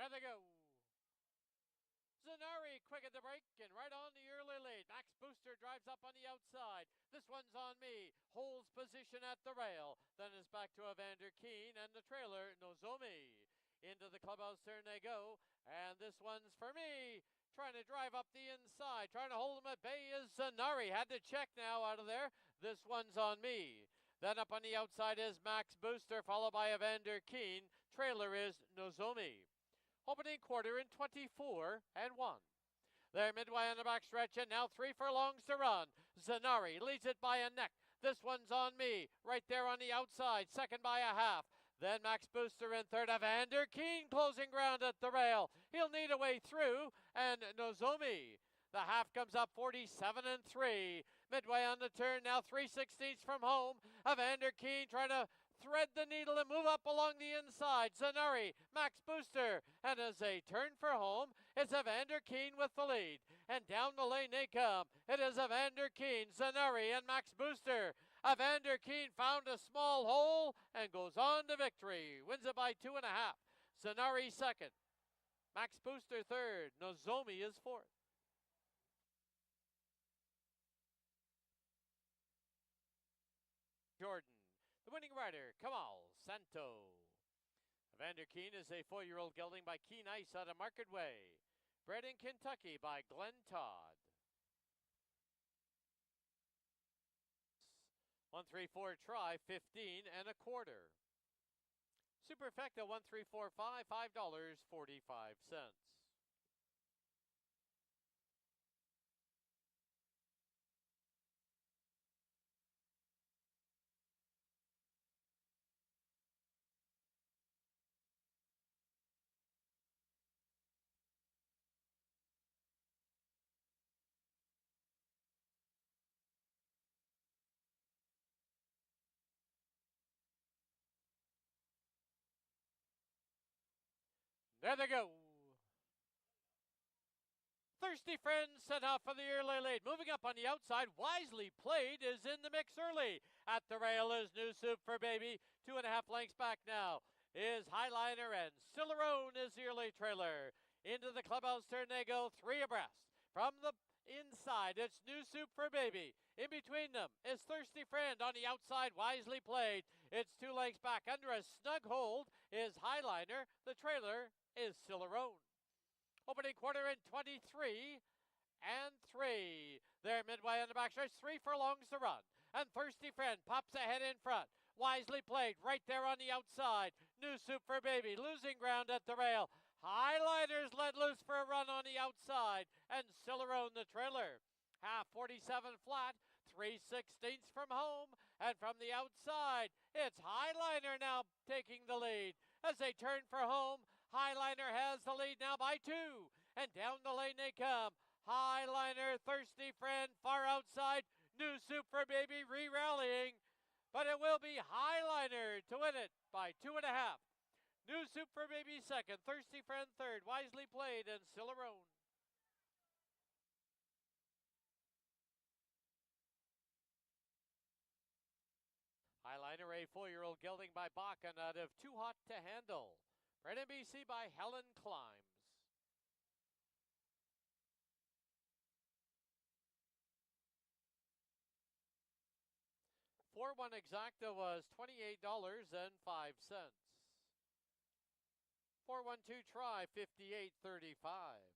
There they go. Zanari quick at the break and right on the early lead. Max Booster drives up on the outside. This one's on me. Holds position at the rail. Then is back to Evander Keen and the trailer Nozomi. Into the clubhouse turn they go. And this one's for me. Trying to drive up the inside. Trying to hold him at bay is Zanari. Had to check now out of there. This one's on me. Then up on the outside is Max Booster, followed by Evander Keen. Trailer is Nozomi. Opening quarter in 24 and 1. They're midway on the back stretch and now 3 furlongs to run. Zanari leads it by a neck. This one's on me. Right there on the outside. Second by a half. Then Max Booster in third. Evander Keen closing ground at the rail. He'll need a way through. And Nozomi. The half comes up 47 and 3. Midway on the turn now 3/16 from home. Evander Keen trying to thread the needle and move up along the inside. Zanari, Max Booster, and as they turn for home, it's Evander Keen with the lead. And down the lane they come. It is Evander Keen, Zanari, and Max Booster. Evander Keen found a small hole and goes on to victory. Wins it by 2.5. Zanari second. Max Booster third. Nozomi is fourth. Jordan. The winning rider, Kamal Santo. Evander Keen is a 4-year-old gelding by Keen Ice out of Market Way. Bred in Kentucky by Glenn Todd. 1-3-4 try, 15 and a quarter. Superfecta 1-3-4-5, $5.45. There they go. Thirsty Friends set out for the early lead. Moving up on the outside, Wisely Played is in the mix early. At the rail is New Soup for Baby. 2.5 lengths back now is Highliner, and Cilarone is the early trailer. Into the clubhouse turn they go, 3 abreast. From the inside, it's New Soup for Baby. In between them is Thirsty Friend. On the outside, Wisely Played. It's 2 lengths back. Under a snug hold is Highliner. The trailer is Cilarone. Opening quarter in 23 and 3. They're midway on the back stretch, 3 furlongs to run. And Thirsty Friend pops ahead in front. Wisely Played right there on the outside. New Soup for Baby losing ground at the rail. Highlighters let loose for a run on the outside. And Cilarone the trailer. Half 47 flat, 3/16 from home, and from the outside, it's Highliner now taking the lead. As they turn for home, Highliner has the lead now by 2, and down the lane they come. Highliner, Thirsty Friend, far outside, New Soup for Baby re-rallying, but it will be Highliner to win it by 2.5. New Soup for Baby second, Thirsty Friend third, Wisely Played, and Cilarone. Highliner, a 4-year-old gelding by Bakken out of Too Hot to Handle. Bred in BC by Helen Climbs. 4-1 exacta was $28.05. 4-1-2 try, $58.35.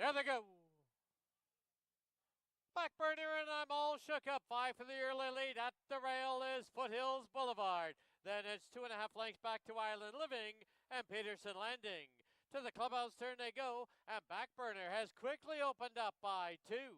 There they go. Back burner, and I'm all shook up. 5 for the early lead. At the rail is Foothills Boulevard. Then it's 2.5 lengths back to Island Living and Peterson Landing. To the clubhouse turn they go, and back burner has quickly opened up by 2.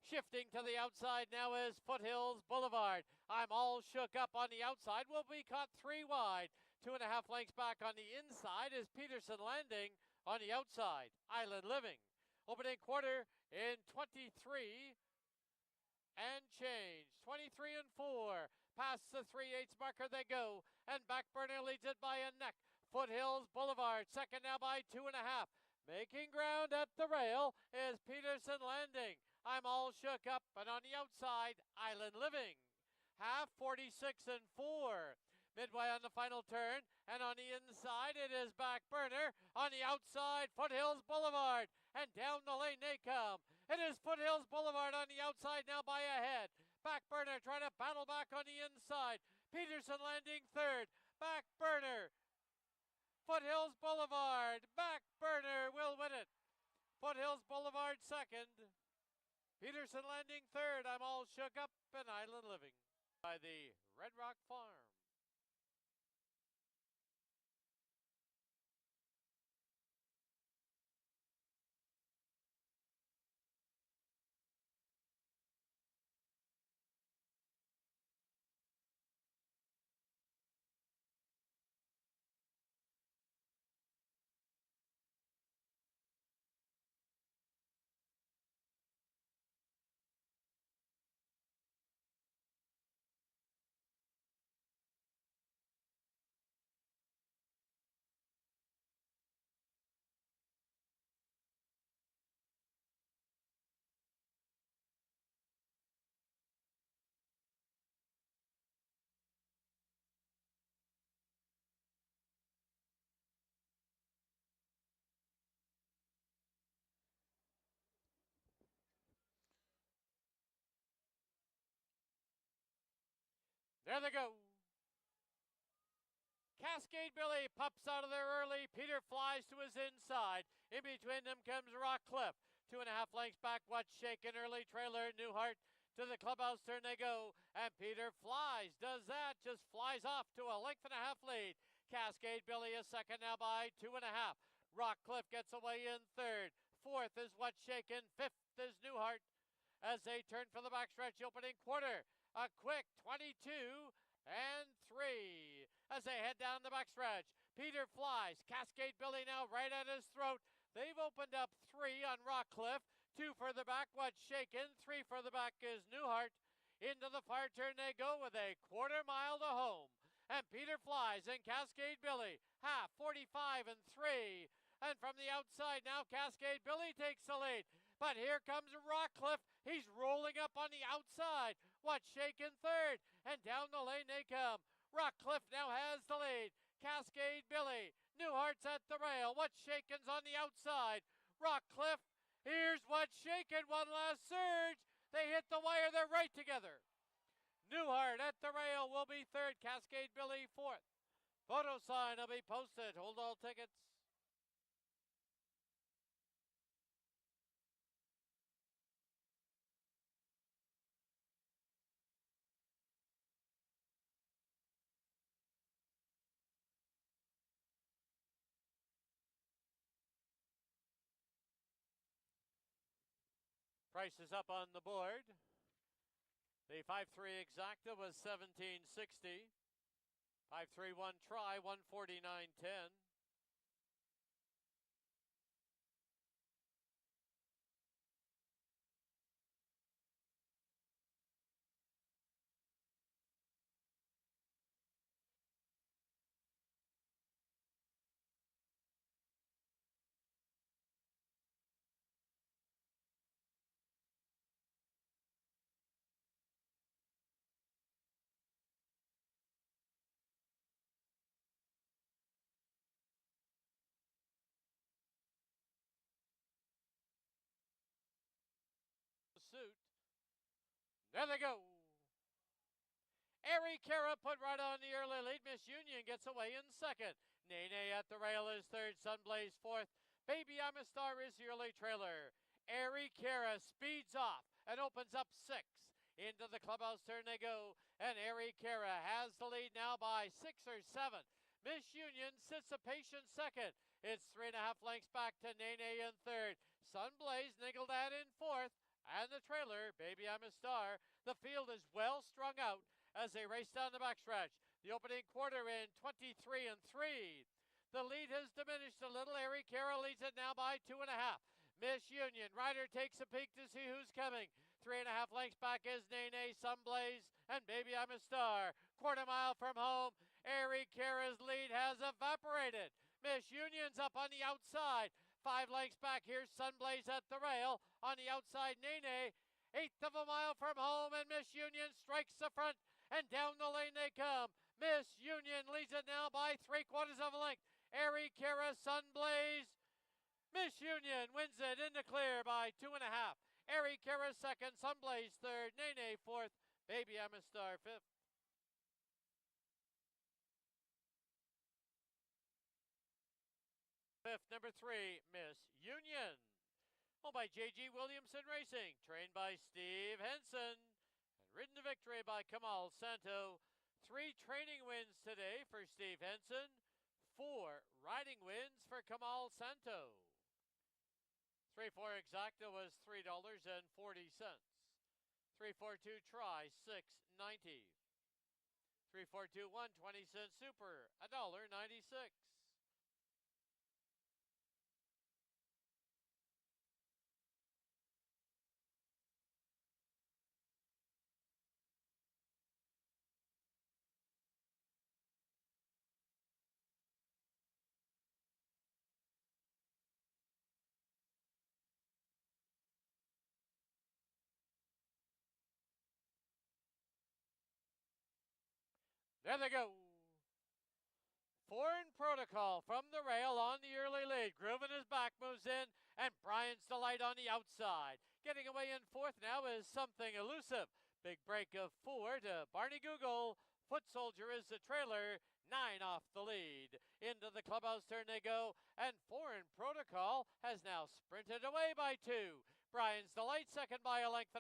Shifting to the outside now is Foothills Boulevard. I'm all shook up on the outside. Will be caught 3 wide. 2.5 lengths back on the inside is Peterson Landing. On the outside, Island Living. Opening quarter in 23 and change. 23 and 4. Past the 3/8 marker they go, and Backburner leads it by a neck. Foothills Boulevard, second now by 2.5. Making ground at the rail is Peterson Landing. I'm all shook up, and on the outside, Island Living. Half 46 and 4. Midway on the final turn, and on the inside it is Backburner. On the outside, Foothills Boulevard, and down the lane they come. It is Foothills Boulevard on the outside now by a head. Backburner trying to battle back on the inside. Peterson Landing third. Backburner. Foothills Boulevard. Backburner will win it. Foothills Boulevard second. Peterson Landing third. I'm all shook up and Island Living. By the Red Rock Farm. There they go. Cascade Billy pops out of there early. Peter flies to his inside. In between them comes Rock Cliff. 2.5 lengths back. What's shaking early. Trailer Newhart to the clubhouse turn they go. And Peter flies. Does that. Just flies off to a 1.5 length lead. Cascade Billy is second now by 2.5. Rock Cliff gets away in third. Fourth is What's Shaking. Fifth is Newhart. As they turn for the backstretch opening quarter. A quick 22 and 3 as they head down the backstretch. Peter flies. Cascade Billy now right at his throat. They've opened up 3 on Rock Cliff. 2 further back, What's Shaking. 3 further back is Newhart. Into the far turn they go with a 1/4 mile to home. And Peter flies and Cascade Billy. Half 45 and 3. And from the outside now Cascade Billy takes the lead. But here comes Rock Cliff. He's rolling up on the outside. What's Shaking third. And down the lane they come. Rock Cliff now has the lead. Cascade Billy. Newhart's at the rail. What's Shaking's on the outside. Rock Cliff. Here's What's Shaking. One last surge. They hit the wire. They're right together. Newhart at the rail will be third. Cascade Billy fourth. Photo sign will be posted. Hold all tickets. Prices up on the board. The 5-3 exacta was $17.60. 5-3-1 try, $149.10. Suit. There they go. Ari Cara put right on the early lead. Miss Union gets away in second. Nene at the rail is third. Sunblaze fourth. Baby I'm a Star is the early trailer. Ari Cara speeds off and opens up 6. Into the clubhouse turn they go. And Ari Cara has the lead now by 6 or 7. Miss Union sits a patient second. It's 3.5 lengths back to Nene in third. Sunblaze niggled at in fourth. And the trailer, Baby I'm a Star. The field is well strung out as they race down the backstretch. The opening quarter in 23 and 3. The lead has diminished a little. Ari Cara leads it now by 2.5. Miss Union. Rider takes a peek to see who's coming. 3.5 lengths back is Nene, Sunblaze, and Baby I'm a Star. Quarter mile from home, Airy Kara's lead has evaporated. Miss Union's up on the outside. 5 lengths back, here's Sunblaze at the rail. On the outside, Nene. 1/8 of a mile from home, and Miss Union strikes the front, and down the lane they come. Miss Union leads it now by 3/4 of a length. Airy Kara, Sunblaze. Miss Union wins it in the clear by 2.5. Airy Kara second, Sunblaze third, Nene fourth, Baby I'm a Star fifth. Fifth, number 3, Miss Union. Owned by J.G. Williamson Racing, trained by Steve Henson, and ridden to victory by Kamal Santo. 3 training wins today for Steve Henson, 4 riding wins for Kamal Santo. 3-4 exacta was $3.40. 3-4-2 try, $6.90. 3-4-2 1 20-cent super, $1.96. There they go. Foreign Protocol from the rail on the early lead. Groove in his back moves in, and Brian's Delight on the outside. Getting away in fourth now is Something Elusive. Big break of 4 to Barney Google. Foot Soldier is the trailer, 9 off the lead. Into the clubhouse turn they go, and Foreign Protocol has now sprinted away by 2. Brian's Delight second by 1.5 lengths.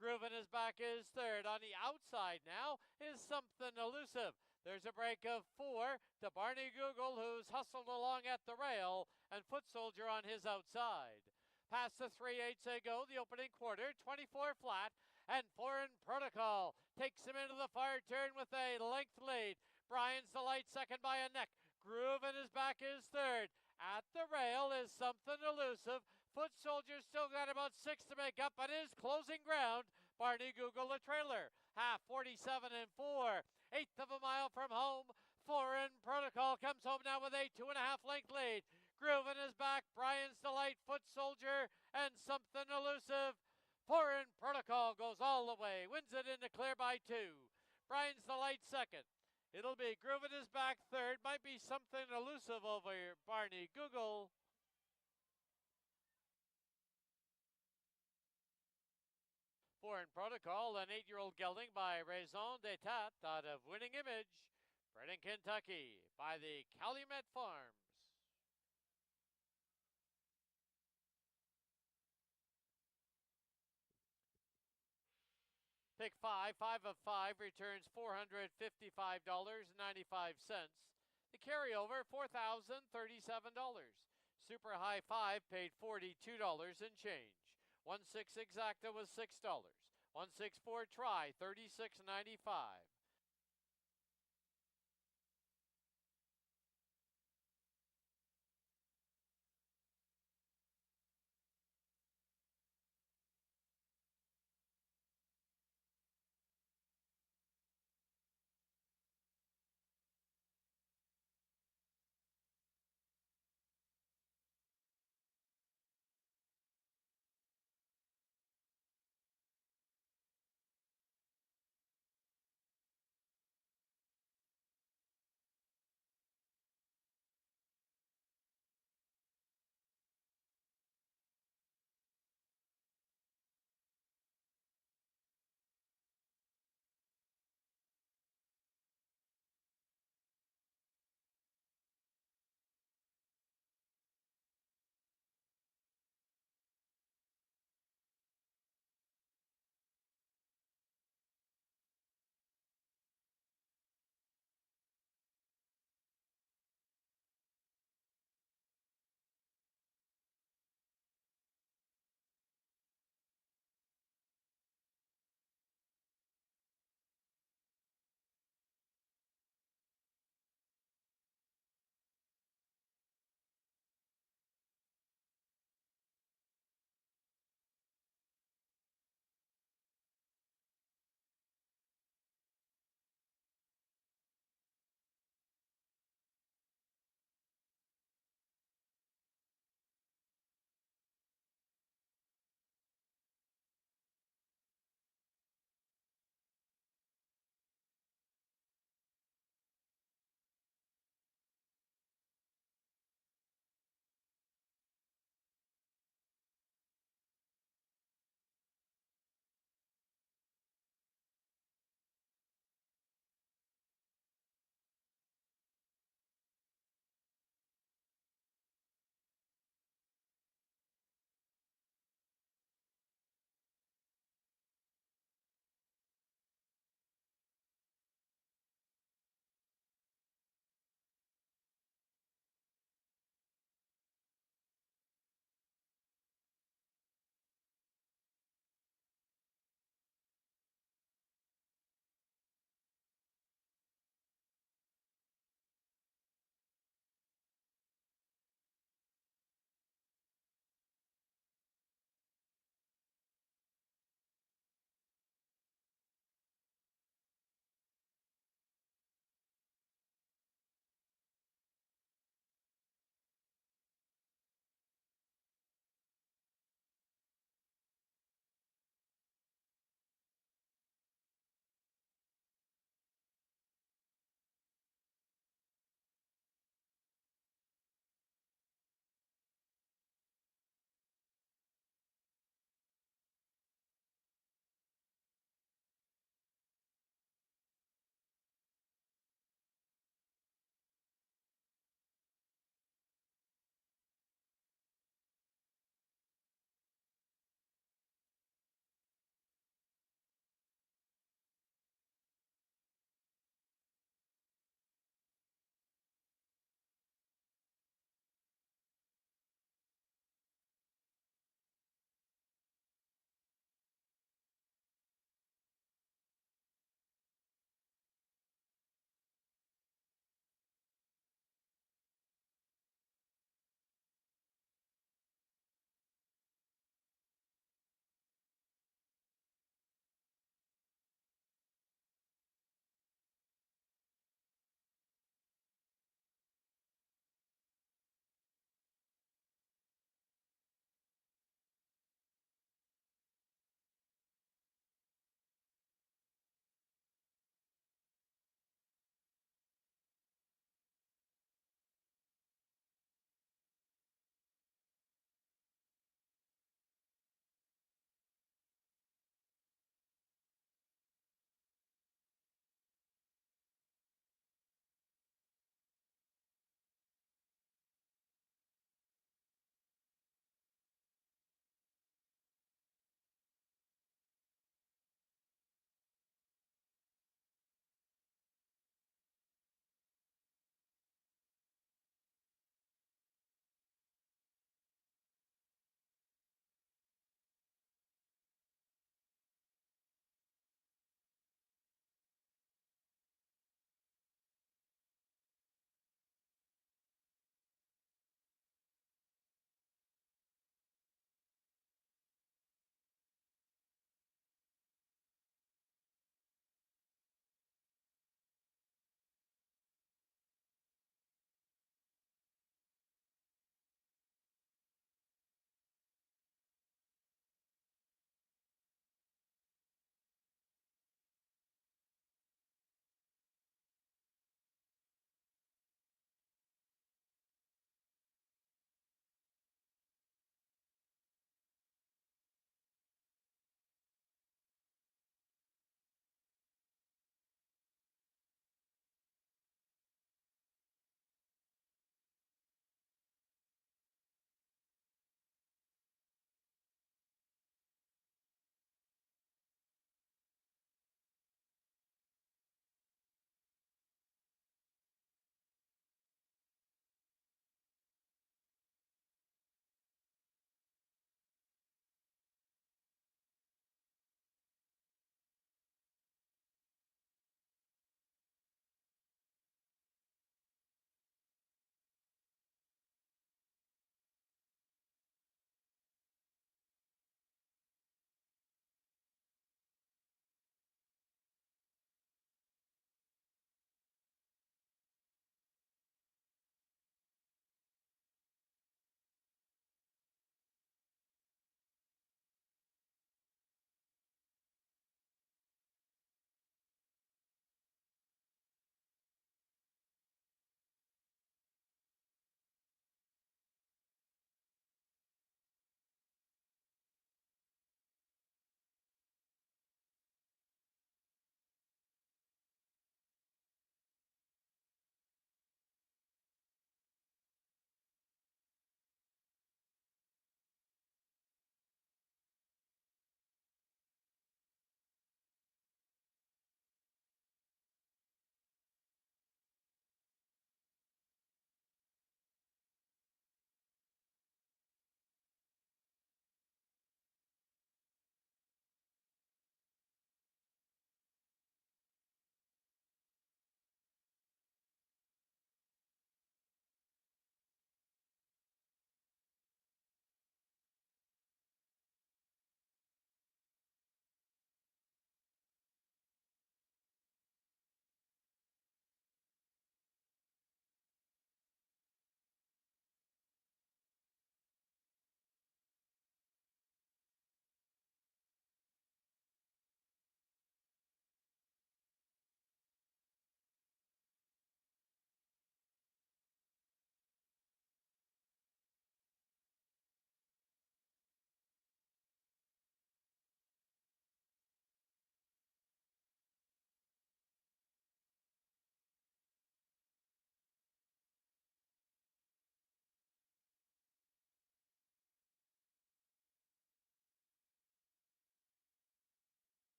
Groove in his back is third. On the outside now is Something Elusive. There's a break of 4 to Barney Google, who's hustled along at the rail, and Foot Soldier on his outside. Past the 3/8 they go, the opening quarter, 24 flat, and Foreign Protocol takes him into the far turn with a length lead. Brian's Delight second by a neck. Groove in his back is third. At the rail is Something Elusive. Foot Soldier still got about 6 to make up, but is closing ground. Barney Google the trailer, half 47 and 4. 1/8 of a mile from home. Foreign Protocol comes home now with a 2.5 length lead. Groove in his back, Brian's Delight, Foot Soldier, and Something Elusive. Foreign Protocol goes all the way, wins it in the clear by 2. Brian's Delight second. It'll be Groove in his back third. Might be Something Elusive over Barney Google. Foreign Protocol, an 8-year-old gelding by Raison d'Etat out of Winning Image, bred in Kentucky by the Calumet Farms. Pick 5, 5 of 5 returns $455.95. The carryover, $4,037. Super High 5 paid $42 and change. 1/6 exacta was $6. 1/6 try, $36.95.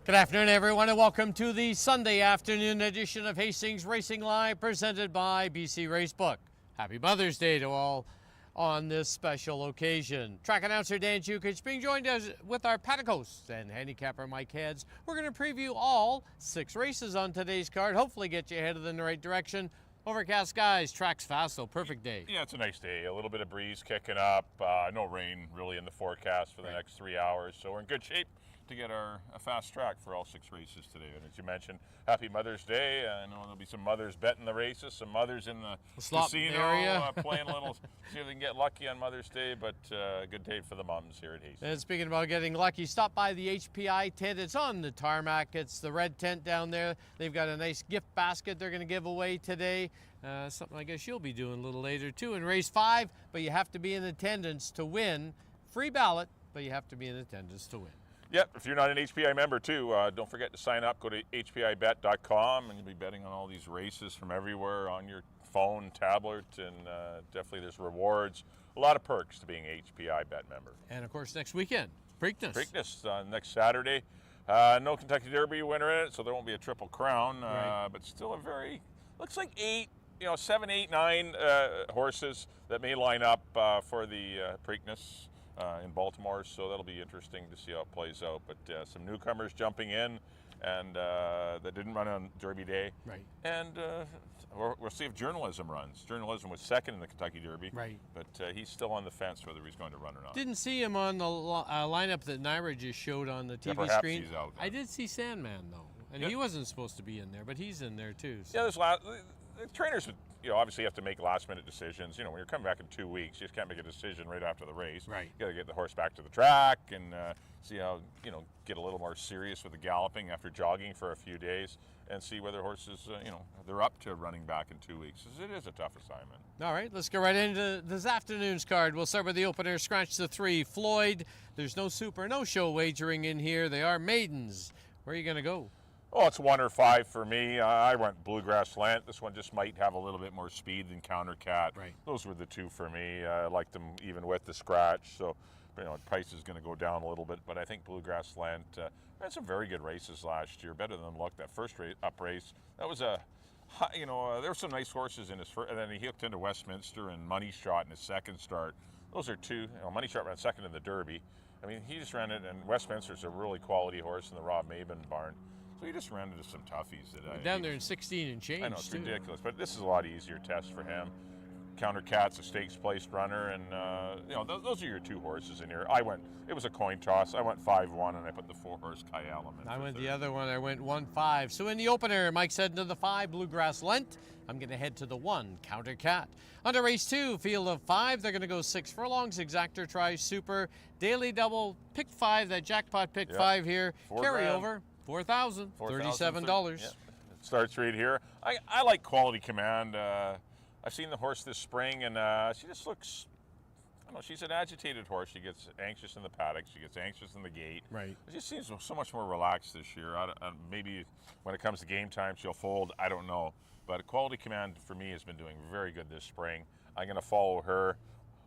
Good afternoon, everyone, and welcome to the Sunday afternoon edition of Hastings Racing Live, presented by BC Racebook. Happy Mother's Day to all on this special occasion. Track announcer Dan Jukic being joined with our paddock host and handicapper Mike Heads. We're going to preview all 6 races on today's card, hopefully get you headed in the right direction. Overcast skies, track's fast, so perfect day. Yeah, it's a nice day. A little bit of breeze kicking up. No rain really in the forecast for the next 3 hours, so we're in good shape to get a fast track for all 6 races today. And as you mentioned, happy Mother's Day. I know there'll be some mothers betting the races, some mothers in the casino area. Playing a little, see if they can get lucky on Mother's Day, but good day for the moms here at Hastings. And speaking about getting lucky, stop by the HPI tent. It's on the tarmac. It's the red tent down there. They've got a nice gift basket they're going to give away today. Something I guess you'll be doing a little later too in race 5, but you have to be in attendance to win. Free ballot, but you have to be in attendance to win. Yep, if you're not an HPI member too, don't forget to sign up. Go to hpibet.com and you'll be betting on all these races from everywhere on your phone, tablet, and definitely there's rewards. A lot of perks to being an HPI bet member. And of course, next weekend, Preakness. Preakness next Saturday. No Kentucky Derby winner in it, so there won't be a Triple Crown, but still a very, looks like 7, 8, 9 horses that may line up for the Preakness in Baltimore, so that'll be interesting to see how it plays out. But some newcomers jumping in and that didn't run on Derby Day. Right. And we'll see if Journalism runs. Journalism was second in the Kentucky Derby. Right. But he's still on the fence whether he's going to run or not. Didn't see him on the lineup that Naira just showed on the TV screen. He's out there. I did see Sandman, though. And he wasn't supposed to be in there, but he's in there, too. So. Yeah, the trainers would, obviously have to make last-minute decisions. When you're coming back in 2 weeks, you just can't make a decision right after the race. Right. You got to get the horse back to the track and see how, get a little more serious with the galloping after jogging for a few days and see whether horses, they're up to running back in 2 weeks. It is a tough assignment. All right, let's go right into this afternoon's card. We'll start with the opener, scratch the 3, Floyd. There's no super, no show wagering in here. They are maidens. Where are you going to go? Oh, it's 1 or 5 for me. I went Bluegrass Lent. This one just might have a little bit more speed than Counter Cat. Right. Those were the 2 for me. I liked them even with the scratch. So, price is going to go down a little bit. But I think Bluegrass Lent had some very good races last year. Better than luck. That first up race, that was a, there were some nice horses in his first. And then he hooked into Westminster and Money Shot in his second start. Those are 2. Money Shot ran second in the Derby. I mean, he just ran it. And Westminster's a really quality horse in the Rob Maben barn. So he just ran into some toughies today. Down there in 16 and change. I know, it's ridiculous, but this is a lot easier test for him. Counter Cat's a stakes-placed runner, and those are your 2 horses in here. It was a coin toss. I went 5-1, and I put the 4-horse Kai Element. I went the other one. I went 1-5. So in the opener, Mike's heading to the 5, Bluegrass Lent. I'm going to head to the 1, Counter Cat. Under race 2, field of 5, they're going to go 6 furlongs. Exactor tries super. Daily double, pick 5, that jackpot pick 5 here. Carryover. $4,037. Yeah. It starts right here. I like Quality Command. I've seen the horse this spring, and she just looks, I don't know, she's an agitated horse. She gets anxious in the paddock. She gets anxious in the gate. Right. It just seems so much more relaxed this year. Maybe when it comes to game time, she'll fold. I don't know. But Quality Command, for me, has been doing very good this spring. I'm going to follow her.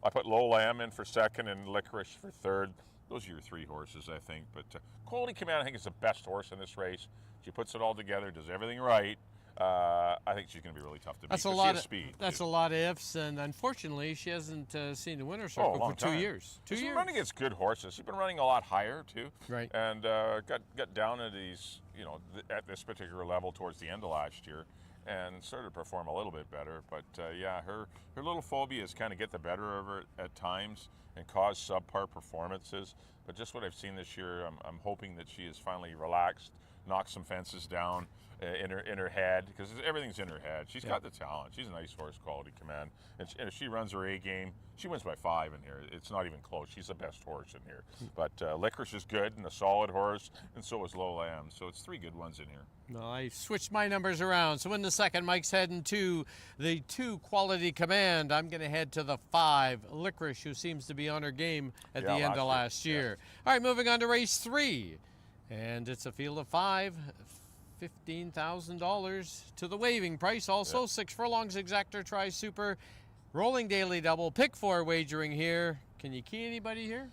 I put Low Lamb in for second and Licorice for third. Those are your 3 horses, I think. But Quality Command, I think, is the best horse in this race. She puts it all together, does everything right. I think she's going to be really tough to beat. That's a lot of speed. That's a lot of ifs, and unfortunately, she hasn't seen the winner's circle for 2 years. She's been running against good horses. She's been running a lot higher too. Right. And got down at these, at this particular level towards the end of last year, and started to perform a little bit better. But yeah, her little phobia is kind of get the better of her at times and cause subpar performances. But just what I've seen this year, I'm hoping that she is finally relaxed, knocked some fences down in her head, because everything's in her head. She's got the talent. She's a nice horse, Quality Command. And if she runs her A game, she wins by 5 in here. It's not even close. She's the best horse in here. But Licorice is good and a solid horse, and so is Low Lamb. So it's 3 good ones in here. No, I switched my numbers around. So in the second, Mike's heading to the 2, Quality Command. I'm going to head to the 5, Licorice, who seems to be on her game at the end of last year. All right, moving on to race 3. And it's a field of 5. $15,000 to the waving price. Also, 6 furlongs, Exactor tries super. Rolling daily double, pick 4 wagering here. Can you key anybody here?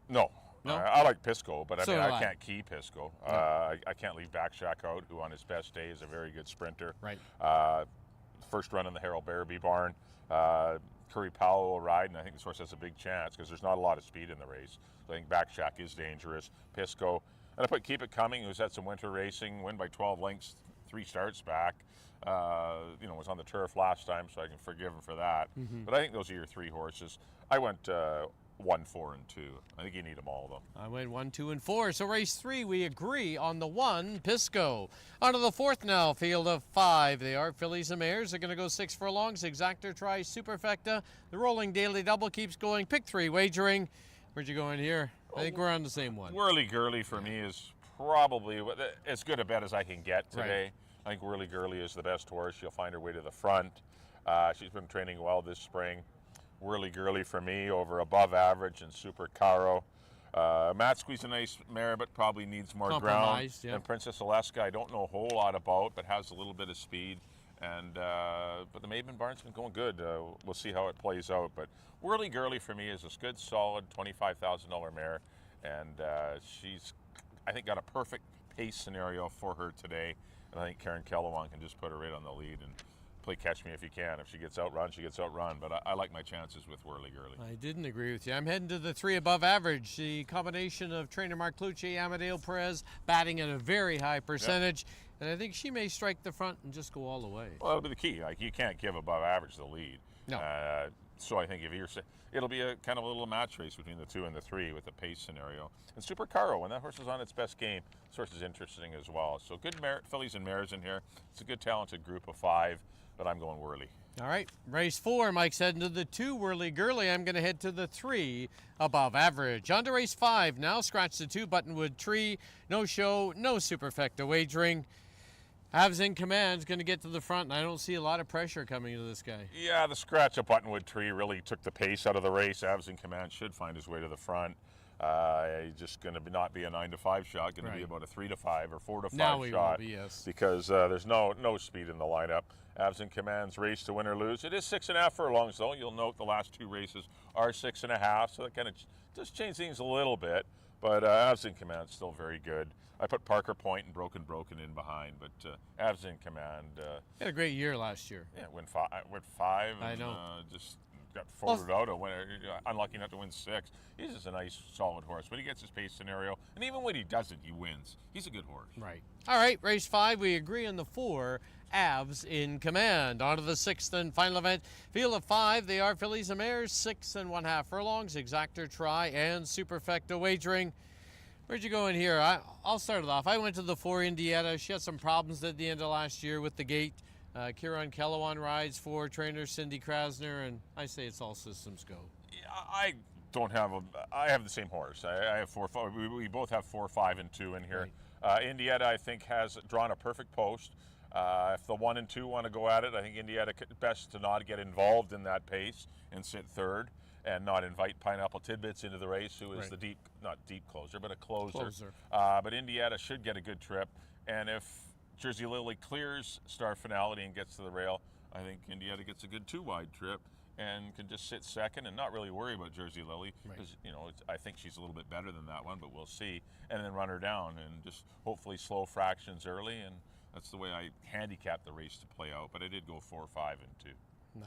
No. No? I like Pisco, but So do I I. can't key Pisco. No. I can't leave Backshack out, who on his best day is a very good sprinter. Right. First run in the Harold Barabee barn. Curry Powell will ride, and I think this horse has a big chance because there's not a lot of speed in the race. So I think Backshack is dangerous. Pisco. And I put Keep It Coming, who's had some winter racing, win by 12 lengths, 3 starts back. Was on the turf last time, so I can forgive him for that. But I think those are your 3 horses. I went 1, 4, and 2. I think you need them all, though. I went 1, 2, and 4. So race 3, we agree on the 1, Pisco. On to the 4th now, field of 5. They are fillies and mares. They're going to go 6 furlongs. Exactor tries Superfecta. The rolling daily double keeps going. Pick 3 wagering. Where'd you go in here? I think we're on the same one. Whirly Girly for me is probably as good a bet as I can get today. Right. I think Whirly Girly is the best horse. She'll find her way to the front. She's been training well this spring. Whirly Girly for me over above average and Super Caro. Matt Squeeze a nice mare, but probably needs more ground. Yep. And Princess Alaska, I don't know a whole lot about, but has a little bit of speed. And but the Maiden Barn's been going good. We'll see how it plays out. But Whirly Girly for me is a good, solid $25,000 mare, and she's, I think, got a perfect pace scenario for her today. And I think Karen Kellawang can just put her right on the lead and play catch me if you can. If she gets outrun, she gets outrun. But I like my chances with Whirly Girly. I didn't agree with you. I'm heading to the 3 above average. The combination of trainer Mark Lucci, Amadeo Perez batting at a very high percentage. Yep. And I think she may strike the front and just go all the way. Well, that'll be the key. Like, you can't give above average the lead. No. So I think if you're, it'll be a kind of a little match race between the 2 and the 3 with the pace scenario. And Super Caro, when that horse is on its best game, this horse is interesting as well. So good fillies and mares in here. It's a good talented group of 5, but I'm going Whirly. All right, race 4, Mike's heading to the 2, Whirly Girly. I'm going to head to the 3, above average. On to race 5 now, scratch the 2, Buttonwood Tree. No show, no Superfecta wagering. Havs in Command is going to get to the front, and I don't see a lot of pressure coming to this guy. Yeah, the scratch of Buttonwood Tree really took the pace out of the race. Havs in Command should find his way to the front. He's just going to not be a 9-5 shot, going to be about a 3-5 or 4-5 now shot. Will be, yes. Because there's no speed in the lineup. Havs in Command's race to win or lose. It is 6.5 furlongs, though. You'll note the last 2 races are 6.5, so that kind of just changed things a little bit. But Havs in Command still very good. I put Parker Point and Broken in behind, but Havs in Command. Had a great year last year. Yeah, win 5. I know. Just got folded out. Unlucky not to win 6. He's just a nice, solid horse. When he gets his pace scenario, and even when he doesn't, he wins. He's a good horse. Right. All right, race 5. We agree on the 4. Avs in Command. On to the 6th and final event. Field of 5. They are fillies and mares. 6.5 furlongs. Exactor try and Superfecta wagering. Where'd you go in here? I'll start it off. I went to the 4 Indiana. She had some problems at the end of last year with the gate. Kieran Kellawang rides for trainer Cindy Krasner, and I say it's all systems go. Yeah, I don't have I have the same horse. I have 4, 5. We both have 4, 5, and 2 in here. Right. Indiana, I think, has drawn a perfect post. If the 1 and 2 want to go at it, I think Indiana best to not get involved in that pace and sit 3rd. And not invite Pineapple Tidbits into the race, who is the not deep closer, but a closer. But Indiana should get a good trip. And if Jersey Lily clears Star Finality and gets to the rail, I think Indiana gets a good 2-wide trip and can just sit 2nd and not really worry about Jersey Lily. Because, I think she's a little bit better than that one, but we'll see. And then run her down and just hopefully slow fractions early. And that's the way I handicapped the race to play out. But I did go 4, 5, and 2.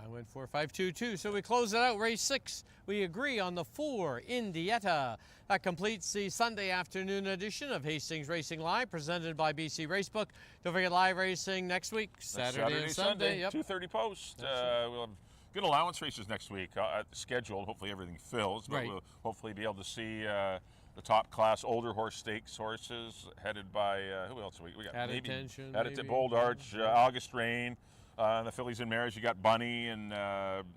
I went 4, 5, 2, 2. So we close it out. Race 6. We agree on the 4 Indietta. That completes the Sunday afternoon edition of Hastings Racing Live, presented by BC Racebook. Don't forget live racing next week, Saturday and Sunday. Yep. 2:30 post. We'll have good allowance races next week. Scheduled. Hopefully everything fills, but we'll hopefully be able to see the top class older horse stakes horses headed by who else? We got Added Bold Arch, August Rain. And the fillies and mares, you got Bunny and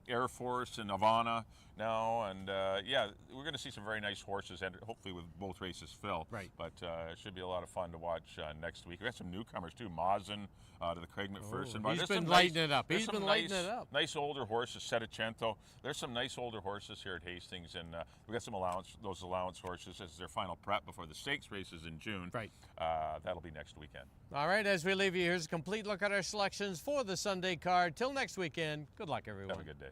Air Force and Havana now, and yeah, we're going to see some very nice horses, and hopefully with both races fill. Right. But it should be a lot of fun to watch next week. We got some newcomers too, Mazen to the Craig McPherson. He's been lighting it up. He's been lighting it up. Nice older horses, Settecento. There's some nice older horses here at Hastings, and we got some those allowance horses as their final prep before the stakes races in June. Right. That'll be next weekend. All right, as we leave you, here's a complete look at our selections for the Sunday card. Till next weekend, good luck, everyone. Have a good day.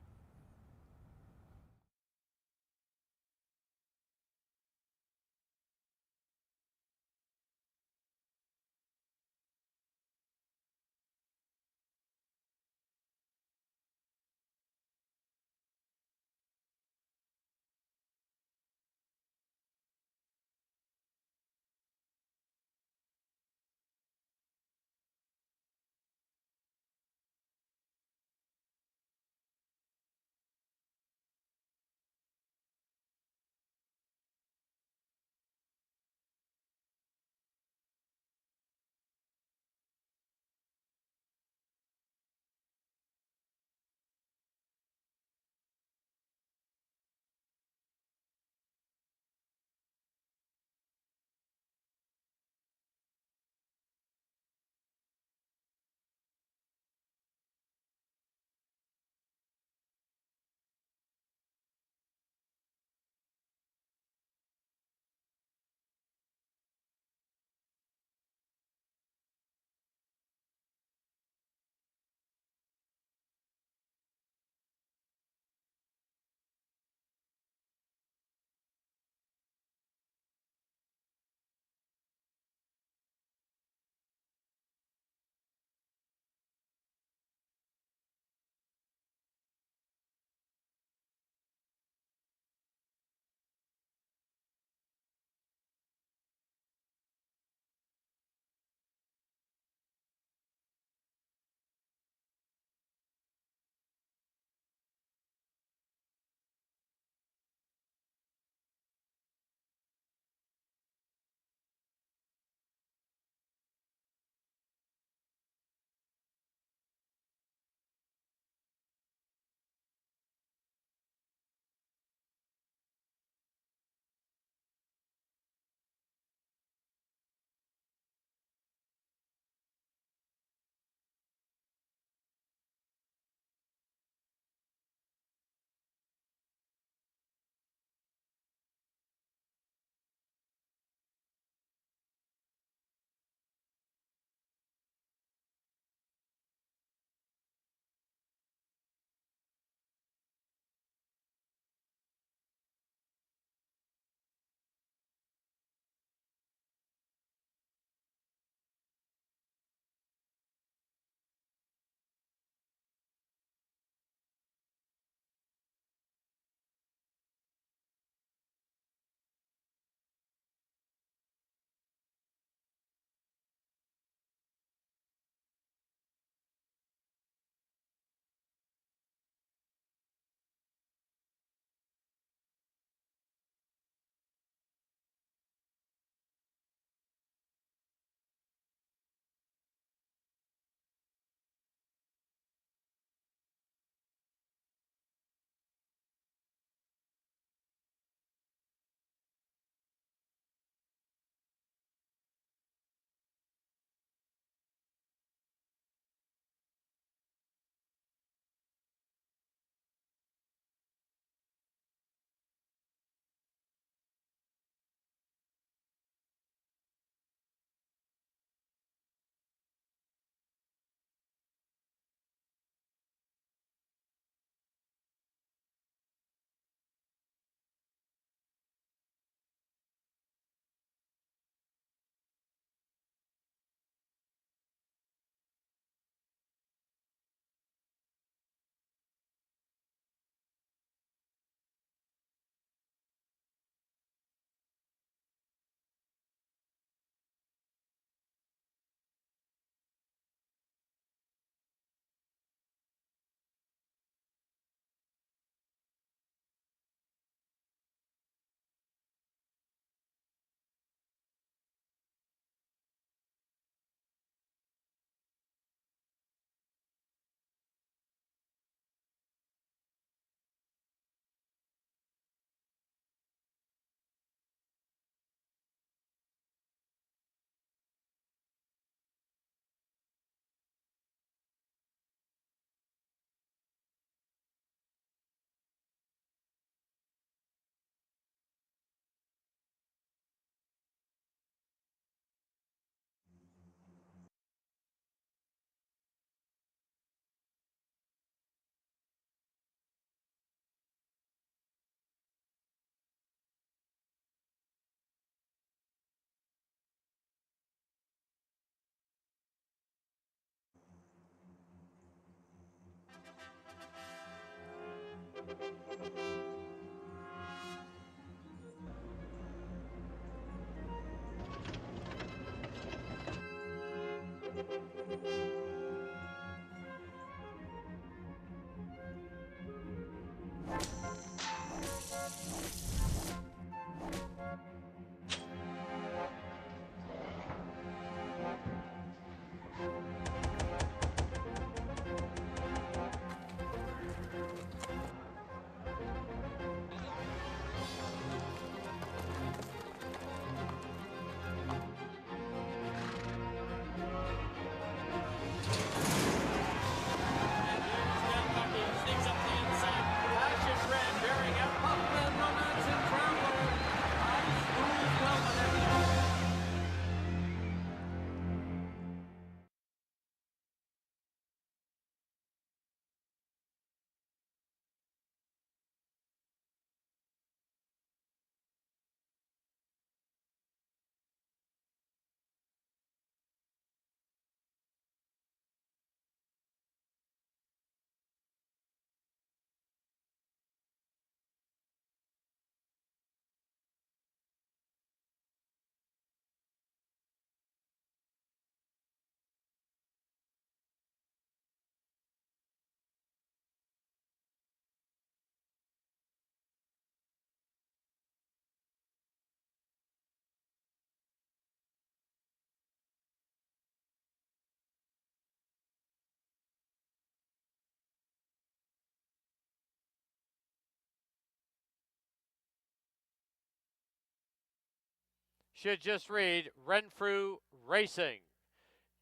Should just read Renfrew Racing.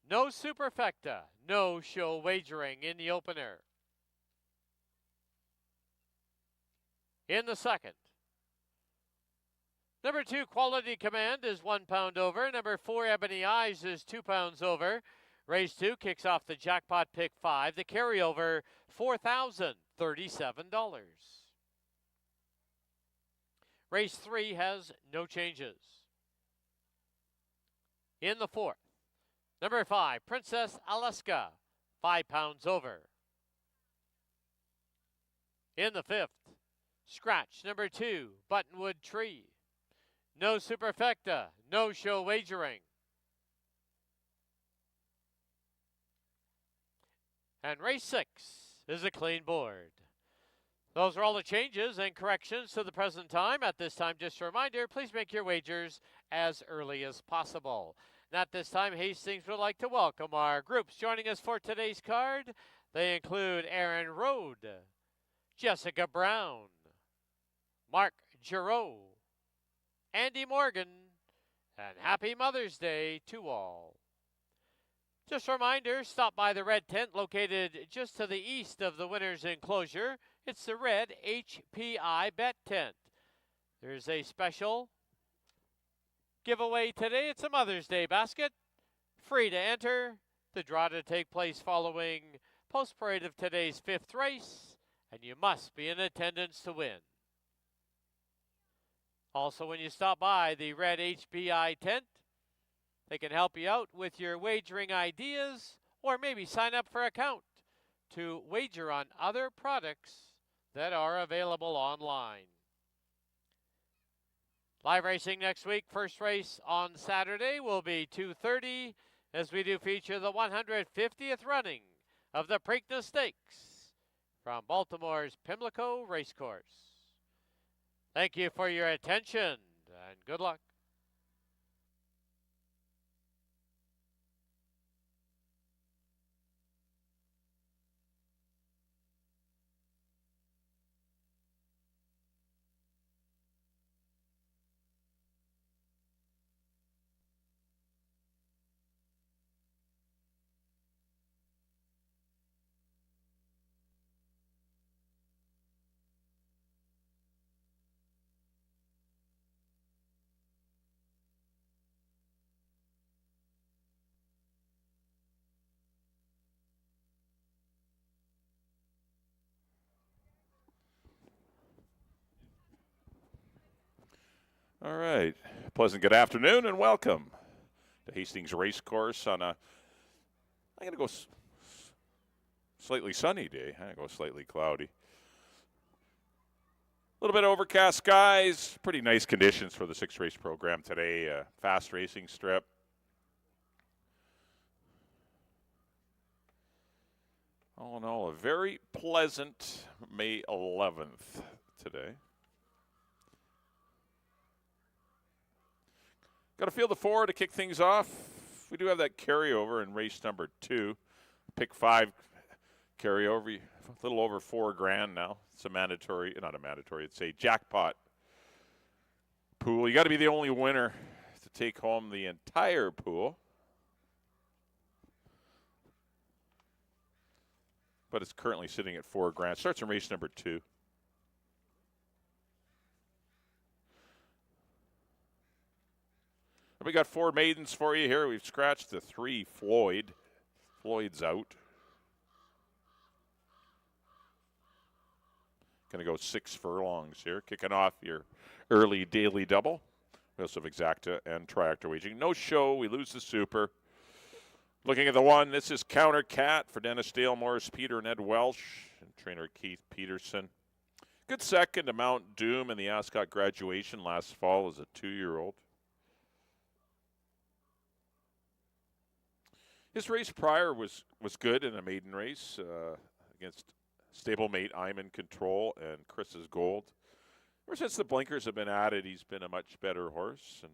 No superfecta, no show wagering in the opener. In the second, number 2, Quality Command is 1 pound over. Number 4, Ebony Eyes is 2 pounds over. Race 2 kicks off the jackpot pick 5. The carryover, $4,037. Race 3 has no changes. In the fourth, number 5, Princess Alaska, 5 pounds over. In the fifth, scratch number 2, Buttonwood Tree. No superfecta, no show wagering. And race 6 is a clean board. Those are all the changes and corrections to the present time. At this time, just a reminder, please make your wagers as early as possible. And at this time, Hastings would like to welcome our groups joining us for today's card. They include Aaron Rode, Jessica Brown, Mark Giroux, Andy Morgan, and happy Mother's Day to all. Just a reminder, stop by the red tent located just to the east of the winner's enclosure. It's the red HPI bet tent. There's a special giveaway today. It's a Mother's Day basket. Free to enter. The draw to take place following post-parade of today's 5th race, and you must be in attendance to win. Also, when you stop by the red HPI tent, they can help you out with your wagering ideas or maybe sign up for an account to wager on other products that are available online. Live racing next week. First race on Saturday will be 2:30 as we do feature the 150th running of the Preakness Stakes from Baltimore's Pimlico Racecourse. Thank you for your attention and good luck. All right. Pleasant good afternoon and welcome to Hastings Racecourse on a, I'm going to go slightly sunny day. I'm going to go slightly cloudy. little bit overcast skies. Pretty nice conditions for the 6-race program today. Fast racing strip. All in all, a very pleasant May 11th today. Got to field the 4 to kick things off. We do have that carryover in race number 2. Pick 5 carryover, a little over $4,000 now. It's a mandatory, not a mandatory, it's a jackpot pool. You got to be the only winner to take home the entire pool. But it's currently sitting at $4,000. Starts in race number 2. We got 4 maidens for you here. We've scratched the 3 Floyd. Floyd's out. Going to go 6 furlongs here. Kicking off your early daily double. We also have exacta and triactor wagering. No show. We lose the super. Looking at the 1, this is Counter Cat for Dennis Dale, Morris Peter, and Ed Welsh, and trainer Keith Peterson. Good second to Mount Doom in the Ascot graduation last fall as a 2-year-old. His race prior was good in a maiden race against stablemate Iman Control and Chris's Gold. Ever since the blinkers have been added, he's been a much better horse, and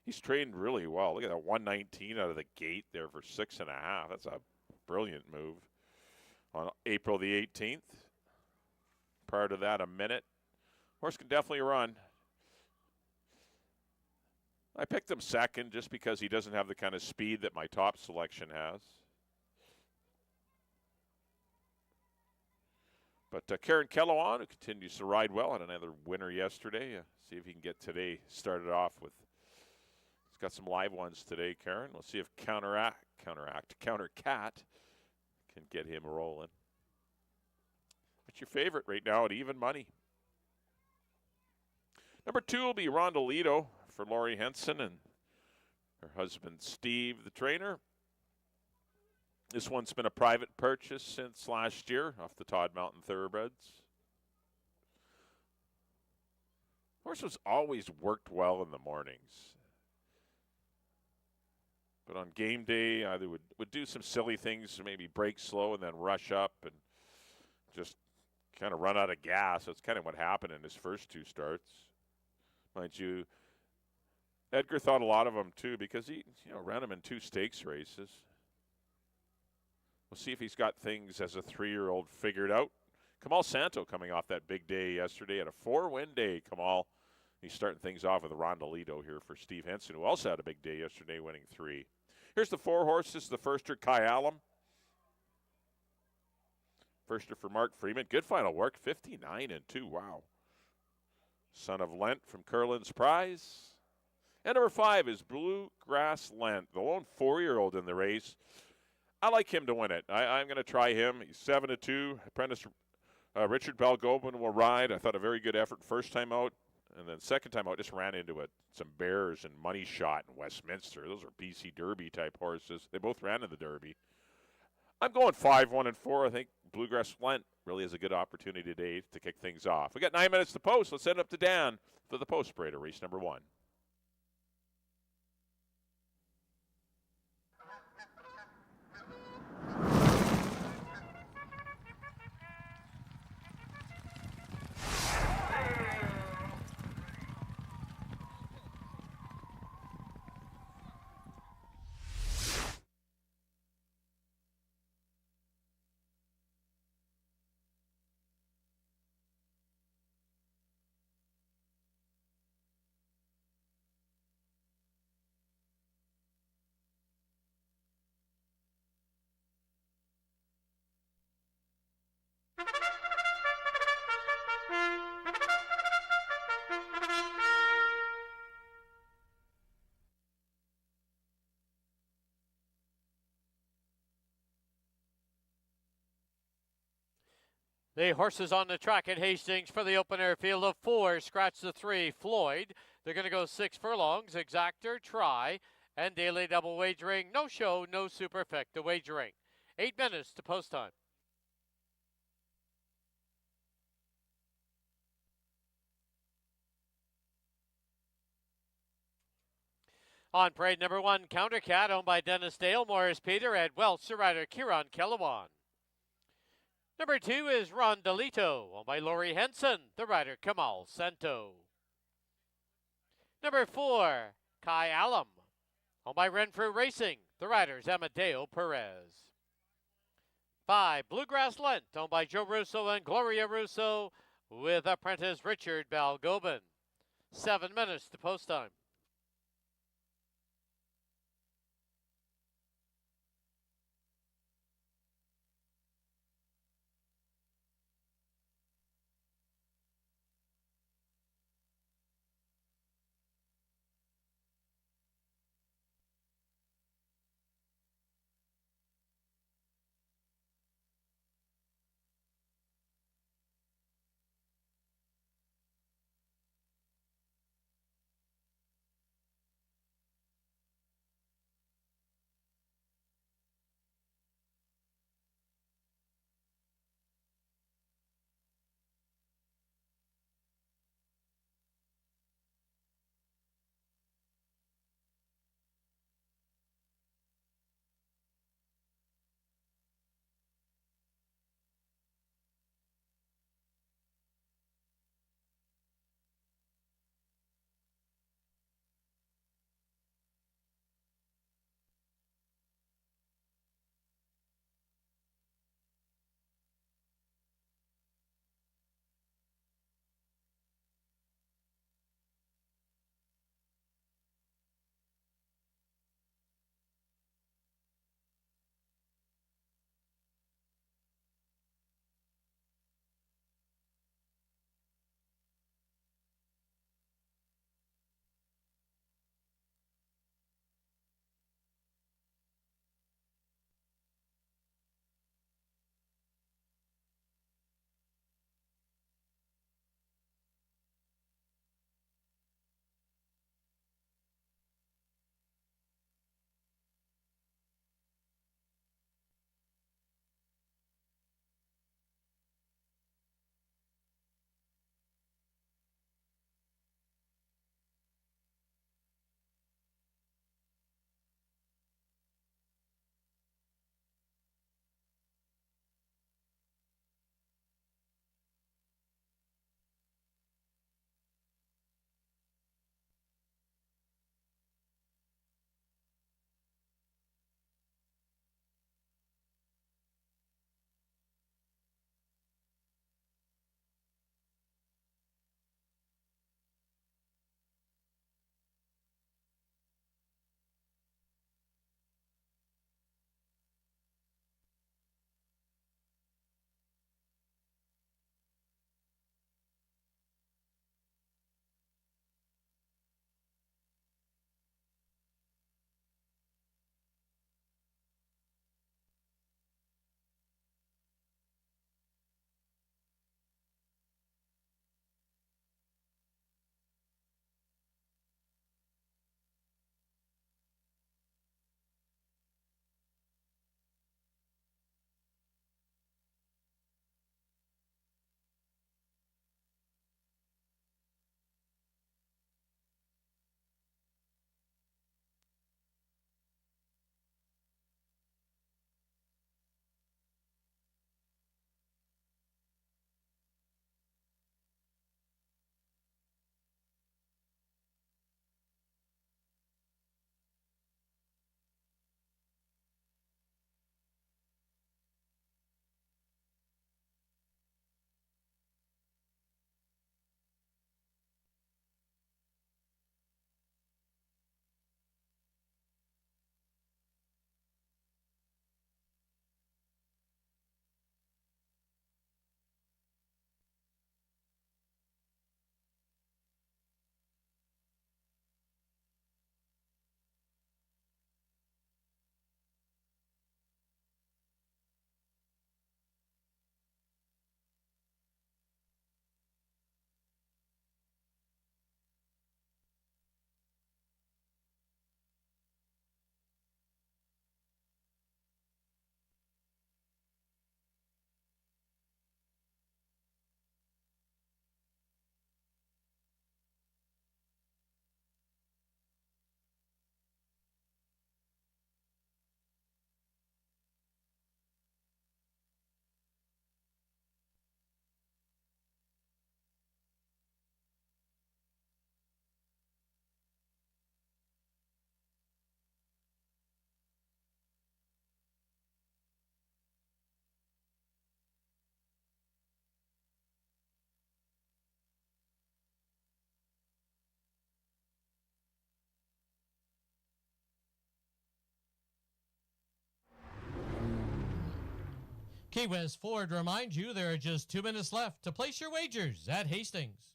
he's trained really well. Look at that 119 out of the gate there for 6.5. That's a brilliant move on April the 18th. Prior to that, a minute. Horse can definitely run. I picked him second just because he doesn't have the kind of speed that my top selection has. But Karen Kellowan, who continues to ride well, had another winner yesterday. See if he can get today started off with. He's got some live ones today, Karen. We'll see if Counter Cat can get him rolling. What's your favorite right now at even money? Number 2 will be Rondolito for Lori Henson and her husband Steve, the trainer. This one's been a private purchase since last year off the Todd Mountain Thoroughbreds. Horse was always worked well in the mornings. But on game day, either would do some silly things, maybe break slow and then rush up and just kind of run out of gas. That's kind of what happened in his first 2 starts. Mind you, Edgar thought a lot of him too because he ran him in 2 stakes races. We'll see if he's got things as a 3-year-old figured out. Kamal Santo coming off that big day yesterday at a 4-win day. Kamal, he's starting things off with a Rondolito here for Steve Henson, who also had a big day yesterday, winning 3. Here's the 4 horses. The firster, Kai Alum. Firster for Mark Freeman. Good final work, 59-2. Wow. Son of Lent from Curlin's Prize. And number 5 is Bluegrass Lent, the lone 4-year-old in the race. I like him to win it. I'm going to try him. He's 7-2. Apprentice Richard Balgobin will ride. I thought a very good effort first time out. And then second time out, just ran into some Bears and Money Shot in Westminster. Those are BC Derby type horses. They both ran in the Derby. I'm going 5, 1, and 4. I think Bluegrass Lent really has a good opportunity today to kick things off. We got 9 minutes to post. Let's send it up to Dan for the post parade of race number 1. The horses on the track at Hastings for the open-air field of 4. Scratch the 3, Floyd. They're going to go 6 furlongs, exactor, try, and daily double wagering. No show, no superfecta wagering. 8 minutes to post time. On parade number 1, Counter Cat, owned by Dennis Dale, Morris Peter, and Welsh rider Kieran Kellewan. Number 2 is Rondolito, owned by Laurie Henson, the rider Kamal Sento. Number 4, Kai Alum, owned by Renfrew Racing, the riders Amadeo Perez. 5, Bluegrass Lent, owned by Joe Russo and Gloria Russo, with apprentice Richard Balgobin. 7 minutes to post time. Key West Ford reminds you there are just 2 minutes left to place your wagers at Hastings.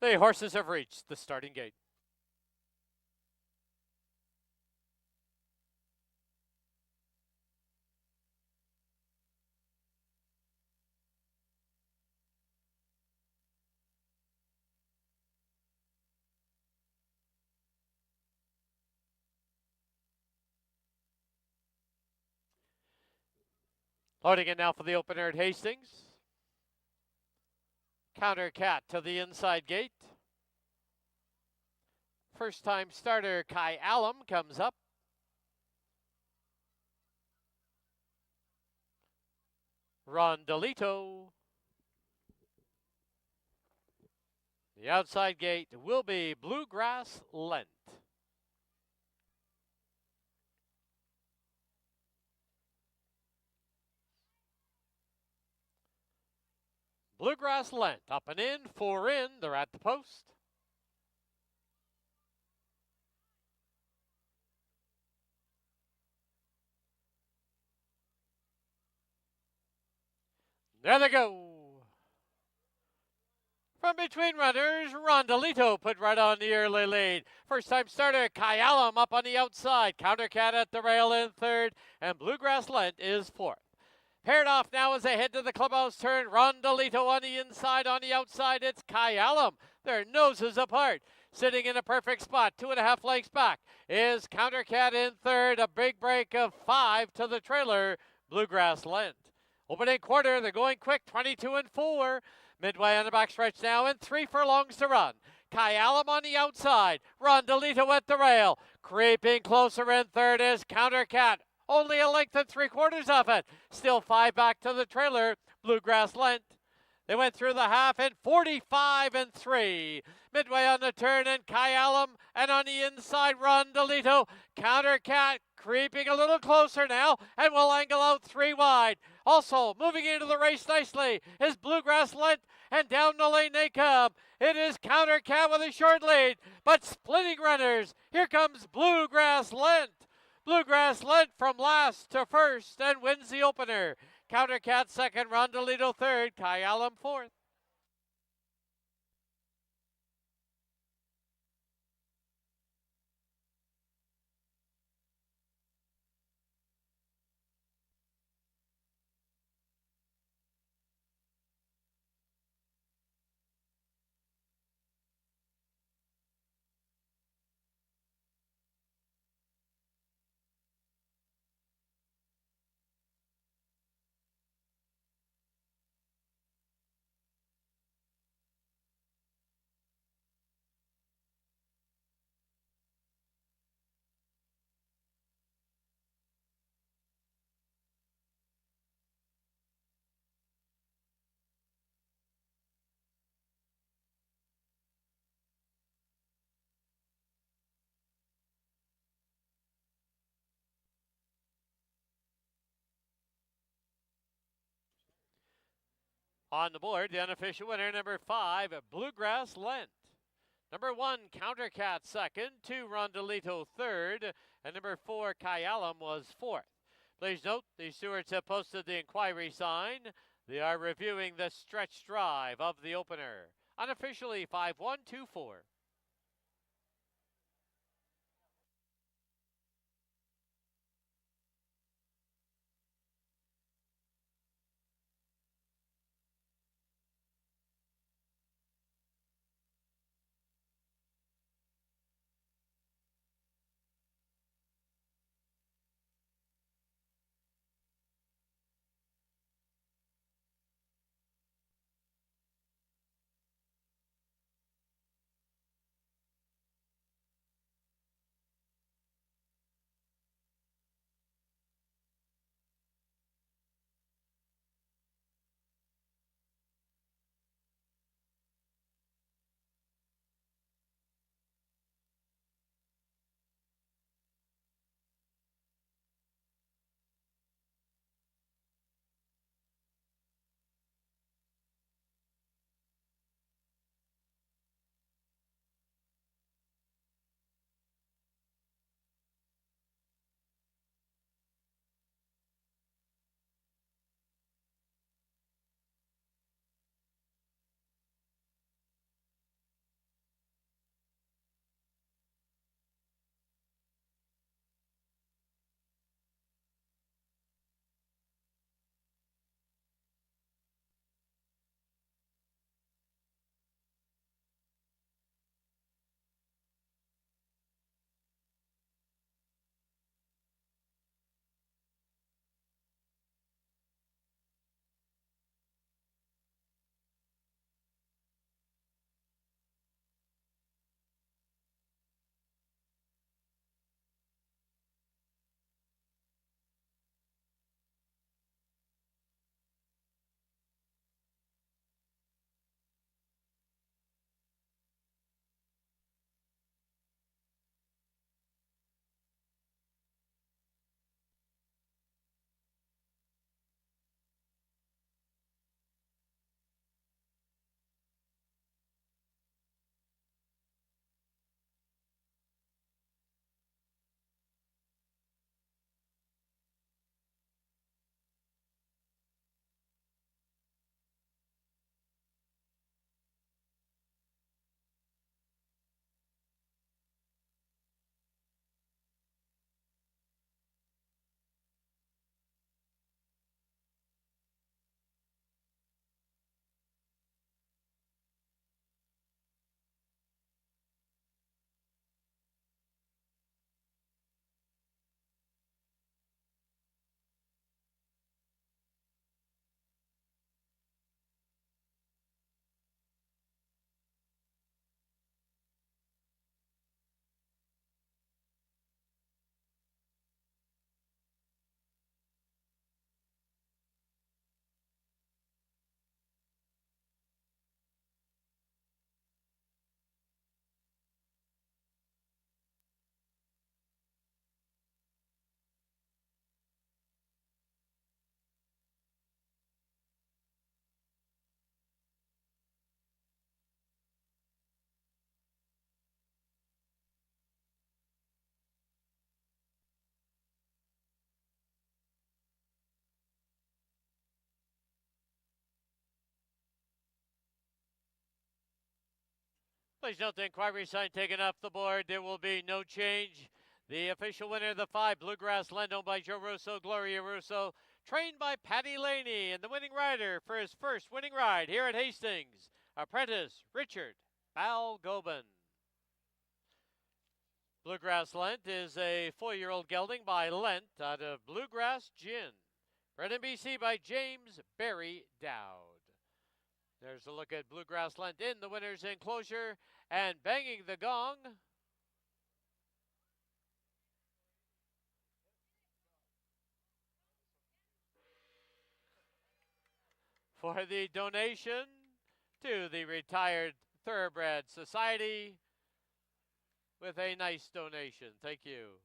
The horses have reached the starting gate. Loading it now for the opener at Hastings. Counter Cat to the inside gate. First time starter Kai Alum comes up. Rondolito. The outside gate will be Bluegrass Lent. Bluegrass Lent up and in, 4 in, they're at the post. There they go. From between runners, Rondolito put right on the early lead. First time starter, Kyalum up on the outside. Countercat at the rail in third, and Bluegrass Lent is fourth. Paired off now as they head to the clubhouse turn. Rondolito on the inside, on the outside, it's Kyalum. Their noses apart. Sitting in a perfect spot, 2.5 lengths back, is Countercat in third. A big break of 5 to the trailer, Bluegrass Lent. Opening quarter, they're going quick, 22 and 4. Midway on the backstretch now, and 3 furlongs to run. Kyalum on the outside. Rondolito at the rail. Creeping closer in third is Countercat. Only a length and 3/4 of it. Still 5 back to the trailer, Bluegrass Lent. They went through the half in 45 and 3. Midway on the turn, and Kyalum, and on the inside, Rondolito. Countercat creeping a little closer now, and will angle out 3 wide. Also, moving into the race nicely is Bluegrass Lent, and down the lane they come. It is Countercat with a short lead, but splitting runners. Here comes Bluegrass Lent. Bluegrass Lent from last to first and wins the opener. Countercat second, Rondolito third, Kyalum fourth. On the board, the unofficial winner, number 5, Bluegrass Lent. Number 1, Countercat second, 2, Rondolito third, and number 4, Kyalum was fourth. Please note, the stewards have posted the inquiry sign. They are reviewing the stretch drive of the opener. Unofficially 5-1-2-4. Please note the inquiry sign taken off the board. There will be no change. The official winner of the 5, Bluegrass Land, owned by Joe Russo, Gloria Russo, trained by Patty Laney, and the winning rider for his first winning ride here at Hastings, apprentice Richard Balgobin. Bluegrass Lent is a 4-year-old gelding by Lent out of Bluegrass Gin. Bred in BC by James Barry Dowd. There's a look at Bluegrass Lent in the winner's enclosure and banging the gong. For the donation to the Retired Thoroughbred Society with a nice donation. Thank you.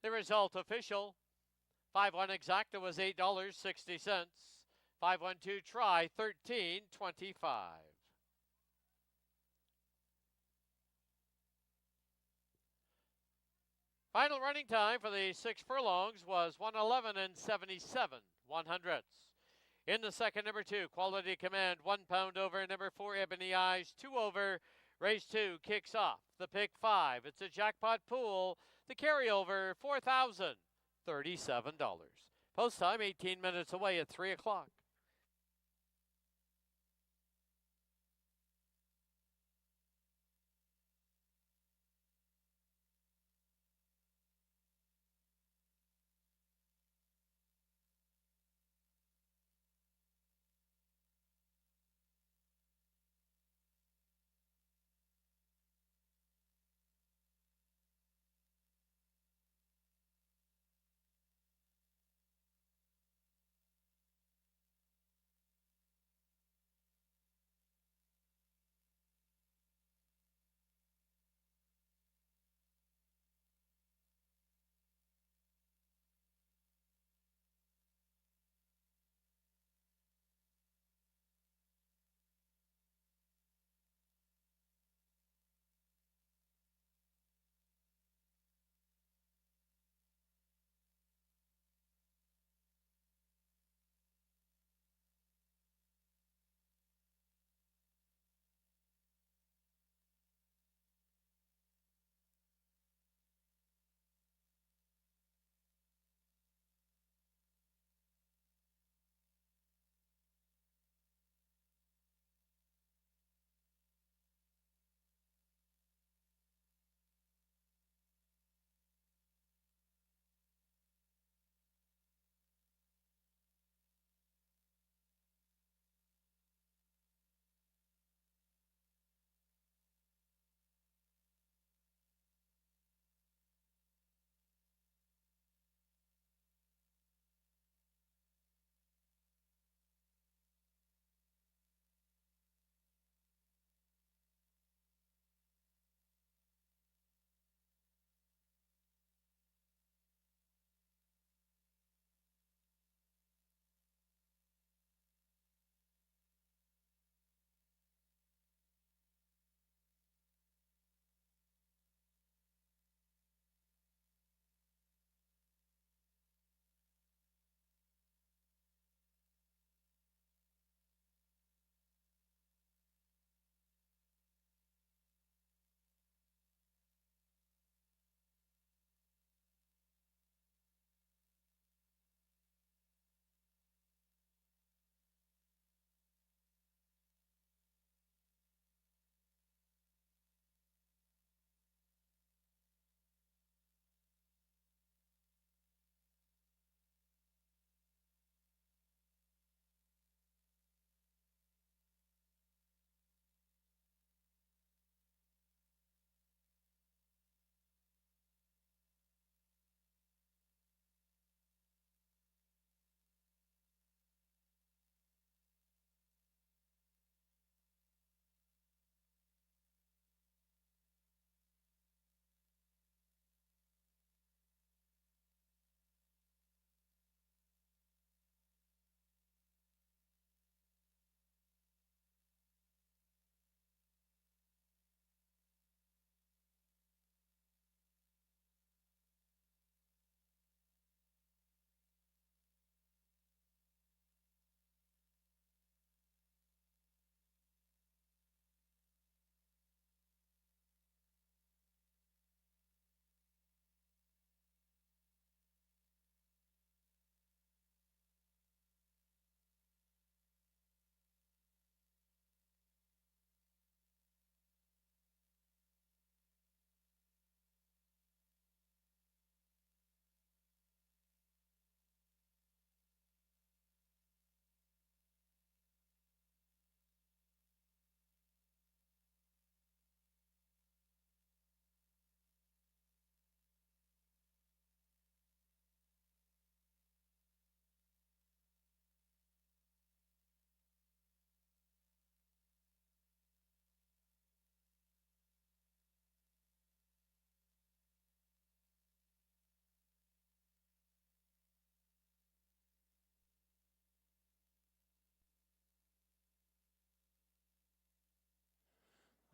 The result official. 5-1 exacta was $8.60. 5-1-2 try, $13.25. Final running time for the 6 furlongs was 1:11 and 77/100ths. In the second, number 2, Quality Command, 1 pound over. Number 4, Ebony Eyes, 2 over. Race 2 kicks off. The pick 5. It's a jackpot pool. The carryover, $4,037. Post time, 18 minutes away at 3 o'clock.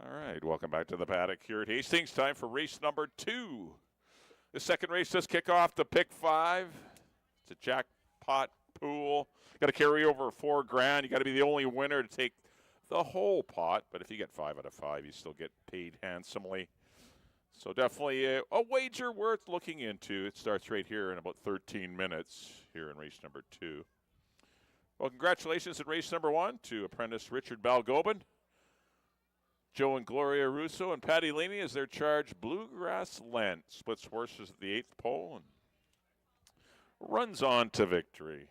All right, welcome back to the paddock here at Hastings. Time for race number 2. The second race does kick off the pick 5. It's a jackpot pool. Got to carry over $4,000. You got to be the only winner to take the whole pot. But if you get 5 out of 5, you still get paid handsomely. So definitely a wager worth looking into. It starts right here in about 13 minutes here in race number 2. Well, congratulations at race number 1 to apprentice Richard Balgobin. Joe and Gloria Russo and Patty Laney as their charge. Bluegrass Lent splits horses at the 8th pole and runs on to victory.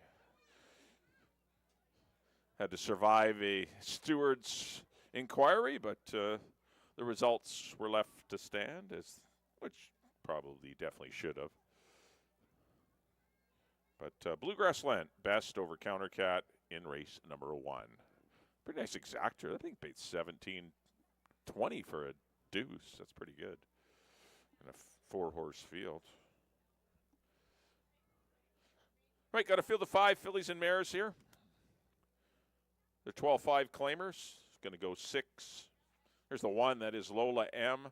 Had to survive a steward's inquiry, but the results were left to stand, which probably definitely should have. But Bluegrass Lent, best over Countercat in race number 1. Pretty nice exactor. I think paid $17.20 for a deuce. That's pretty good in a 4-horse field. Right, got a field of 5 fillies and mares here. They're 12-5 claimers. Going to go 6. There's the 1, that is Lola M.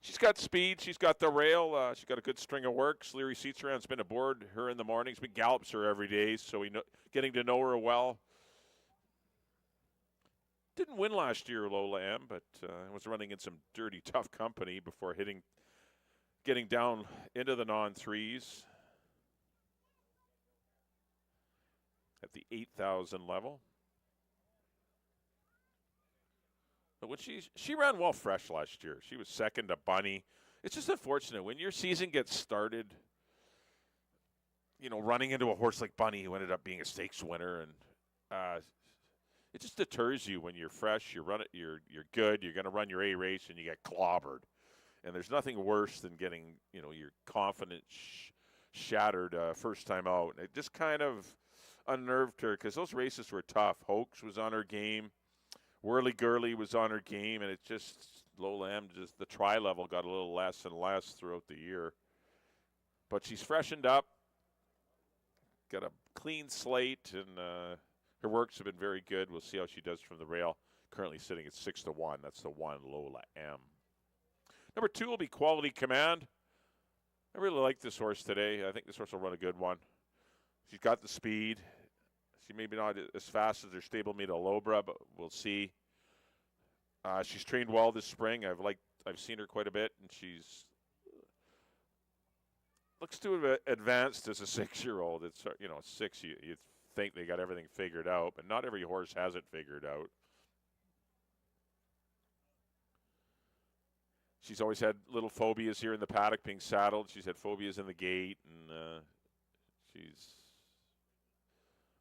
She's got speed. She's got the rail. She's got a good string of works. Leary Seatsaran's been aboard her in the mornings. But gallops her every day, so getting to know her well. Didn't win last year, Lola M, but was running in some dirty, tough company before getting down into the non-3s at the 8,000 level. But when she ran well fresh last year. She was second to Bunny. It's just unfortunate when your season gets started, running into a horse like Bunny who ended up being a stakes winner, and it just deters you when you're fresh. You're good. You're going to run your A race and you get clobbered, and there's nothing worse than getting your confidence shattered first time out. And it just kind of unnerved her because those races were tough. Hoax was on her game. Whirly Gurley was on her game, and it just, Lola M, the try level got a little less and less throughout the year. But she's freshened up, got a clean slate, and her works have been very good. We'll see how she does from the rail. Currently sitting at 6-1. That's the 1, Lola M. Number 2 will be Quality Command. I really like this horse today. I think this horse will run a good one. She's got the speed. She maybe not as fast as her stablemate Alobra, but we'll see. She's trained well this spring. I've seen her quite a bit, and she's looks too advanced as a 6-year-old. It's 6. You think they got everything figured out, but not every horse has it figured out. She's always had little phobias here in the paddock being saddled. She's had phobias in the gate, and she's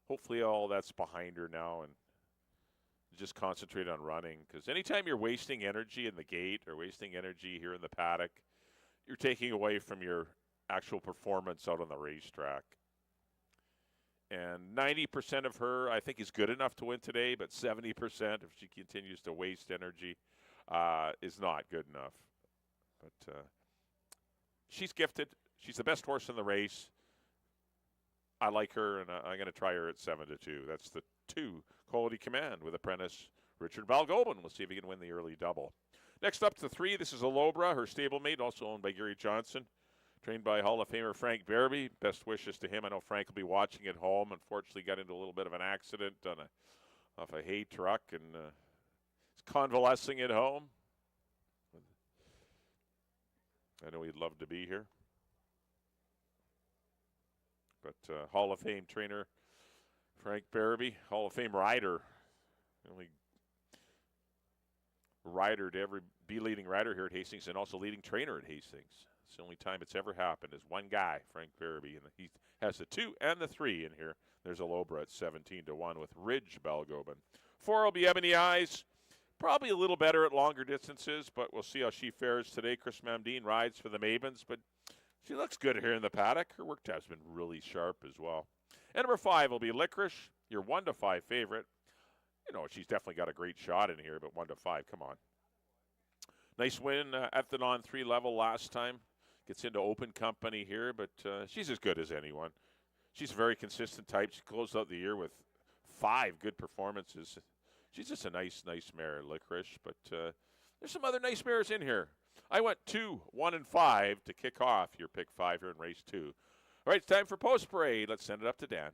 hopefully all that's behind her now and just concentrate on running. Because anytime you're wasting energy in the gate or wasting energy here in the paddock, you're taking away from your actual performance out on the racetrack. And 90% of her, I think, is good enough to win today, but 70%, if she continues to waste energy, is not good enough. But she's gifted. She's the best horse in the race. I like her, and I'm going to try her at 7-2. That's the 2, Quality Command with apprentice Richard Balgobin. We'll see if he can win the early double. Next up to 3, this is Alobra, her stablemate, also owned by Gary Johnson, trained by Hall of Famer Frank Barabee. Best wishes to him. I know Frank will be watching at home. Unfortunately, got into a little bit of an accident off a hay truck, and is convalescing at home. I know he'd love to be here. But Hall of Fame trainer Frank Barabee, Hall of Fame rider, the only rider to ever be leading rider here at Hastings, and also leading trainer at Hastings. It's the only time it's ever happened is one guy, Frank Barabee, and he has the 2 and the 3 in here. There's Alobra at 17-1 with Ridge Balgobin. 4 will be Ebony Eyes. Probably a little better at longer distances, but we'll see how she fares today. Chris Mamdine rides for the Mavens, but she looks good here in the paddock. Her work tab's been really sharp as well. And number 5 will be Licorice, your 1-5 favorite. She's definitely got a great shot in here, but 1-5, come on. Nice win at the non-3 level last time. Gets into open company here, but she's as good as anyone. She's a very consistent type. She closed out the year with 5 good performances she's just a nice mare, Licorice. But there's some other nice mares in here. I went 2, 1, and 5 to kick off your pick 5 here in race 2. All right, it's time for post parade. Let's send it up to Dan.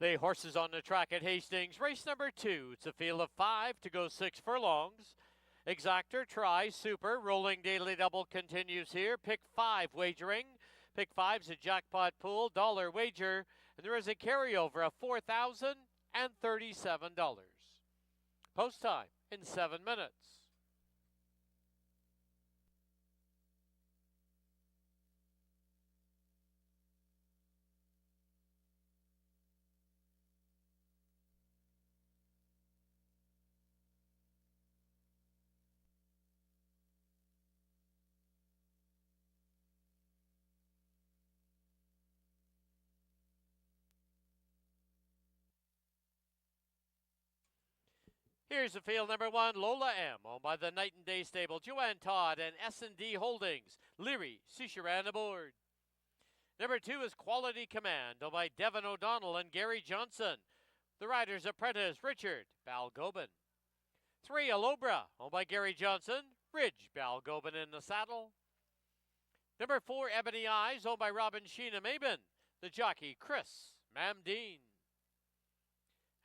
The horses on the track at Hastings. Race number 2. It's a field of 5 to go 6 furlongs. Exactor, Try, Super, Rolling Daily Double continues here. Pick 5 wagering. Pick 5's a jackpot pool, dollar wager, and there is a carryover of $4,037. Post time in 7 minutes. Here's the field number 1, Lola M, owned by the Night and Day Stable, Joanne Todd and S&D Holdings. Leary, Cicheran aboard. Number 2 is Quality Command, owned by Devin O'Donnell and Gary Johnson. The rider's apprentice, Richard Balgobin. 3, Alobra, owned by Gary Johnson, Ridge Balgobin in the saddle. Number 4, Ebony Eyes, owned by Robin Sheena Mabin. The jockey, Chris Mamdeen.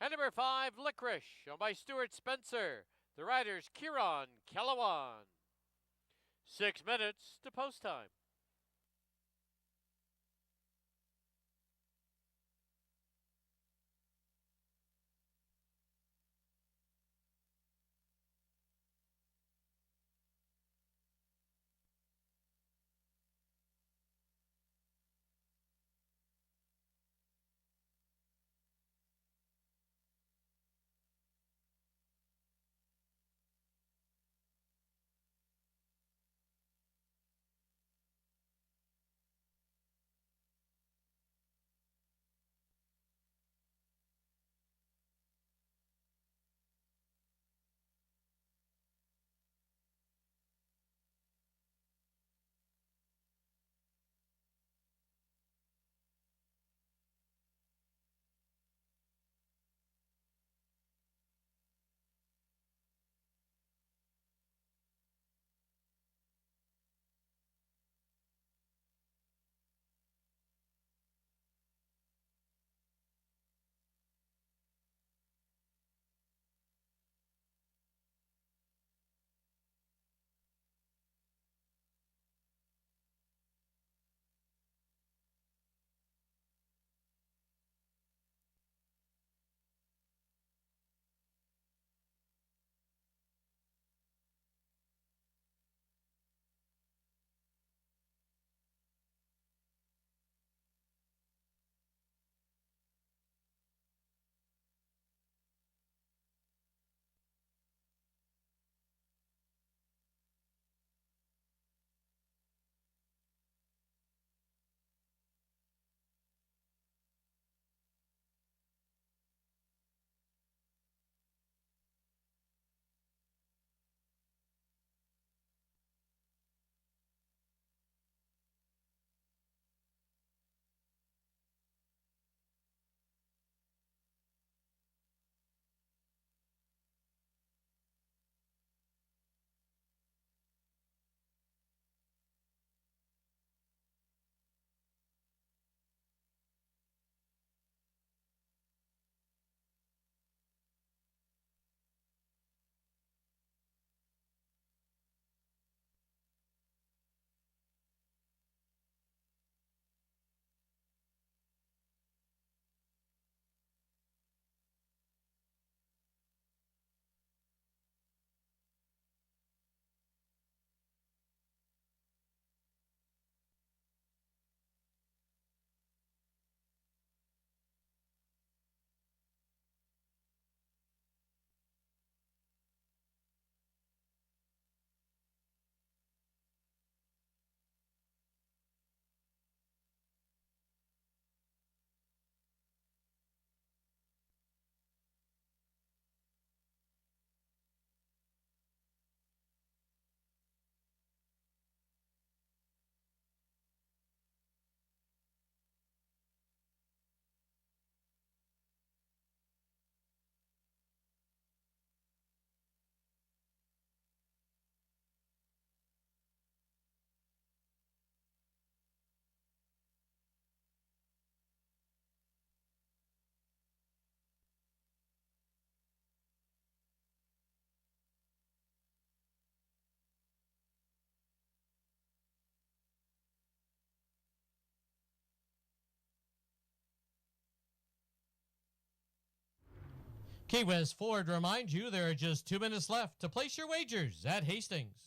And number 5, Licorice, owned by Stuart Spencer. The riders, Kieran Kellawan. 6 minutes to post time. Key West Ford reminds you there are just 2 minutes left to place your wagers at Hastings.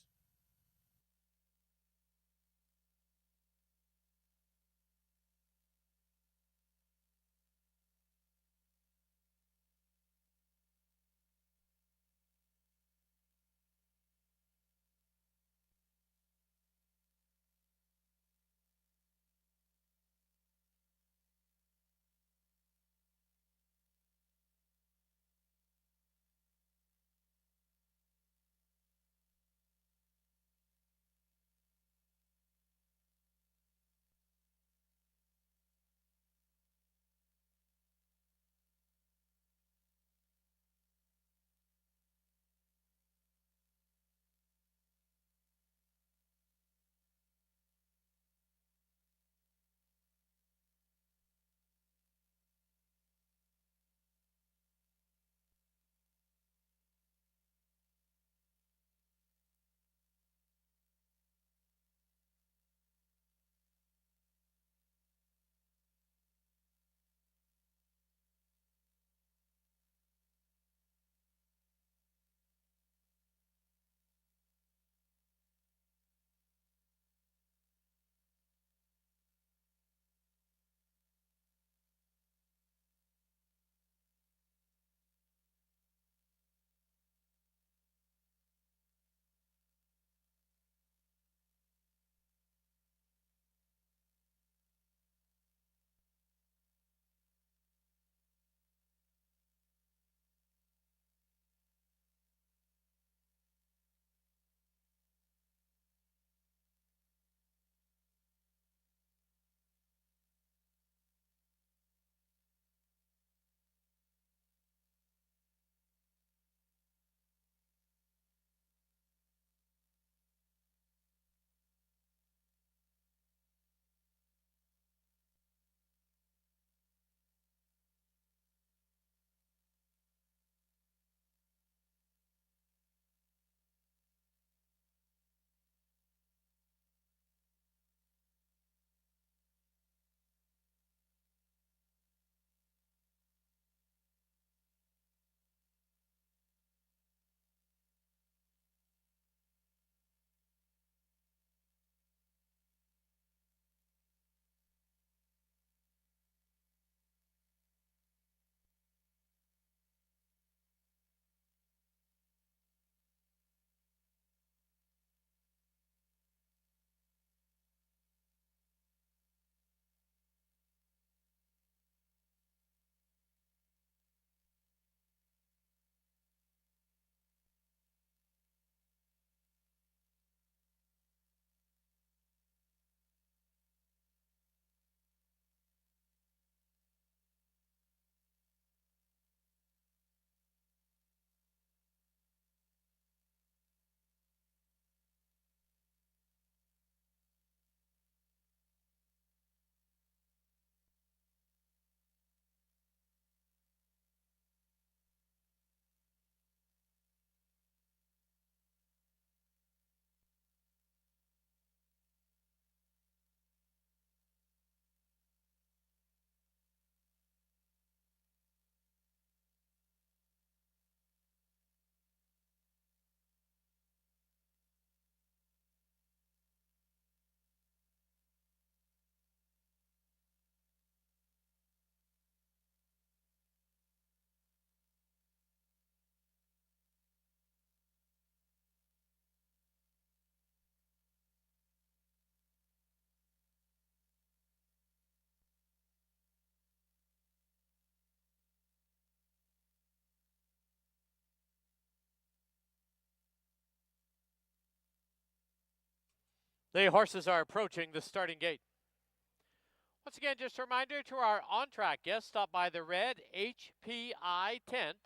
The horses are approaching the starting gate. Once again, just a reminder to our on-track guests, stop by the red HPI tent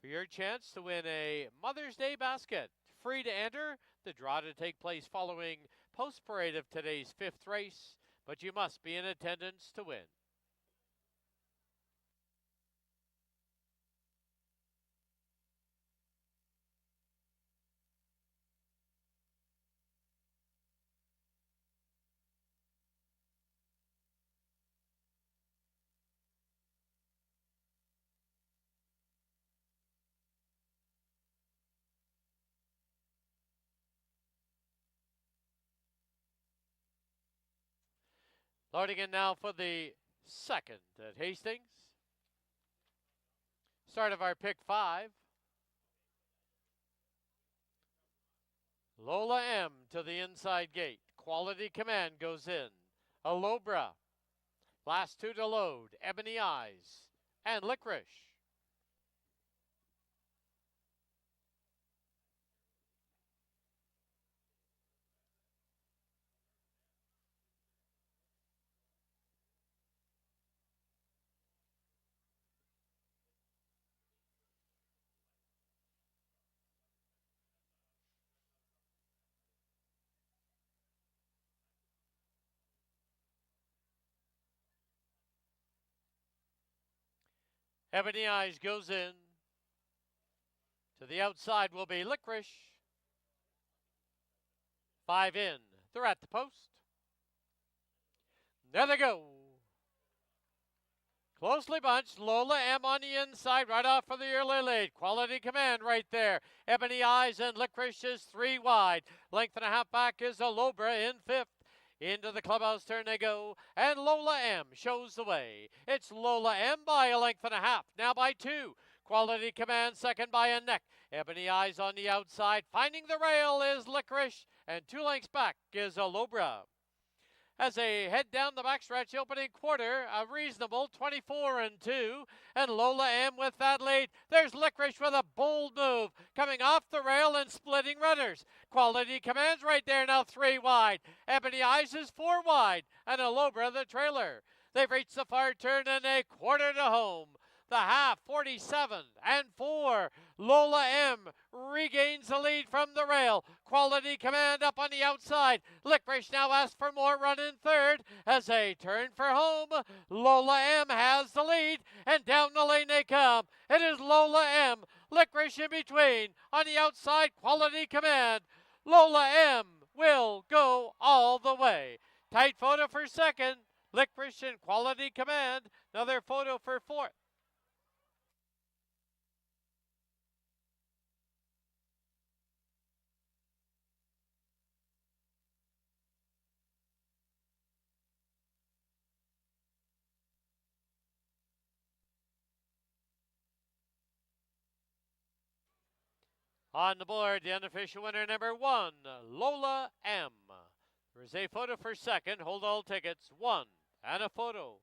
for your chance to win a Mother's Day basket. Free to enter, the draw to take place following post-parade of today's 5th race, but you must be in attendance to win. Loading in now for the second at Hastings. Start of our pick 5. Lola M to the inside gate. Quality Command goes in. Alobra. Last 2 to load. Ebony Eyes and Licorice. Ebony Eyes goes in. To the outside will be Licorice. 5 in. They're at the post. There they go. Closely bunched. Lola M on the inside, right off for the early lead. Quality Command right there. Ebony Eyes and Licorice is 3 wide. Length and a half back is Alobra in 5th. Into the clubhouse turn they go, and Lola M shows the way. It's Lola M by a length and a half, now by 2. Quality Command second by a neck. Ebony Eyes on the outside. Finding the rail is Licorice, and 2 lengths back is Alobra. As they head down the backstretch, opening quarter, a reasonable 24-2, and Lola M with that lead. There's Licorice with a bold move, coming off the rail and splitting runners. Quality Command's right there now, 3 wide. Ebony Eyes is 4 wide, and Alobra the trailer. They've reached the far turn and a quarter to home. The half, 47-4. Lola M regains the lead from the rail. Quality Command up on the outside. Licorice now asks for more run in third as they turn for home. Lola M has the lead, and down the lane they come. It is Lola M. Licorice in between. On the outside, Quality Command. Lola M will go all the way. Tight photo for second. Licorice and Quality Command. Another photo for fourth. On the board, the unofficial winner, number 1, Lola M. There is a photo for second. Hold all tickets. 1 and a photo.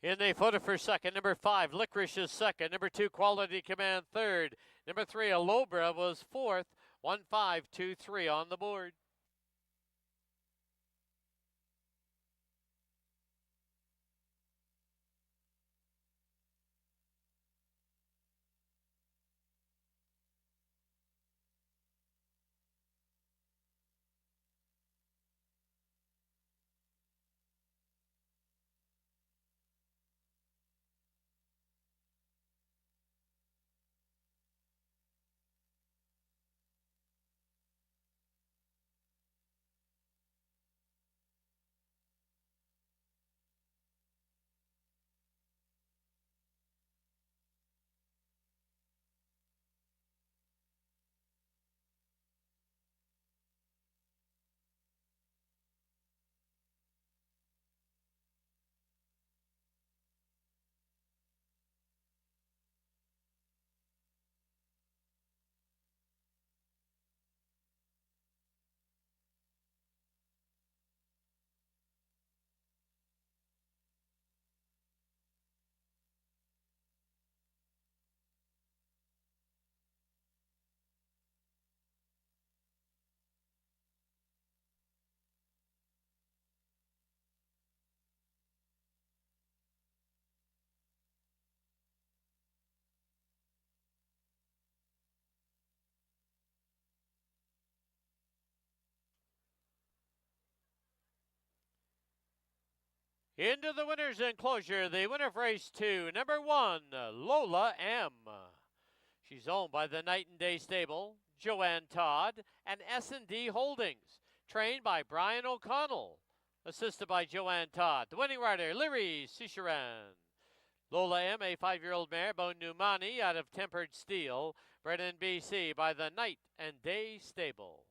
In the photo for second, number 5, Licorice is second. Number 2, Quality Command third. Number 3, Alobra was fourth. 1-5-2-3 on the board. Into the winner's enclosure, the winner of race 2, number 1, Lola M. She's owned by the Night and Day Stable, Joanne Todd, and S&D Holdings, trained by Brian O'Connell, assisted by Joanne Todd. The winning rider, Larry Cicheran. Lola M, a 5-year-old mare, Bone Numani, out of Tempered Steel, bred in BC by the Night and Day Stable.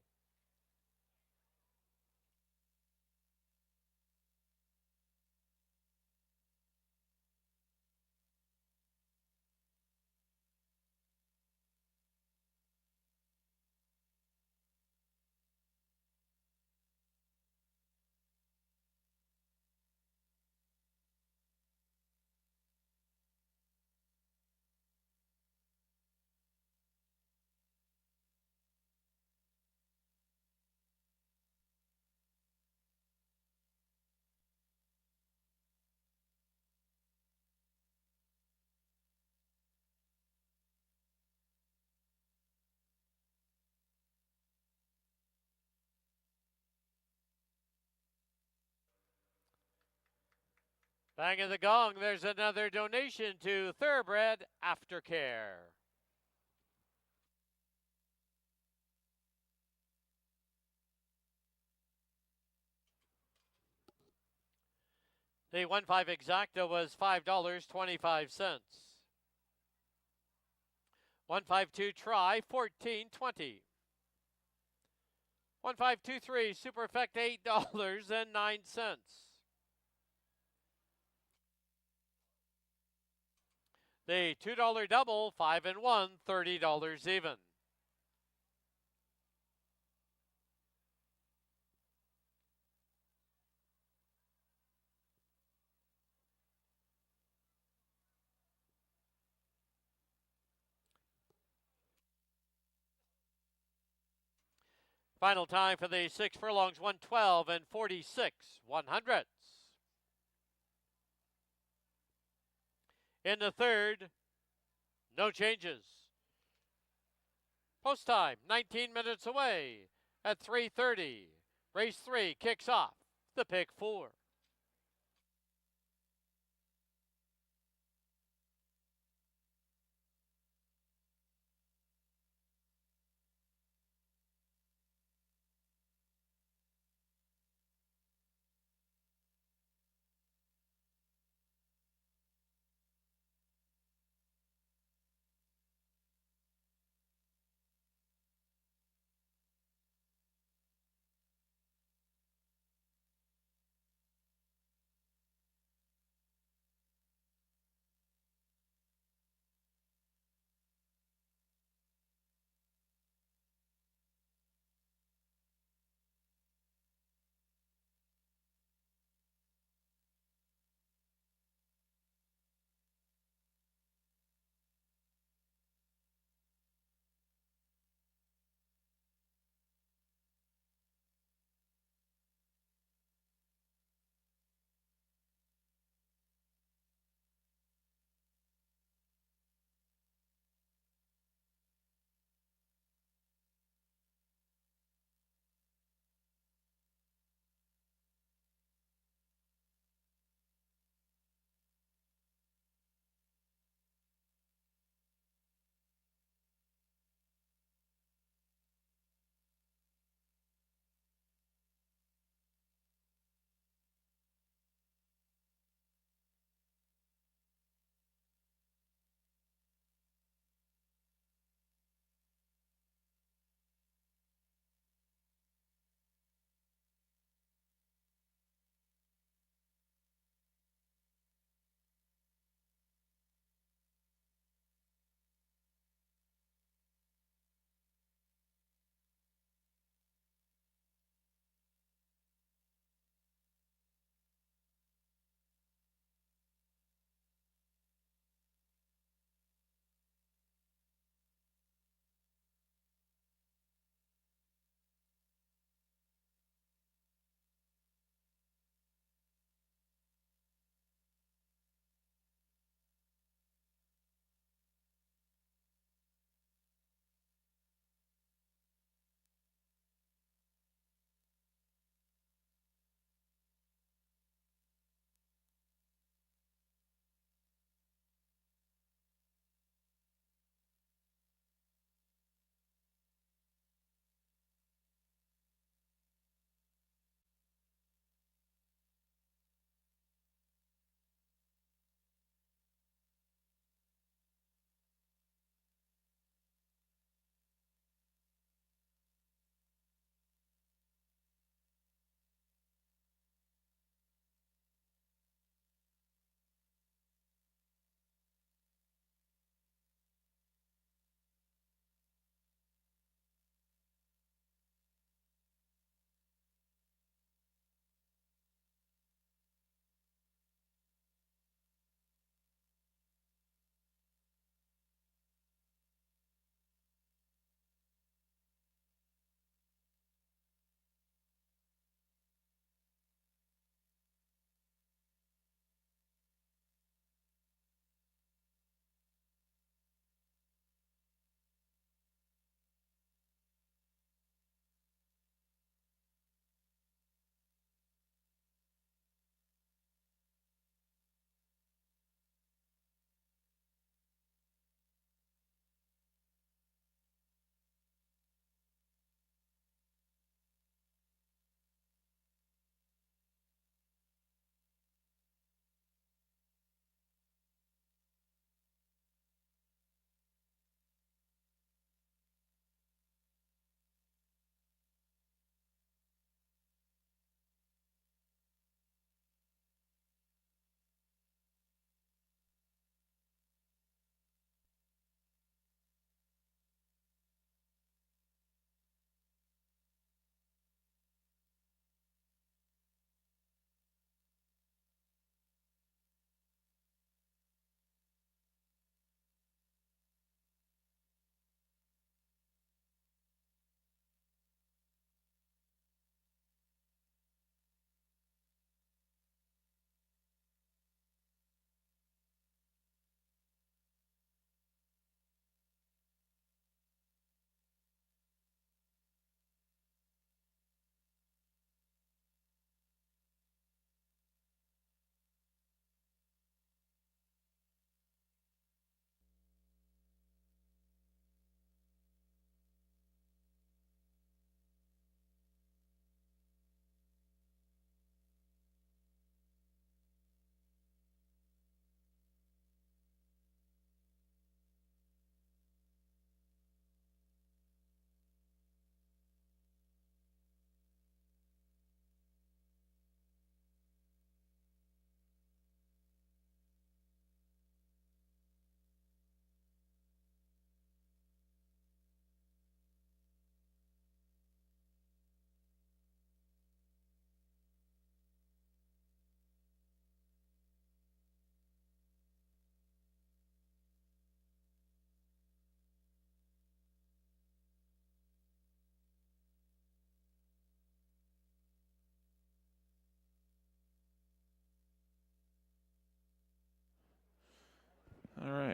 Bang of the gong, there's another donation to Thoroughbred Aftercare. The 1-5 exacta was $5.25. 152 try, $14.20. 1523 super effect, $8.09. The $2 double, 5 and 1, $30 even. Final time for the 6 furlongs, 112 and 46/100ths. In the third, no changes. Post time, 19 minutes away at 3:30. Race 3 kicks off the pick 4.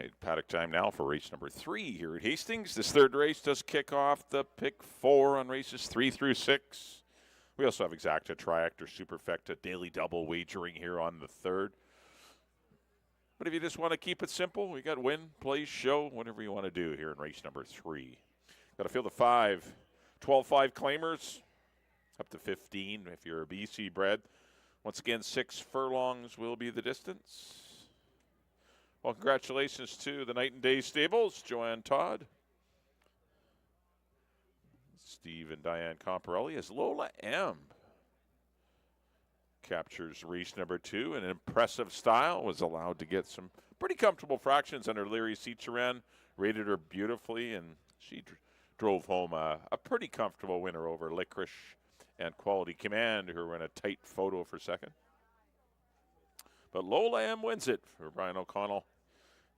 right, paddock time now for race number 3 here at Hastings. This third race does kick off the pick 4 on races 3 through 6. We also have Exacta, Triactor, Superfecta, daily double wagering here on the third. But if you just want to keep it simple, we got win, play, show, whatever you want to do here in race number 3. Got to field of 5, 12-5 claimers, up to 15 if you're a BC bred. Once again, 6 furlongs will be the distance. Well, congratulations to the Night and Day Stables, Joanne Todd, Steve and Diane Comparelli, as Lola M captures race number 2 in an impressive style, was allowed to get some pretty comfortable fractions under Larry Ciceran, rated her beautifully, and she drove home a pretty comfortable winner over Licorice and Quality Command, who were in a tight photo for second. But Lola M wins it for Brian O'Connell,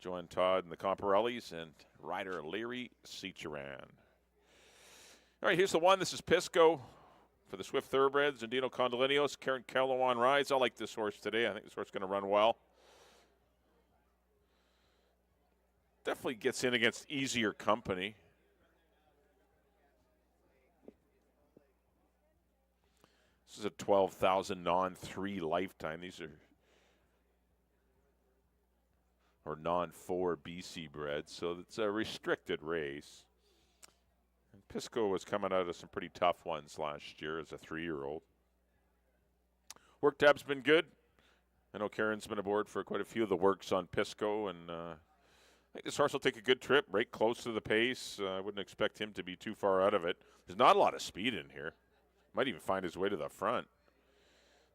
Joanne Todd, and the Comparellis, and rider Larry Ciceran. All right, here's the one. This is Pisco for the Swift Thoroughbreds, and Dino Condolinios. Karen Kellowan rides. I like this horse today. I think this horse is going to run well. Definitely gets in against easier company. This is a 12,000 non-3 lifetime. These are non-4 BC bred, so it's a restricted race. And Pisco was coming out of some pretty tough ones last year as a 3-year-old. Work tab's been good. I know Karen's been aboard for quite a few of the works on Pisco, and I think this horse will take a good trip, right close to the pace. I wouldn't expect him to be too far out of it. There's not a lot of speed in here. Might even find his way to the front.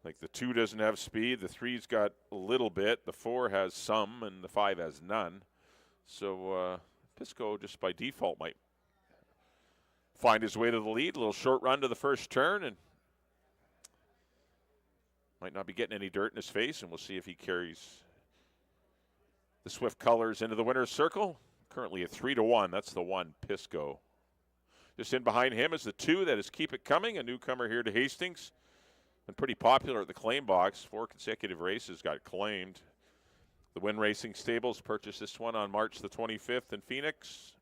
Like the 2 doesn't have speed, the 3's got a little bit, the 4 has some, and the 5 has none. So Pisco just by default might find his way to the lead. A little short run to the first turn, and might not be getting any dirt in his face, and we'll see if he carries the Swift colors into the winner's circle. Currently at 3-1. That's the 1, Pisco. Just in behind him is the 2, that is Keep It Coming, a newcomer here to Hastings. Been pretty popular at the claim box. 4 consecutive races got claimed. The Win Racing Stables purchased this one on March the 25th in Phoenix.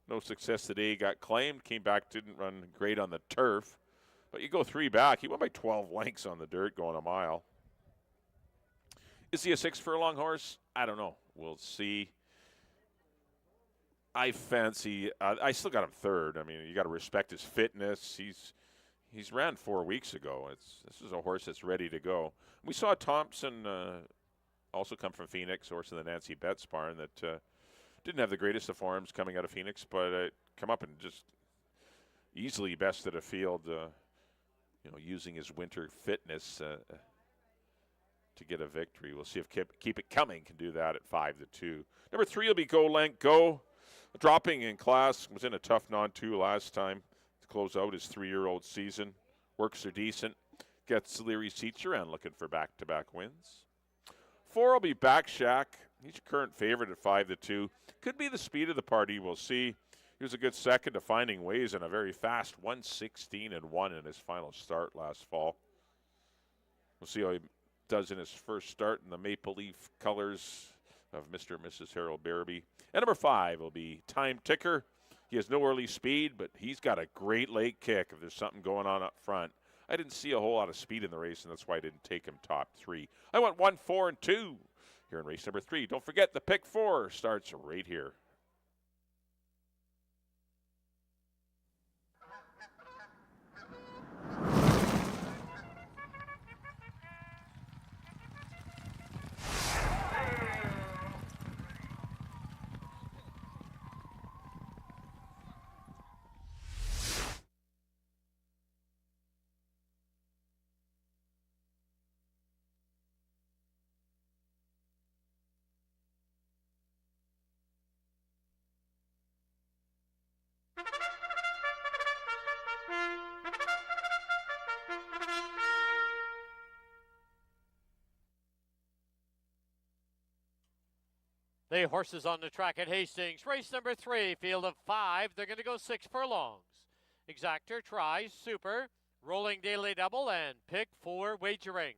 No success today, got claimed. Came back, didn't run great on the turf. But you go 3 back. He went by 12 lengths on the dirt going a mile. Is he a 6 furlong horse? I don't know. We'll see. I fancy, I still got him 3rd. I mean, you got to respect his fitness. He's ran 4 weeks ago. This is a horse that's ready to go. We saw Thompson also come from Phoenix, horse in the Nancy Betts barn that didn't have the greatest of forms coming out of Phoenix, but come up and just easily bested a field, using his winter fitness to get a victory. We'll see if Keep It Coming can do that at 5-2. Number 3 will be Go Lank Go. Dropping in class, was in a tough non-2 last time to close out his 3-year-old season. Works are decent. Gets Leary Ciceran looking for back-to-back wins. 4 will be Back Shack. He's your current favorite at 5-2. Could be the speed of the party. We'll see. He was a good second to Finding Ways in a very fast 1:16-1 in his final start last fall. We'll see how he does in his first start in the Maple Leaf colors of Mr. and Mrs. Harold Barabee. And number 5 will be Time Ticker. He has no early speed, but he's got a great late kick if there's something going on up front. I didn't see a whole lot of speed in the race, and that's why I didn't take him top 3. I went 1, 4, and 2 here in race number 3. Don't forget, the pick 4 starts right here. The horses on the track at Hastings. Race number 3, field of 5. They're going to go 6 furlongs. Exactor, Try, Super, Rolling Daily Double, and Pick 4 Wagering.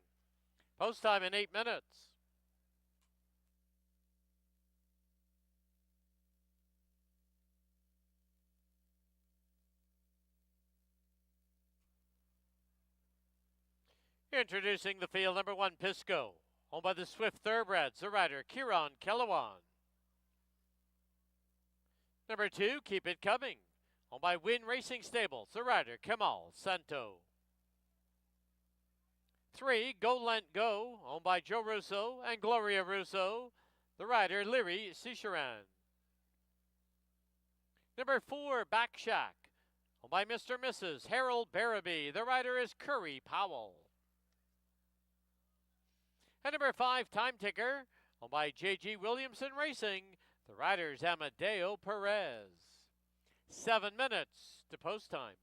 Post time in 8 minutes. Introducing the field, number 1, Pisco. Owned by the Swift Thoroughbreds, the rider, Kieran Kellewan. Number 2, Keep It Coming. Owned by Win Racing Stables, the rider, Kamal Santo. 3, Go Lent Go, owned by Joe Russo and Gloria Russo, the rider, Liri Sisharan. Number 4, Back Shack, owned by Mr. and Mrs. Harold Barabee, the rider is Curry Powell. And number 5, Time Ticker, owned by J.G. Williamson Racing, the rider is Amadeo Perez. 7 minutes to post time.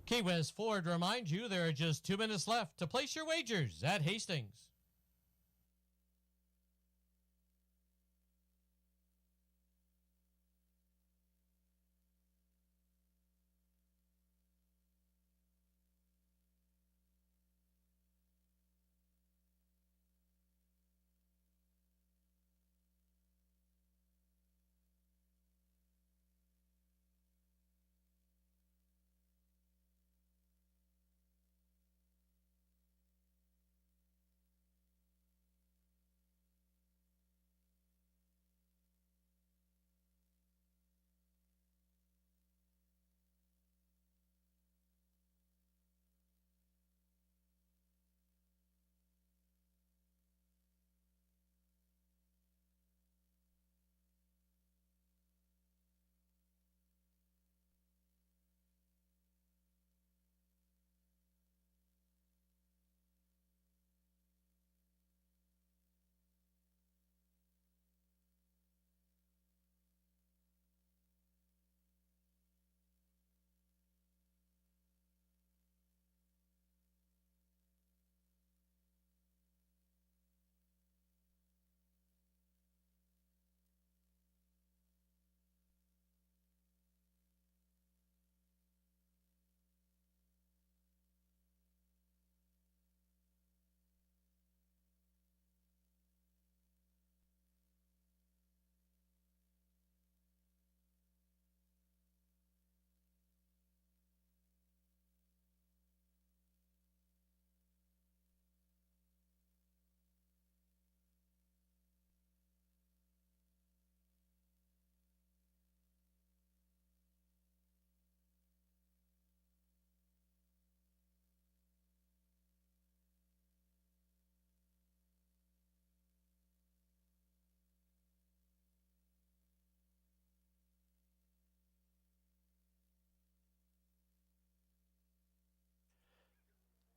Key West Ford reminds you there are just 2 minutes left to place your wagers at Hastings.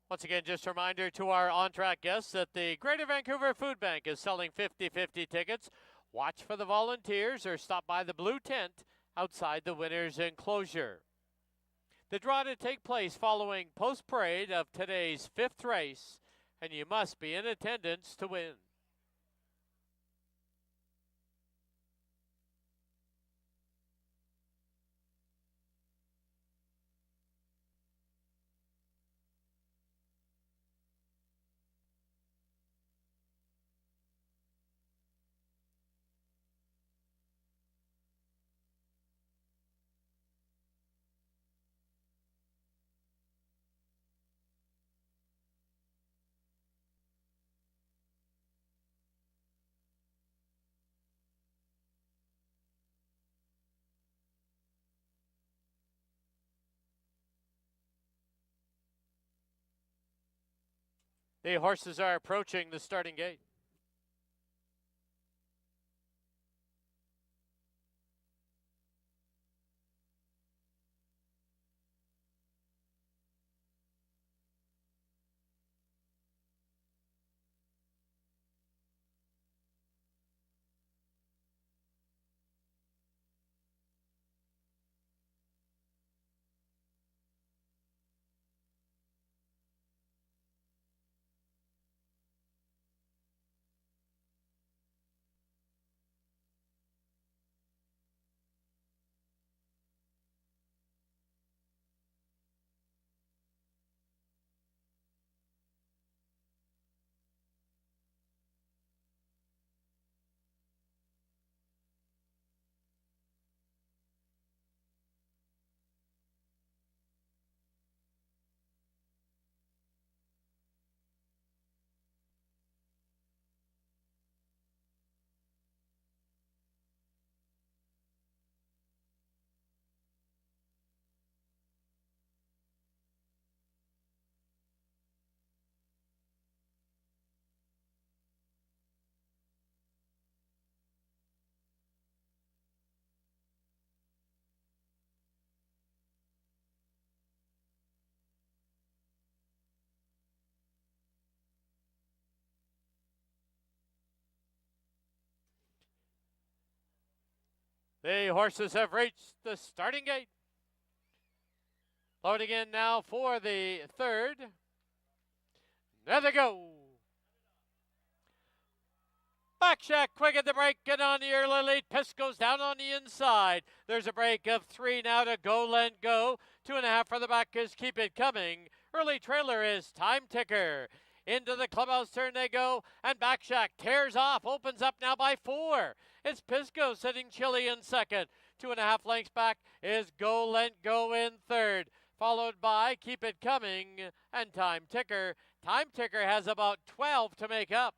Once again, just a reminder to our on-track guests that the Greater Vancouver Food Bank is selling 50-50 tickets. Watch for the volunteers or stop by the blue tent outside the winner's enclosure. The draw to take place following post-parade of today's 5th race, and you must be in attendance to win. The horses are approaching the starting gate. The horses have reached the starting gate. Loading in now for the third. There they go. Backshack quick at the break and on the early lead. Pisco's down on the inside. There's a break of 3 now to Go Lent Go. 2.5 for the back is Keep It Coming. Early trailer is Time Ticker. Into the clubhouse turn they go, and Backshack tears off, opens up now by 4. It's Pisco sitting chilly in second. 2.5 lengths back is Go Lent Go in third, followed by Keep It Coming and Time Ticker. Time Ticker has about 12 to make up.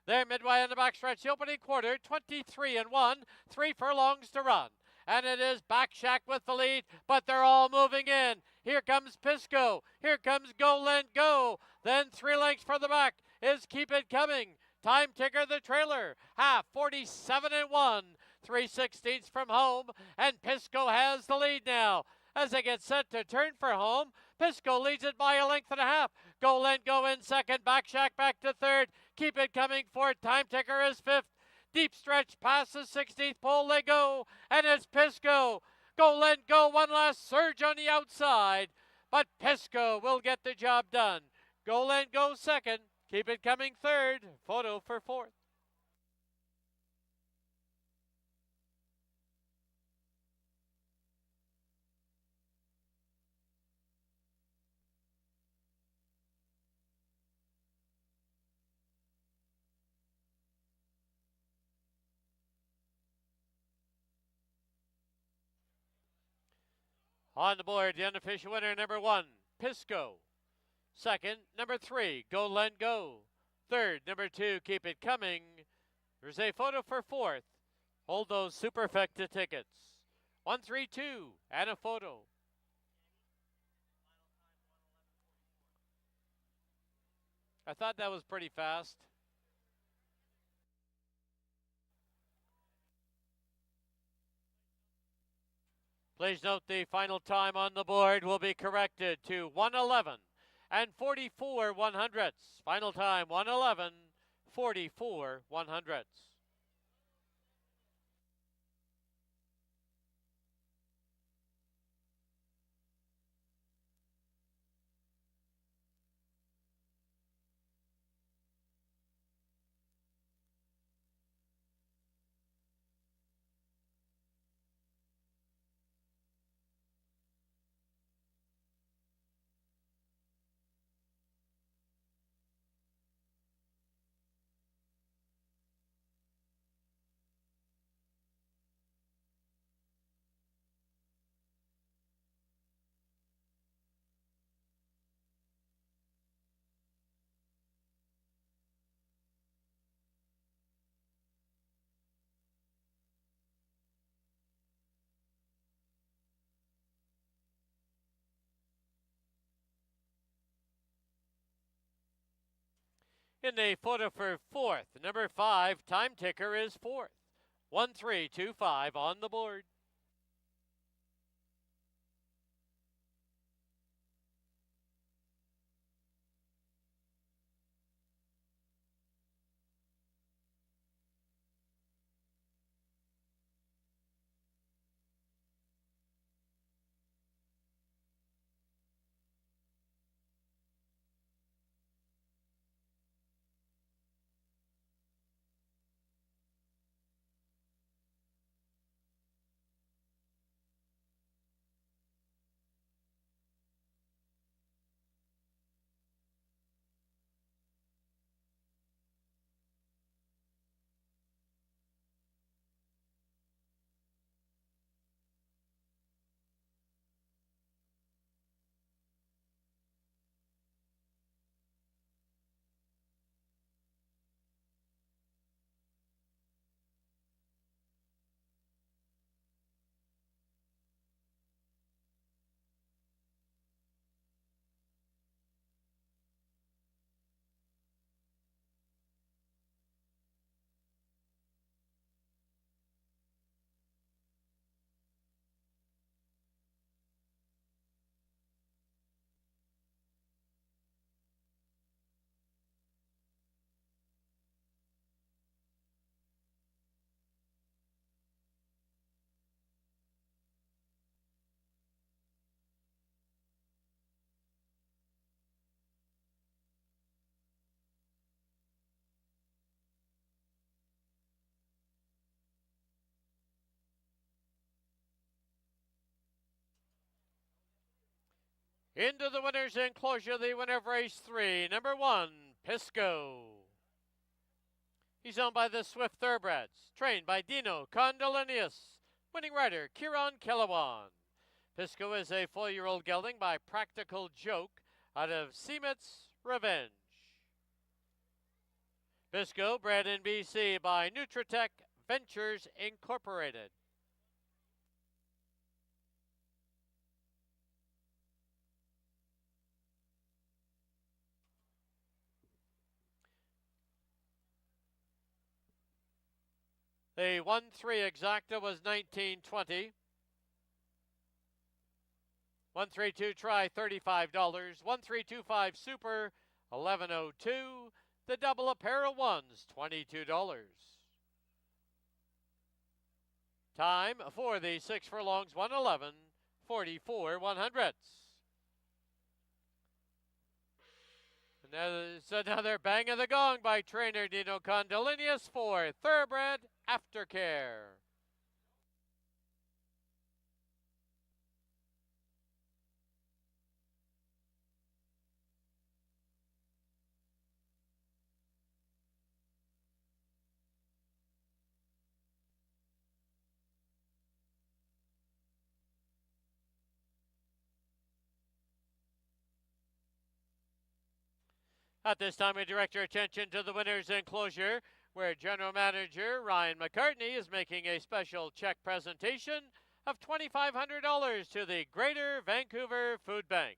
There midway on the backstretch, the opening quarter, 23-1, 3 furlongs to run. And it is Backshack with the lead, but they're all moving in. Here comes Pisco. Here comes Go Lent Go. Then 3 lengths for the back is Keep It Coming. Time Ticker the trailer. Half 47-1. 3/16 from home. And Pisco has the lead now. As they get set to turn for home, Pisco leads it by 1.5 lengths. Go Lent Go in second. Backshack back to third. Keep It Coming fourth. Time Ticker is fifth. Deep stretch past the 16th pole they go, and it's Pisco. Go Lent Go, one last surge on the outside, but Pisco will get the job done. Go Lent Go second, Keep It Coming third, photo for fourth. On the board, the unofficial winner, number 1, Pisco. Second, number 3, Go Lent Go. Third, number 2, Keep It Coming. There's a photo for fourth. Hold those Superfecta tickets. 132 and a photo. I thought that was pretty fast. Please note the final time on the board will be corrected to 1:11 and 44 100ths. Final time 1:11, 44 100ths. In the photo for fourth, number 5, Time Ticker is fourth. 1325 on the board. Into the winner's enclosure, the winner of race 3, number 1, Pisco. He's owned by the Swift Thoroughbreds, trained by Dino Condolinius, winning rider Kieran Killawan. Pisco is a 4-year-old gelding by Practical Joke out of Seamit's Revenge. Pisco, bred in BC by Nutritech Ventures Incorporated. The 1-3 exacta was $19.20. 1-3-2 try $35. 1-3-2-5 super $11.02. The double a pair of ones $22. Time for the 6 furlongs 1:11:44 100ths. There's another bang of the gong by trainer Dino Condolinius for Thoroughbred Aftercare. At this time, we direct your attention to the winner's enclosure, where General Manager Ryan McCartney is making a special check presentation of $2,500 to the Greater Vancouver Food Bank.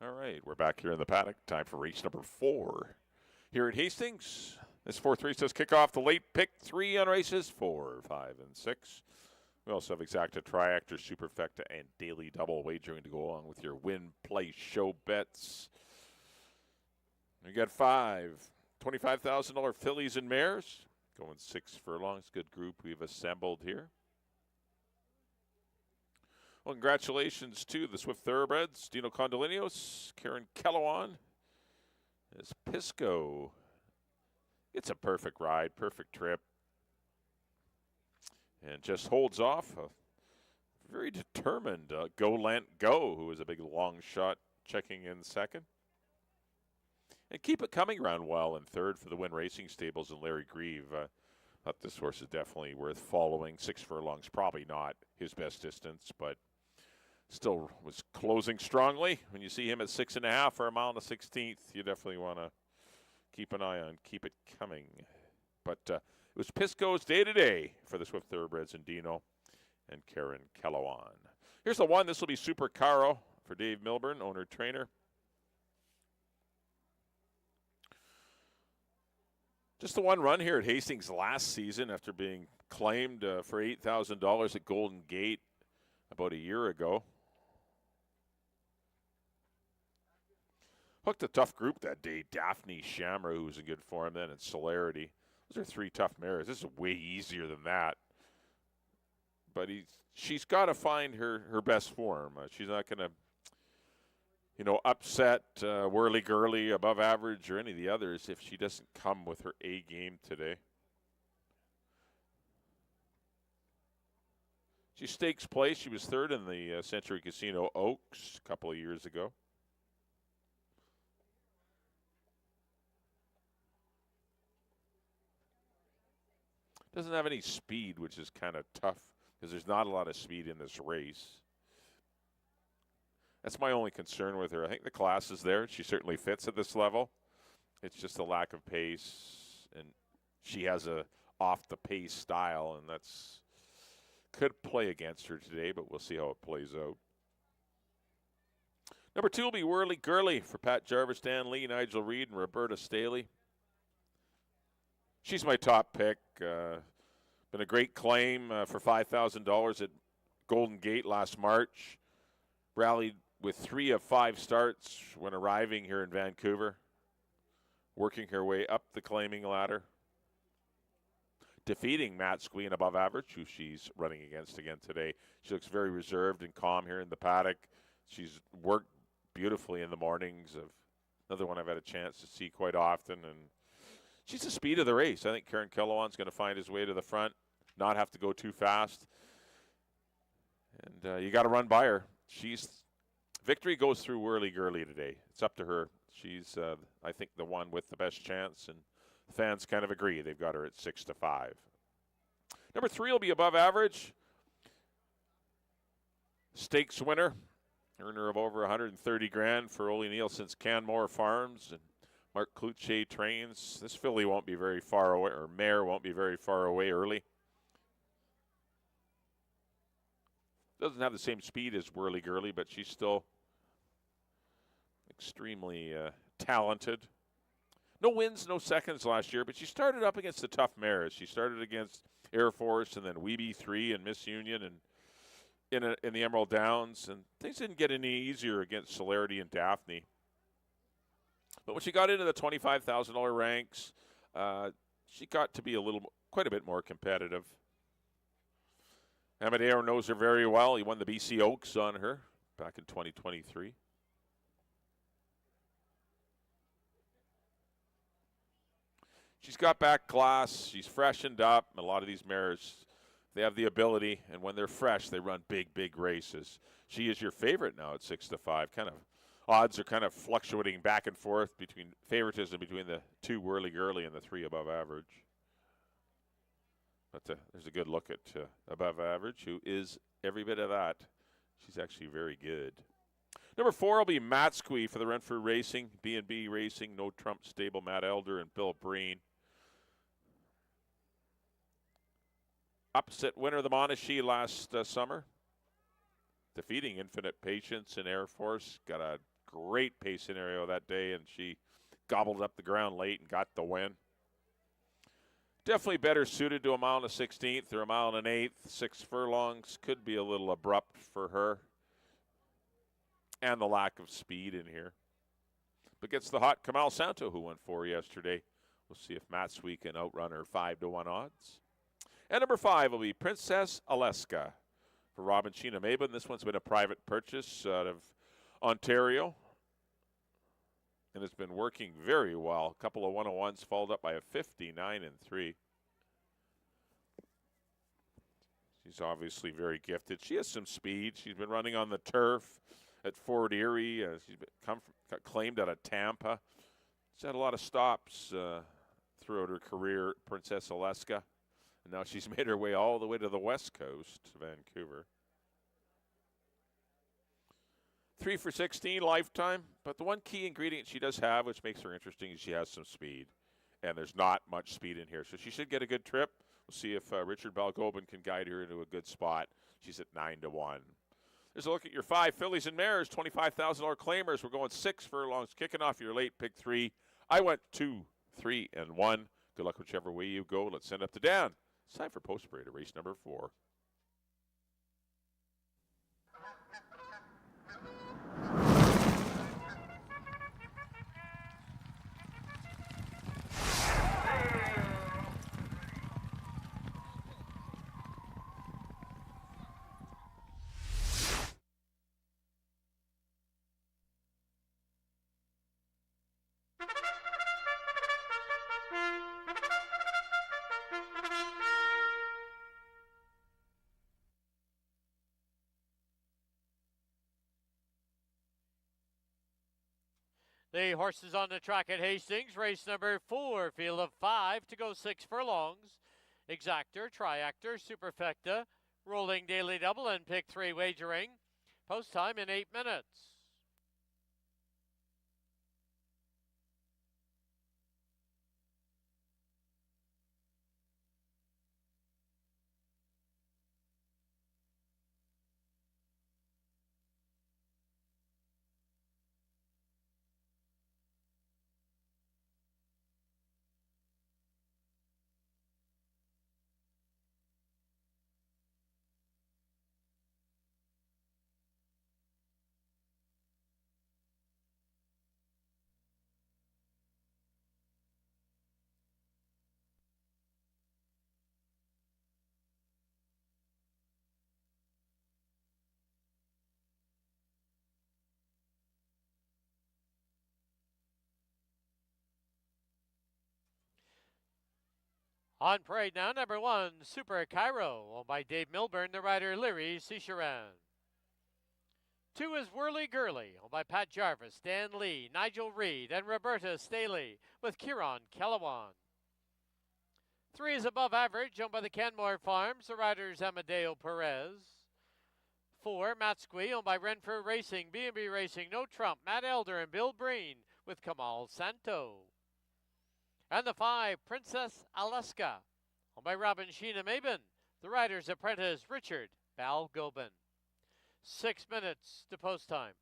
All right, we're back here in the paddock. Time for race number 4 here at Hastings. This 4th race does kick off the late pick 3 on races 4, 5, and 6. We also have Exacta, Triactor, Superfecta, and Daily Double wagering to go along with your win, play, show bets. We got 5 $25,000 fillies and mares. Going 6 furlongs. Good group we've assembled here. Well, congratulations to the Swift Thoroughbreds, Dino Condolinos, Karen Kellowan, as Pisco. It's a perfect ride, perfect trip, and just holds off a very determined Go Lent Go, who was a big long shot checking in second. And Keep It Coming ran well in third for the Win Racing Stables and Larry Grieve. Thought this horse is definitely worth following. 6 furlongs, probably not his best distance, but still was closing strongly. When you see him at 6.5 for a mile and a 16th, you definitely want to keep an eye on Keep It Coming. But it was Pisco's day-to-day for the Swift Thoroughbreds and Dino and Karen Kellowan. Here's the one. This will be Super Caro for Dave Milburn, owner-trainer. Just the one run here at Hastings last season after being claimed for $8,000 at Golden Gate about a year ago. Hooked a tough group that day. Daphne Shamra, who was in good form then, and Celerity. Those are 3 tough mares. This is way easier than that. But she's got to find her best form. She's not going to, upset Whirly Gurly, Above Average, or any of the others if she doesn't come with her A game today. She stakes place. She was 3rd in the Century Casino Oaks a couple of years ago. Doesn't have any speed, which is kind of tough because there's not a lot of speed in this race. That's my only concern with her. I think the class is there. She certainly fits at this level. It's just a lack of pace, and she has a off-the-pace style, and that's could play against her today, but we'll see how it plays out. Number 2 will be Whirly Gurly for Pat Jarvis, Dan Lee, Nigel Reed, and Roberta Staley. She's my top pick. Been a great claim for $5,000 at Golden Gate last March. Rallied with 3 of 5 starts when arriving here in Vancouver. Working her way up the claiming ladder. Defeating Matt Squeen Above Average, who she's running against again today. She looks very reserved and calm here in the paddock. She's worked beautifully in the mornings. Another one I've had a chance to see quite often, and she's the speed of the race. I think Karen Kellowan's going to find his way to the front, not have to go too fast. And you got to run by her. Victory goes through Whirly Gurly today. It's up to her. She's, I think, the one with the best chance, and the fans kind of agree. They've got her at 6-5. Number 3 will be Above Average. Stakes winner. Earner of over $130,000 for Ole Nielsen's Canmore Farms. And Mark Cloutier trains. This filly won't be very far away, or mare won't be very far away early. Doesn't have the same speed as Whirly Gurly, but she's still extremely talented. No wins, no seconds last year, but she started up against the tough mares. She started against Air Force and then Weeby 3 and Miss Union and in the Emerald Downs, and things didn't get any easier against Celerity and Daphne. But when she got into the $25,000 ranks, she got to be quite a bit more competitive. Amadeo knows her very well. He won the BC Oaks on her back in 2023. She's got back class. She's freshened up. A lot of these mares, they have the ability, and when they're fresh, they run big, big races. She is your favorite now at 6-5. Odds are kind of fluctuating back and forth between favoritism between the 2 Whirly Gurly and the 3 Above Average. But there's a good look at Above Average, who is every bit of that. She's actually very good. Number 4 will be Matsqui for the Renfrew Racing, B&B Racing, No Trump Stable, Matt Elder and Bill Breen. Upset winner of the Monashee last summer, defeating Infinite Patience and Air Force. Got a great pace scenario that day, and she gobbled up the ground late and got the win. Definitely better suited to a mile and a 16th or a mile and an 8th. 6 furlongs could be a little abrupt for her. And the lack of speed in here. But gets the hot Kamal Santo, who went 4 yesterday. We'll see if Matsui can outrun her 5-1 odds. And number 5 will be Princess Aleska for Robin Sheena Mabin. This one's been a private purchase out of Ontario. And it's been working very well. A couple of 101s followed up by a 59-3. She's obviously very gifted. She has some speed. She's been running on the turf at Fort Erie. She's got claimed out of Tampa. She's had a lot of stops throughout her career, Princess Aleska. And now she's made her way all the way to the West Coast, Vancouver. 3 for 16 lifetime, but the one key ingredient she does have, which makes her interesting, is she has some speed. And there's not much speed in here, so she should get a good trip. We'll see if Richard Balgobin can guide her into a good spot. She's at 9-1. There's a look at your 5 fillies and mares, $25,000 claimers. We're going 6 furlongs, kicking off your late pick 3. I went 2, 3, and 1. Good luck whichever way you go. Let's send up to Dan. It's time for Post Parade, race number 4. The horses on the track at Hastings, race number 4, field of 5 to go 6 furlongs. Exactor, Triactor, Superfecta, Rolling Daily Double, and Pick 3 wagering. Post time in 8 minutes. On parade now, number 1, Super Cairo, owned by Dave Milburn, the rider Leary Cicheran. 2 is Whirly Gurly, owned by Pat Jarvis, Dan Lee, Nigel Reed, and Roberta Staley, with Kieran Kellawan. 3 is Above Average, owned by the Canmore Farms, the riders Amadeo Perez. 4, Matsui, owned by Renfrew Racing, B&B Racing, No Trump, Matt Elder, and Bill Breen, with Kamal Santo. And the 5, Princess Aleska, owned by Robin Sheena Mabin, the rider's apprentice Richard Balgobin. 6 minutes to post time.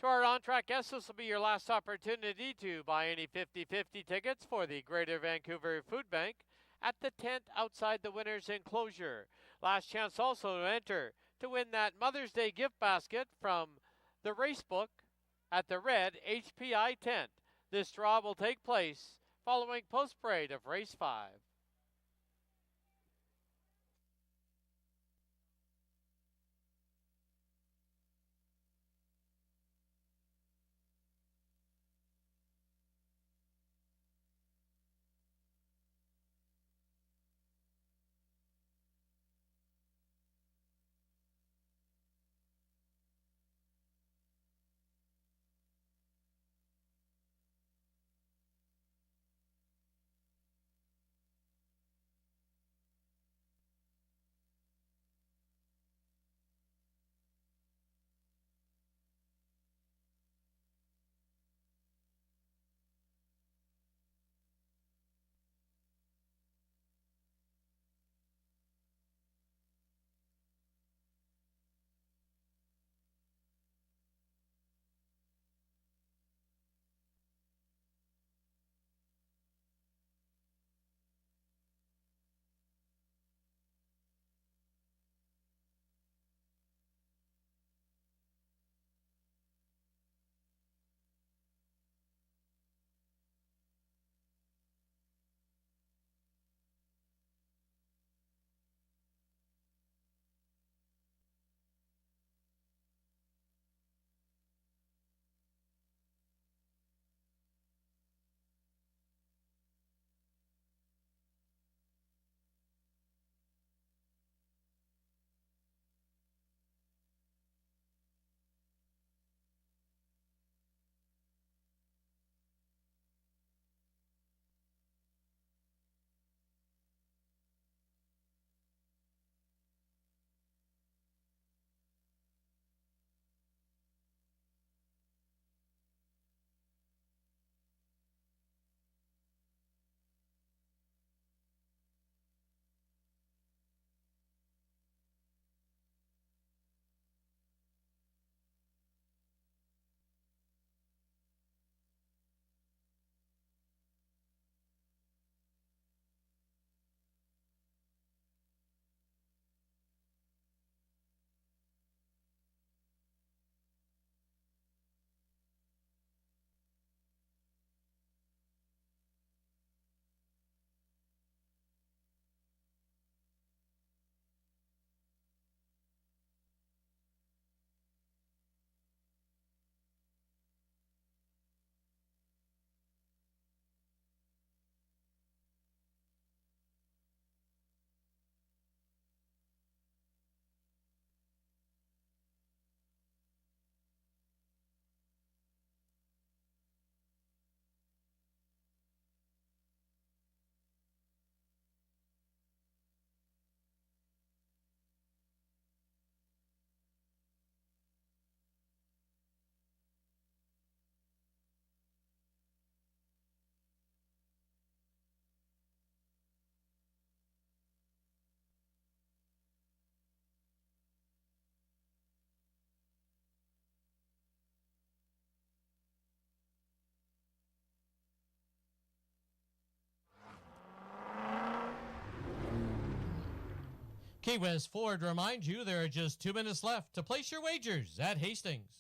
To our on-track guests, this will be your last opportunity to buy any 50-50 tickets for the Greater Vancouver Food Bank at the tent outside the winner's enclosure. Last chance also to enter to win that Mother's Day gift basket from the Racebook at the Red HPI tent. This draw will take place following post parade of race 5. Key West Ford reminds you there are just 2 minutes left to place your wagers at Hastings.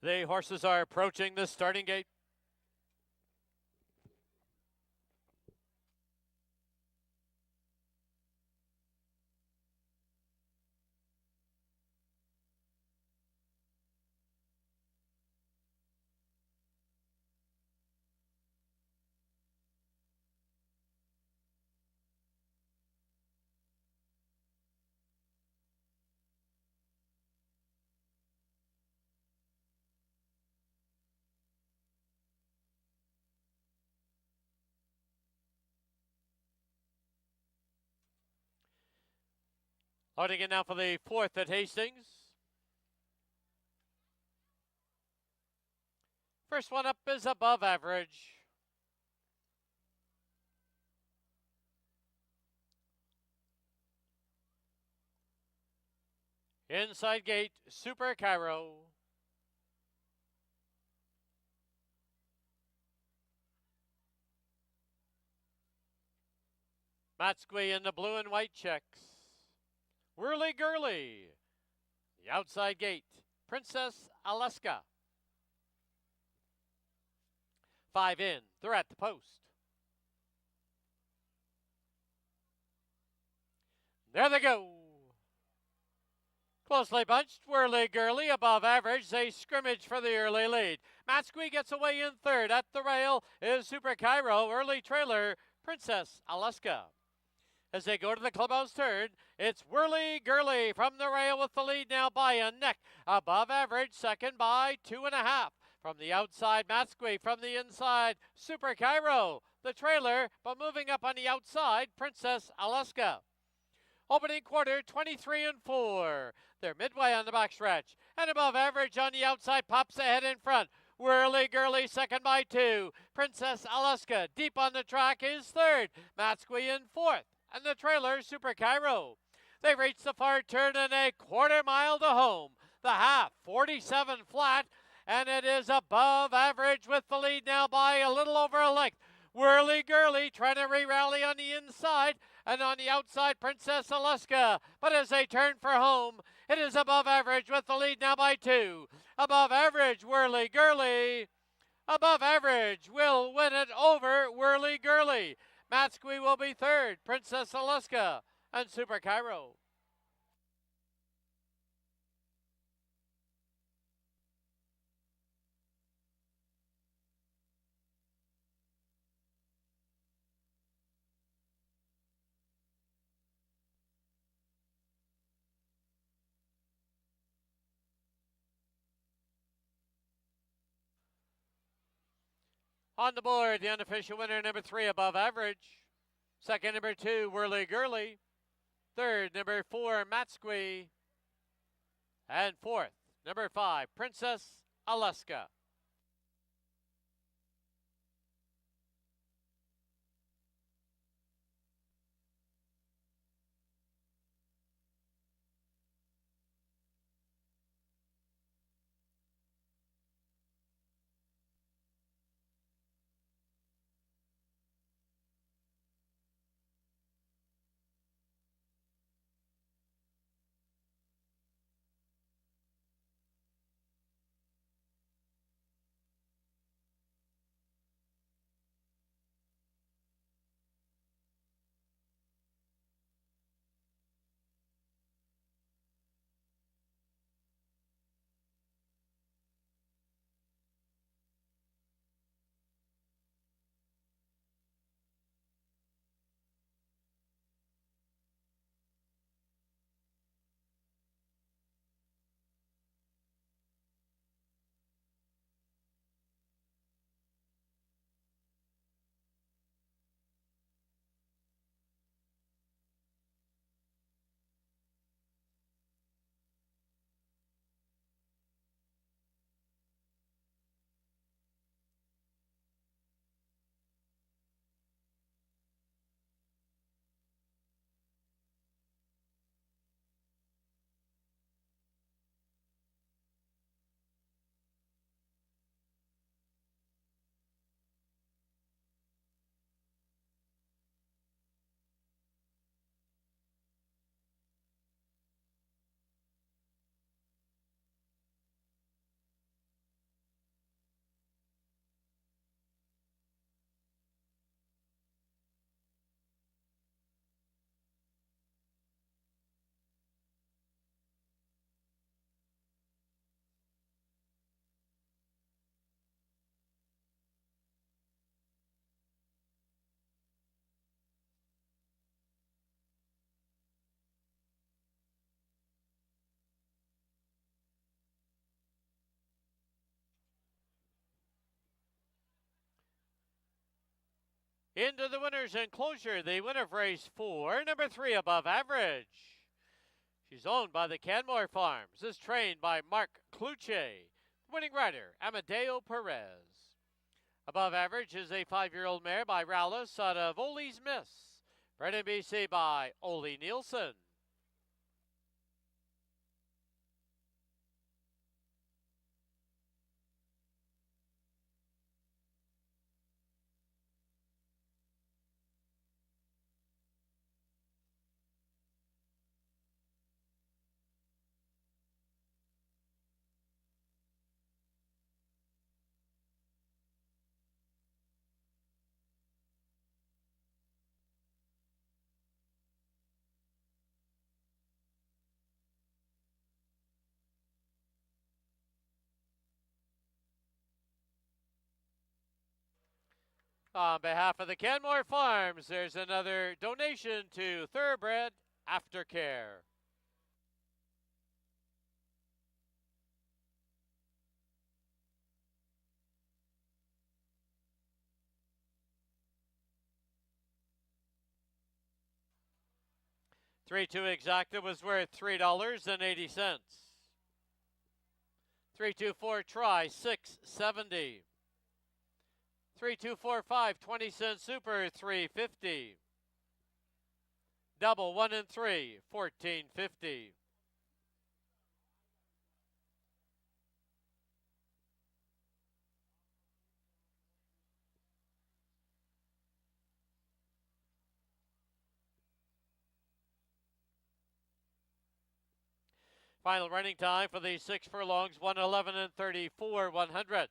The horses are approaching the starting gate. Loading in now for the 4th at Hastings. First one up is above average. Inside gate, Super Cairo. Matskwe in the blue and white checks. Whirly Girly. The outside gate, Princess Alaska. 5 in, they're at the post. There they go. Closely bunched, Whirly Girly above average. They scrimmage for the early lead. Matskwe gets away in third. At the rail is Super Cairo. Early trailer, Princess Alaska. As they go to the clubhouse turn, it's Whirly Girly from the rail with the lead now by a neck. Above average, second by 2.5. From the outside, Matskwe. From the inside, Super Cairo. The trailer, but moving up on the outside, Princess Alaska. Opening quarter, 23 and 4. They're midway on the backstretch. And above average on the outside, pops ahead in front. Whirly Girly second by 2. Princess Alaska deep on the track is third. Matskwe in fourth. And the trailer, Super Cairo. They've reached the far turn and a quarter mile to home. The half, 47 flat, and it is above average with the lead now by a little over a length. Whirly Girly trying to re-rally on the inside, and on the outside, Princess Alaska. But as they turn for home, it is above average with the lead now by 2. Above average, Whirly Girly. Above average will win it over Whirly Girly. Matskwe will be third, Princess Alaska, and Super Cairo. On the board, the unofficial winner, number 3, above average. Second, number 2, Whirly Girly. Third, number 4, Matskwe. And fourth, number 5, Princess Alaska. Into the winner's enclosure, the winner of race 4, number 3, above average. She's owned by the Canmore Farms, is trained by Mark Cluche. Winning rider, Amadeo Perez. Above Average is a 5-year-old mare by Rallis out of Ole's Miss. Bred in BC by Ole Nielsen. On behalf of the Canmore Farms, there's another donation to Thoroughbred Aftercare. Three-two exacta was worth $3.80. 3-2-4 try, $6.70. 3-2-4-5, 20-cent super, $3.50. Double 1 and 3, $14.50. Final running time for the 6 furlongs, 1:11 and 34/100ths.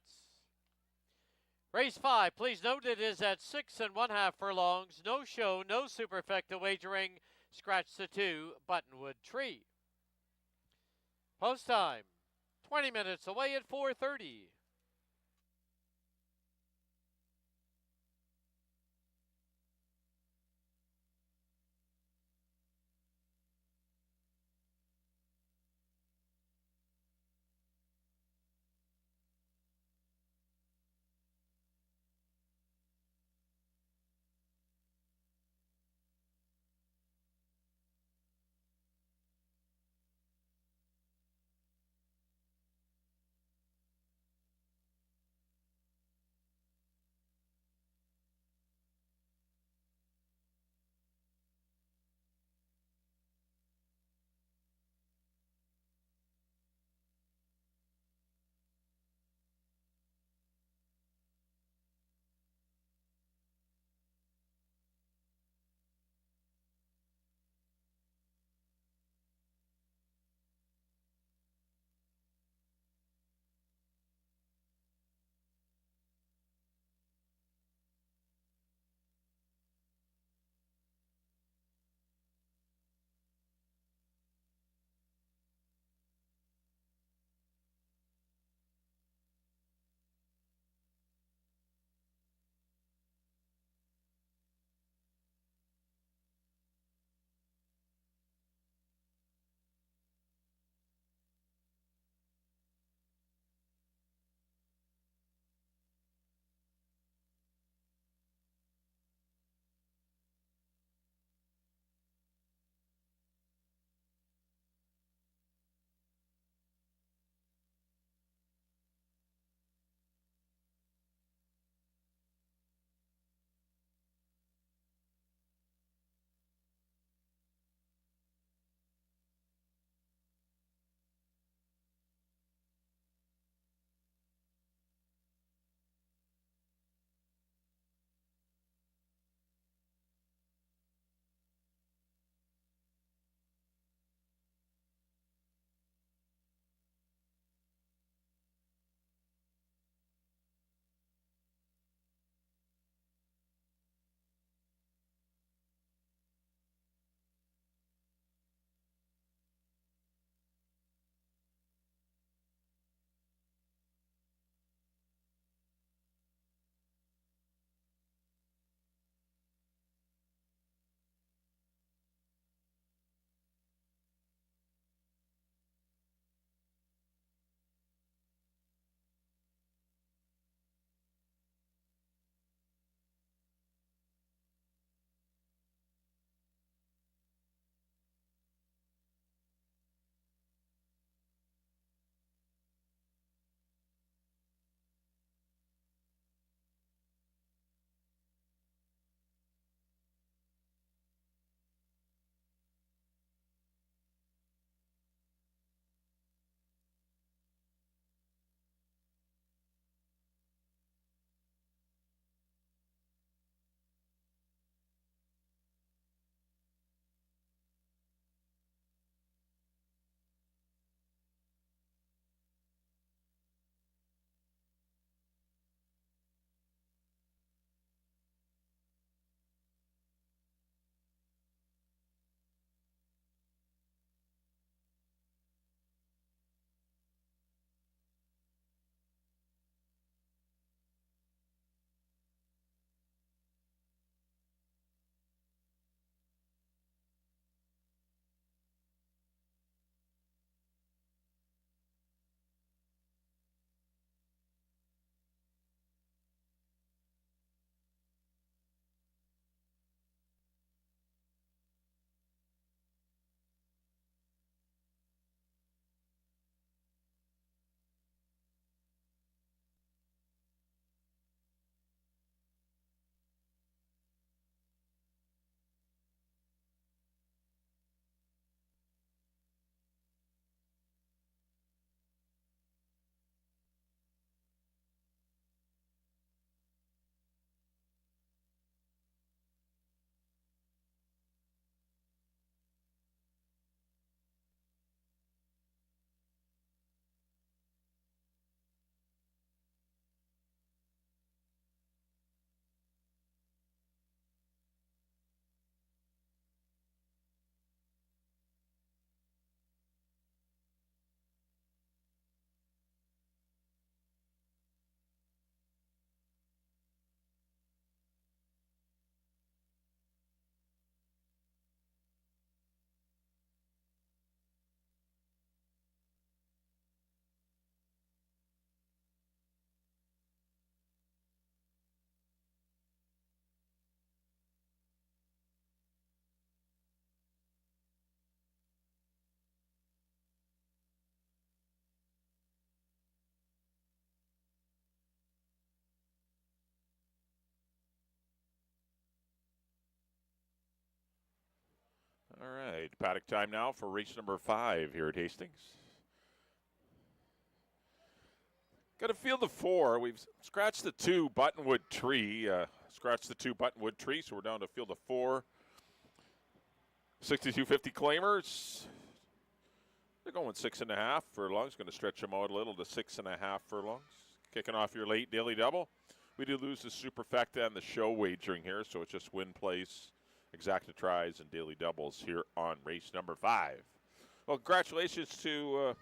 Race 5, please note it is at 6 1/2 furlongs. No show, no superfecta wagering. Scratch the 2, Buttonwood Tree. Post time, 20 minutes away at 4:30. All right, paddock time now for race number 5 here at Hastings. Got a field of 4. We've scratched the 2 Buttonwood Tree. So we're down to a field of 4. 6250 claimers. They're going 6.5 furlongs. Going to stretch them out a little to 6.5 furlongs. Kicking off your late daily double. We do lose the superfecta and the show wagering here, so it's just win place, exacta tries, and daily doubles here on race number 5. Well, congratulations to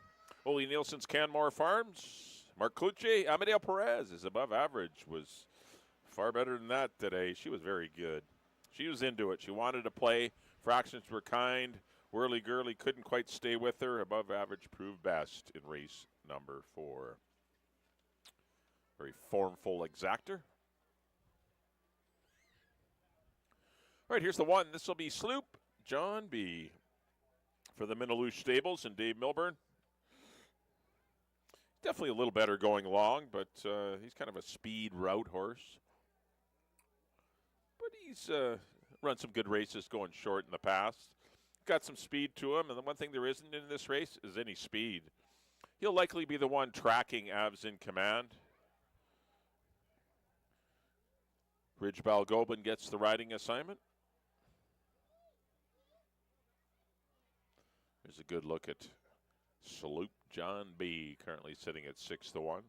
Ole Nielsen's Canmore Farms. Mark Cluche, Amadeo Perez is above average. Was far better than that today. She was very good. She was into it. She wanted to play. Fractions were kind. Whirly-girly couldn't quite stay with her. Above average proved best in race number 4. Very formful exactor. All right, here's the one. This will be Sloop John B. for the Minaloosh Stables and Dave Milburn. Definitely a little better going long, but he's kind of a speed route horse. But he's run some good races going short in the past. Got some speed to him, and the one thing there isn't in this race is any speed. He'll likely be the one tracking Avs in Command. Ridge Balgobin gets the riding assignment. Here's a good look at Sloop John B., currently sitting at 6-1.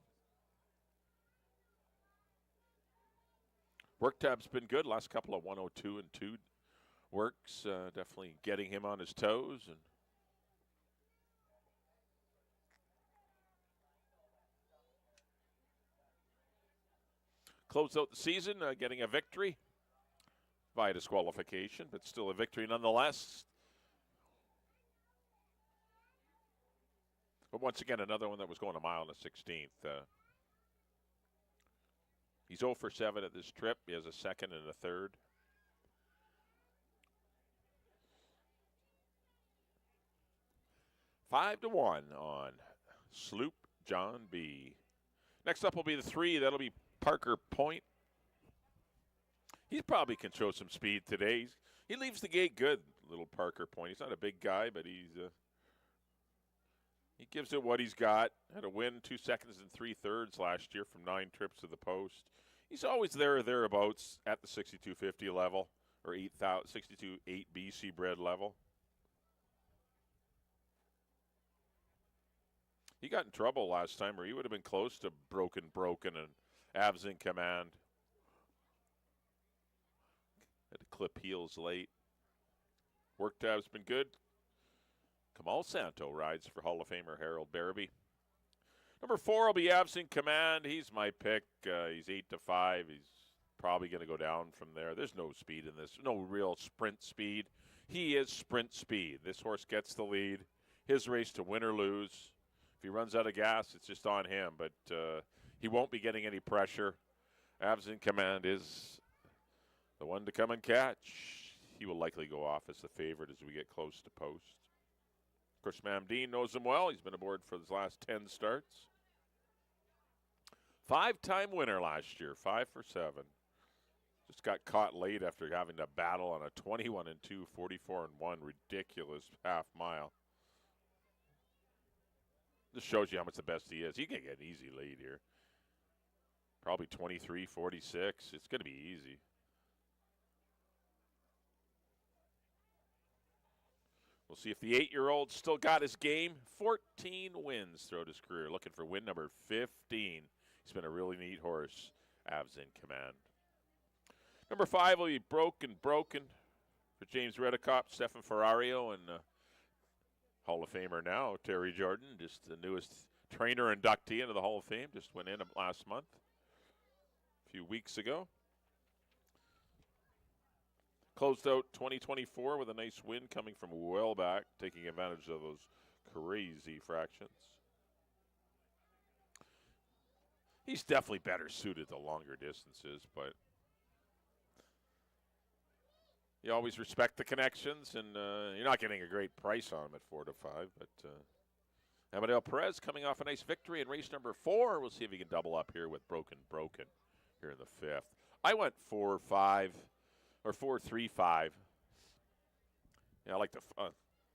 Work tab's been good. Last couple of 102 and 2 works. Definitely getting him on his toes. And closed out the season, getting a victory via disqualification, but still a victory nonetheless. But once again, another one that was going a mile and a 16th. He's 0 for 7 at this trip. He has a second and a third. $5-1 on Sloop John B. Next up will be the 3. That'll be Parker Point. He probably can show some speed today. He leaves the gate good, little Parker Point. He's not a big guy, but he gives it what he's got. Had a win 2 seconds and 3/3 last year from 9 trips to the post. He's always there or thereabouts at the 6250 level or 62.8 BC bred level. He got in trouble last time, or he would have been close to broken, and Avs in Command. Had to clip heels late. Work tab's been good. Kamal Santo rides for Hall of Famer Harold Barabee. Number 4 will be Avs in Command. He's my pick. He's 8-5. He's probably going to go down from there. There's no speed in this. No real sprint speed. He is sprint speed. This horse gets the lead. His race to win or lose. If he runs out of gas, it's just on him. But he won't be getting any pressure. Avs in Command is the one to come and catch. He will likely go off as the favorite as we get close to post. Of course, Mam Dean knows him well. He's been aboard for his last 10 starts. 5-time winner last year, 5 for 7. Just got caught late after having to battle on a 21-2, 44-1, ridiculous half mile. This shows you how much the best he is. He can get an easy lead here. Probably 23-46. It's going to be easy. We'll see if the 8-year-old still got his game. 14 wins throughout his career. Looking for win number 15. He's been a really neat horse. Avs in Command. Number 5 will be Broken for James Redicop, Stefan Ferrario, and Hall of Famer now, Terry Jordan, just the newest trainer inductee into the Hall of Fame. Just went in last month, a few weeks ago. Closed out 2024 with a nice win coming from well back, taking advantage of those crazy fractions. He's definitely better suited to longer distances, but you always respect the connections, and you're not getting a great price on him at 4-5. But Amadeo Perez coming off a nice victory in race number 4. We'll see if he can double up here with Broken here in the 5th. I went 4-5 or 4-3-5. Yeah, I like the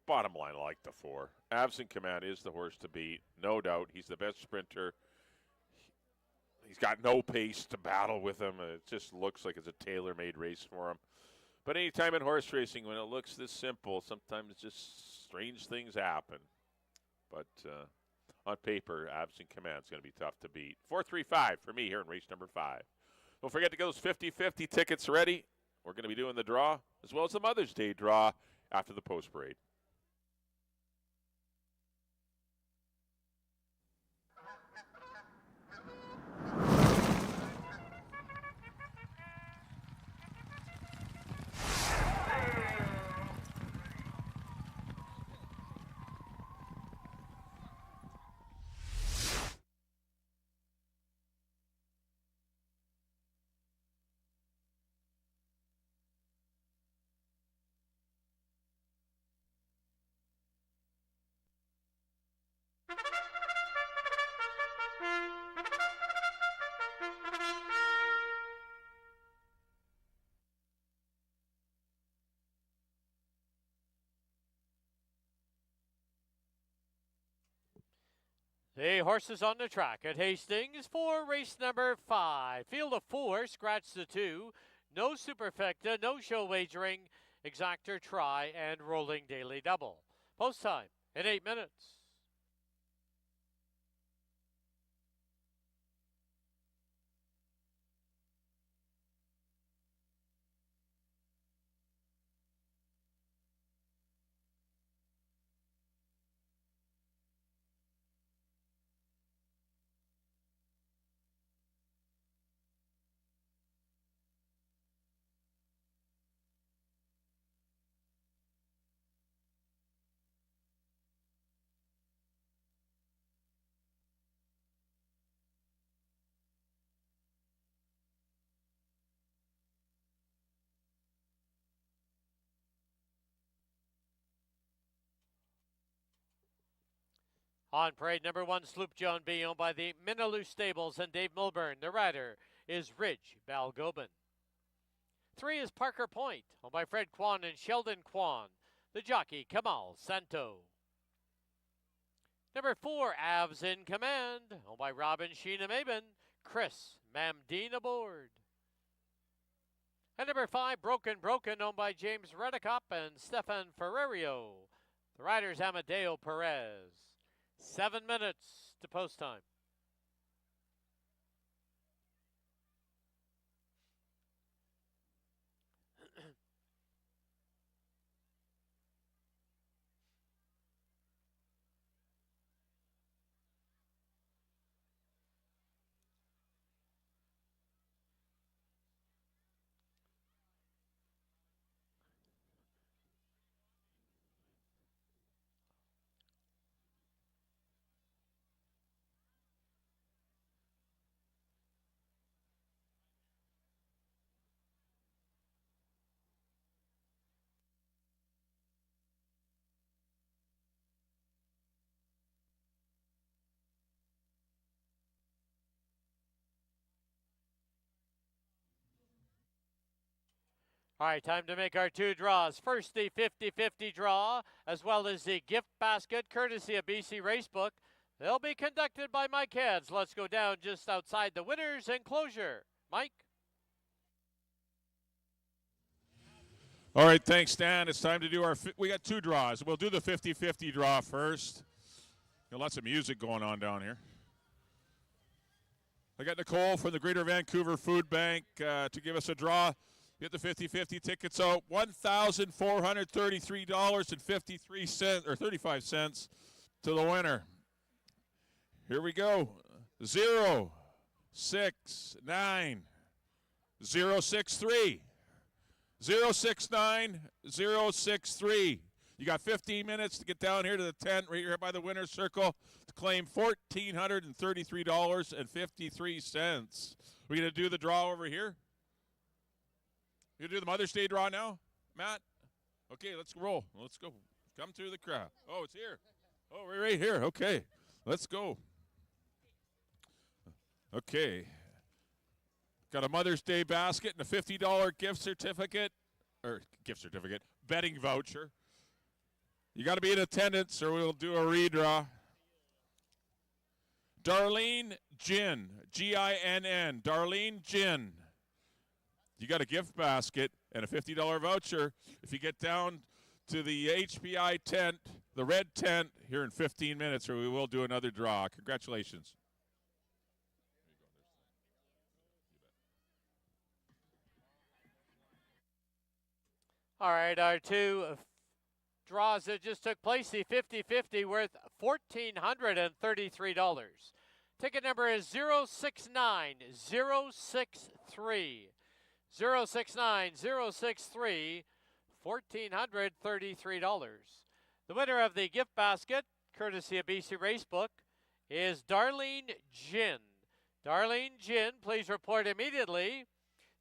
bottom line. I like the 4. Avs in Command is the horse to beat, no doubt. He's the best sprinter. He's got no pace to battle with him. It just looks like it's a tailor-made race for him. But anytime in horse racing, when it looks this simple, sometimes just strange things happen. But on paper, Avs in Command is going to be tough to beat. 4-3-5 for me here in race number 5. Don't forget to get those 50-50 tickets ready. We're going to be doing the draw as well as the Mother's Day draw after the post parade. The horses on the track at Hastings for race number 5. Field of 4, scratch the 2. No superfecta, no show wagering, exactor try, and rolling daily double. Post time in 8 minutes. On parade number 1, Sloop Joan B, owned by the Minaloo Stables and Dave Milburn. The rider is Ridge Balgobin. 3 is Parker Point, owned by Fred Kwan and Sheldon Kwan. The jockey, Kamal Santo. Number 4, Avs in Command, owned by Robin Sheena Maben. Chris Mamdine aboard. And number 5, Broken, owned by James Redicop and Stefan Ferrerio. The rider's Amadeo Perez. 7 minutes to post time. All right, time to make our 2 draws. First, the 50-50 draw, as well as the gift basket, courtesy of BC Racebook. They'll be conducted by Mike Heads. Let's go down just outside the winner's enclosure. Mike? All right, thanks, Stan. It's time to do we got 2 draws. We'll do the 50-50 draw first. Got lots of music going on down here. I got Nicole from the Greater Vancouver Food Bank to give us a draw. Get the 50-50 tickets out. $1,433.53 or 35 cents to the winner. Here we go. 0, 6, 9, 063. 069 063. You got 15 minutes to get down here to the tent right here by the winner's circle to claim $1,433.53. We're going to do the draw over here. You gonna do the Mother's Day draw now, Matt? Okay, let's roll. Let's go. Come through the crowd. Oh, it's here. Oh, we're right here. Okay, let's go. Okay. Got a Mother's Day basket and a $50 gift certificate, betting voucher You got to be in attendance or we'll do a redraw. Darlene Ginn, Ginn, Darlene Ginn. You got a gift basket and a $50 voucher if you get down to the HPI tent, the red tent, here in 15 minutes, or we will do another draw. Congratulations. All right, our two draws that just took place, the 50-50 worth $1,433. Ticket number is 069063. 069063, $1,433. The winner of the gift basket, courtesy of BC Racebook, is Darlene Ginn. Darlene Ginn, please report immediately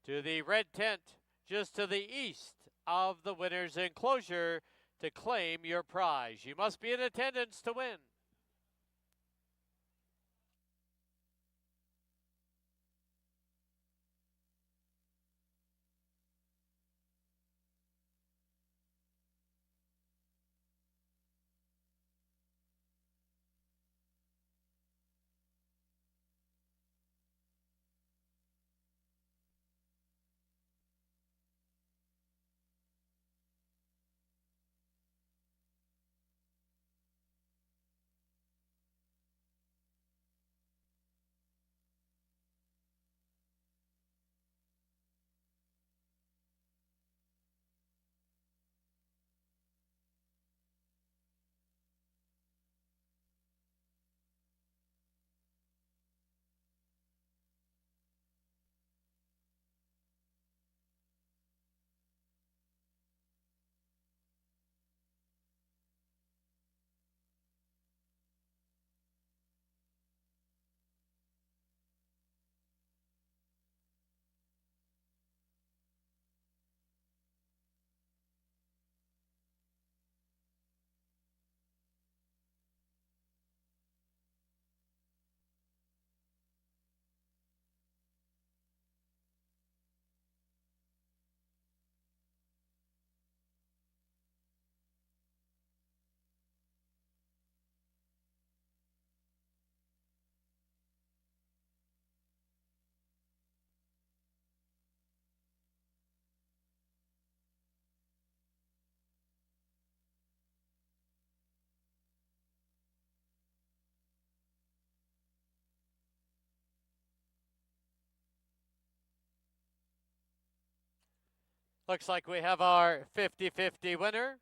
to the red tent just to the east of the winner's enclosure to claim your prize. You must be in attendance to win. Looks like we have our 50-50 winner.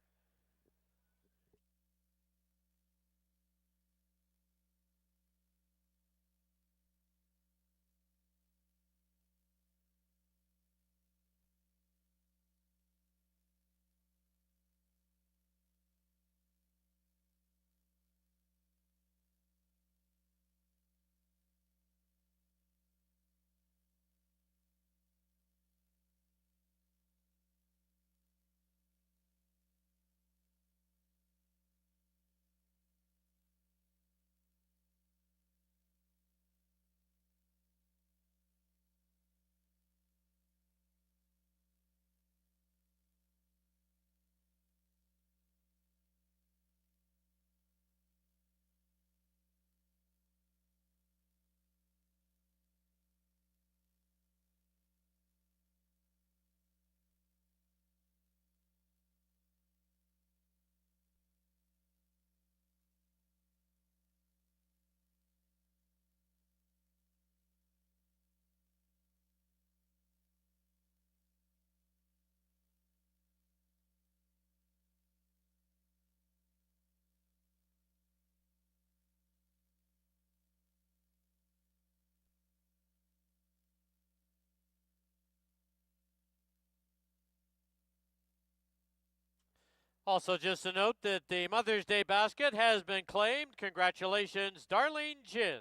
Also, just a note that the Mother's Day basket has been claimed. Congratulations, Darlene Ginn,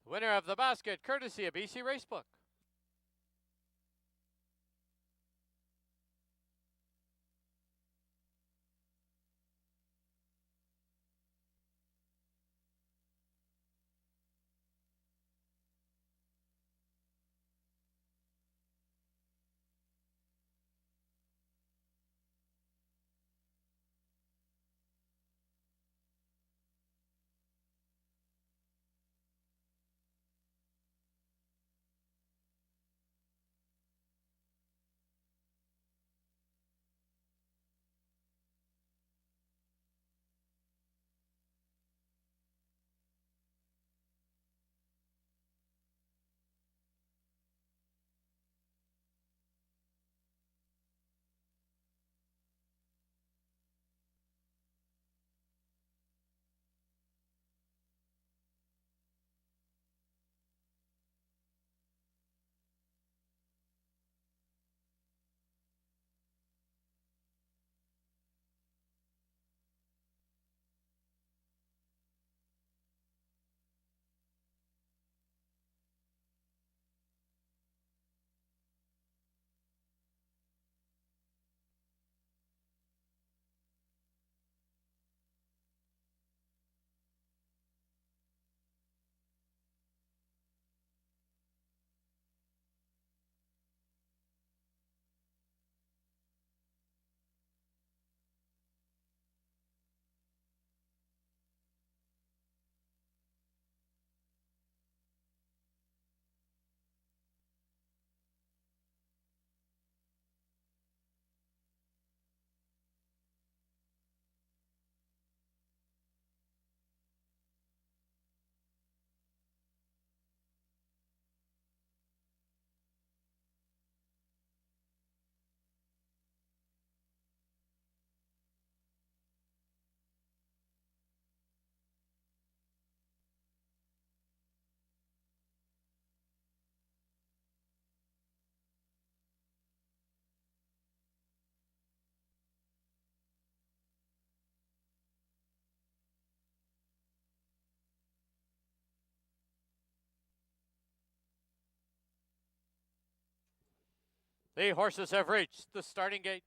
winner of the basket, courtesy of BC Racebook. The horses have reached the starting gate.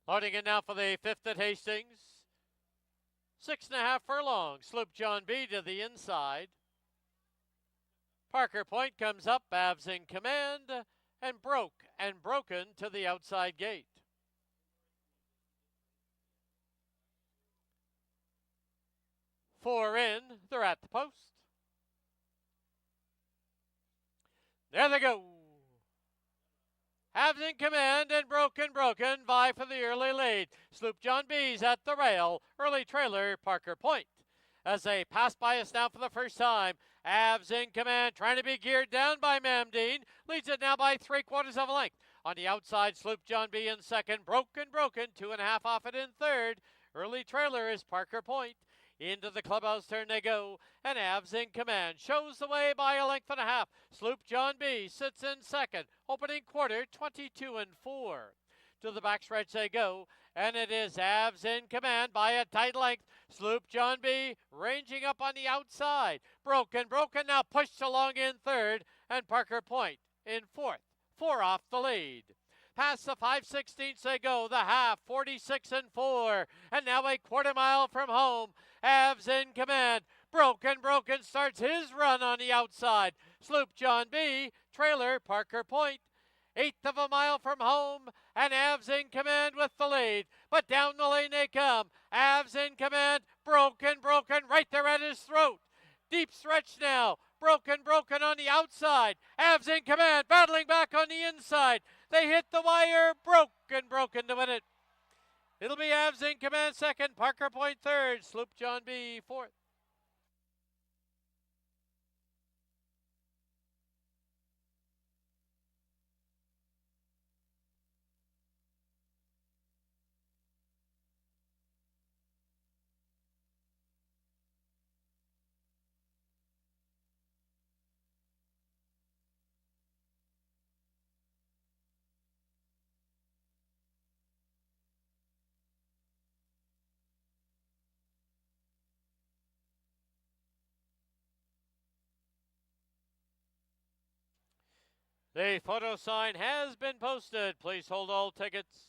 Loading in now for the 5th at Hastings. 6.5 furlongs. Sloop John B to the inside. Parker Point comes up, Babs in command, and broken to the outside gate. Four in, they're at the post. There they go. Babs in command and broken, vie for the early lead. Sloop John B's at the rail, early trailer Parker Point. As they pass by us now for the first time, Avs in command, trying to be geared down by Mamdine. Leads it now by 3/4 of a length. On the outside, Sloop John B in second. Broken, 2.5 off it in third. Early trailer is Parker Point. Into the clubhouse turn they go, and Avs in command shows the way by 1.5 lengths. Sloop John B sits in second. Opening quarter, 22-4. To the backstretch they go, and it is Avs in command by a tight length. Sloop John B ranging up on the outside. Broken, now pushed along in third, and Parker Point in fourth. 4 off the lead. Past the 5/16 they go, the half, 46-4, and now a quarter mile from home. Avs in command. Broken starts his run on the outside. Sloop John B, trailer Parker Point. 1/8 of a mile from home, and Avs in command with the lead. But down the lane they come. Avs in command. Broken right there at his throat. Deep stretch now. Broken on the outside. Avs in command, battling back on the inside. They hit the wire. Broken to win it. It'll be Avs in command second, Parker Point third, Sloop John B fourth. The photo sign has been posted. Please hold all tickets.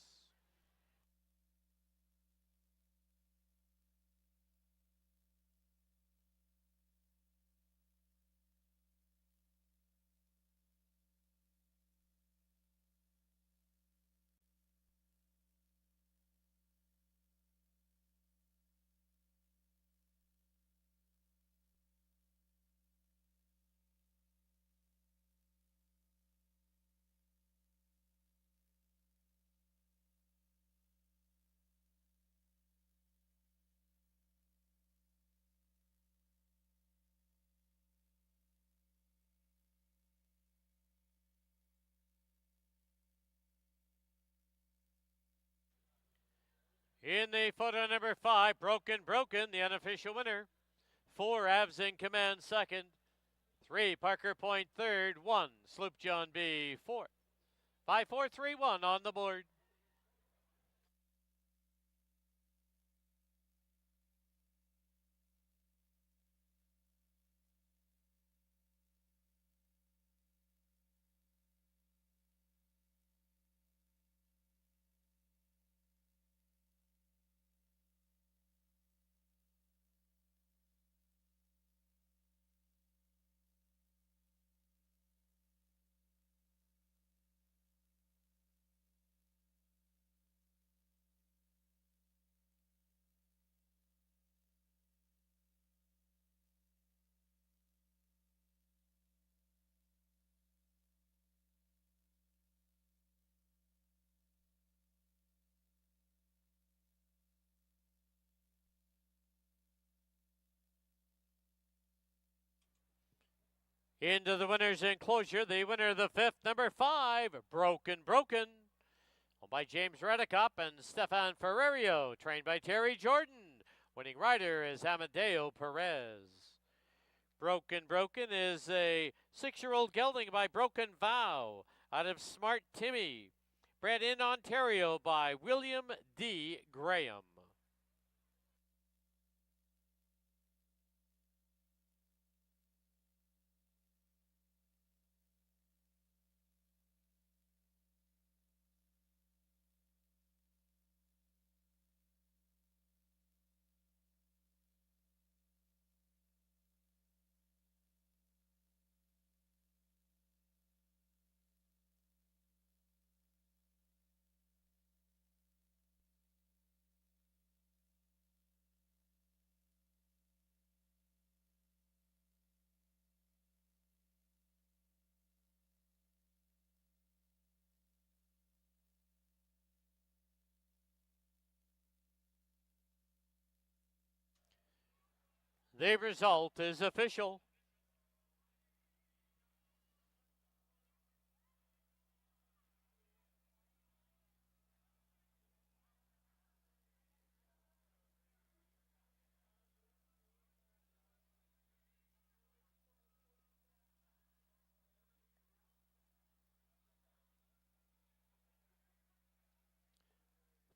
In the photo number 5, Broken, the unofficial winner. 4, Avs in command second. 3, Parker Point third. 1, Sloop John B fourth. 5, 4, 3, 1 on the board. Into the winner's enclosure, the winner of the 5th, number 5, Broken. Owned by James Redicop and Stefan Ferrario, trained by Terry Jordan. Winning rider is Amadeo Perez. Broken is a 6-year-old gelding by Broken Vow out of Smart Timmy. Bred in Ontario by William D. Graham. The result is official.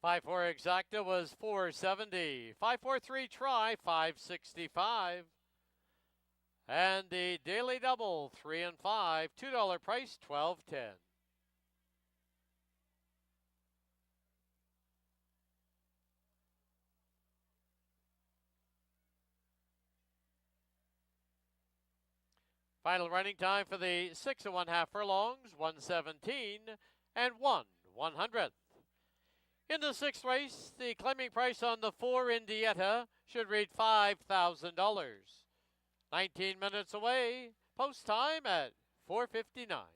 Five four exacta was 470. 543 try 565. And the daily double 3 and 5 $2 price 12.10. Final running time for the 6 1/2 furlongs, 117 and 1/100th. In the sixth race, the claiming price on the 4 Indietta should read $5,000. 19 minutes away, post time at 4:59.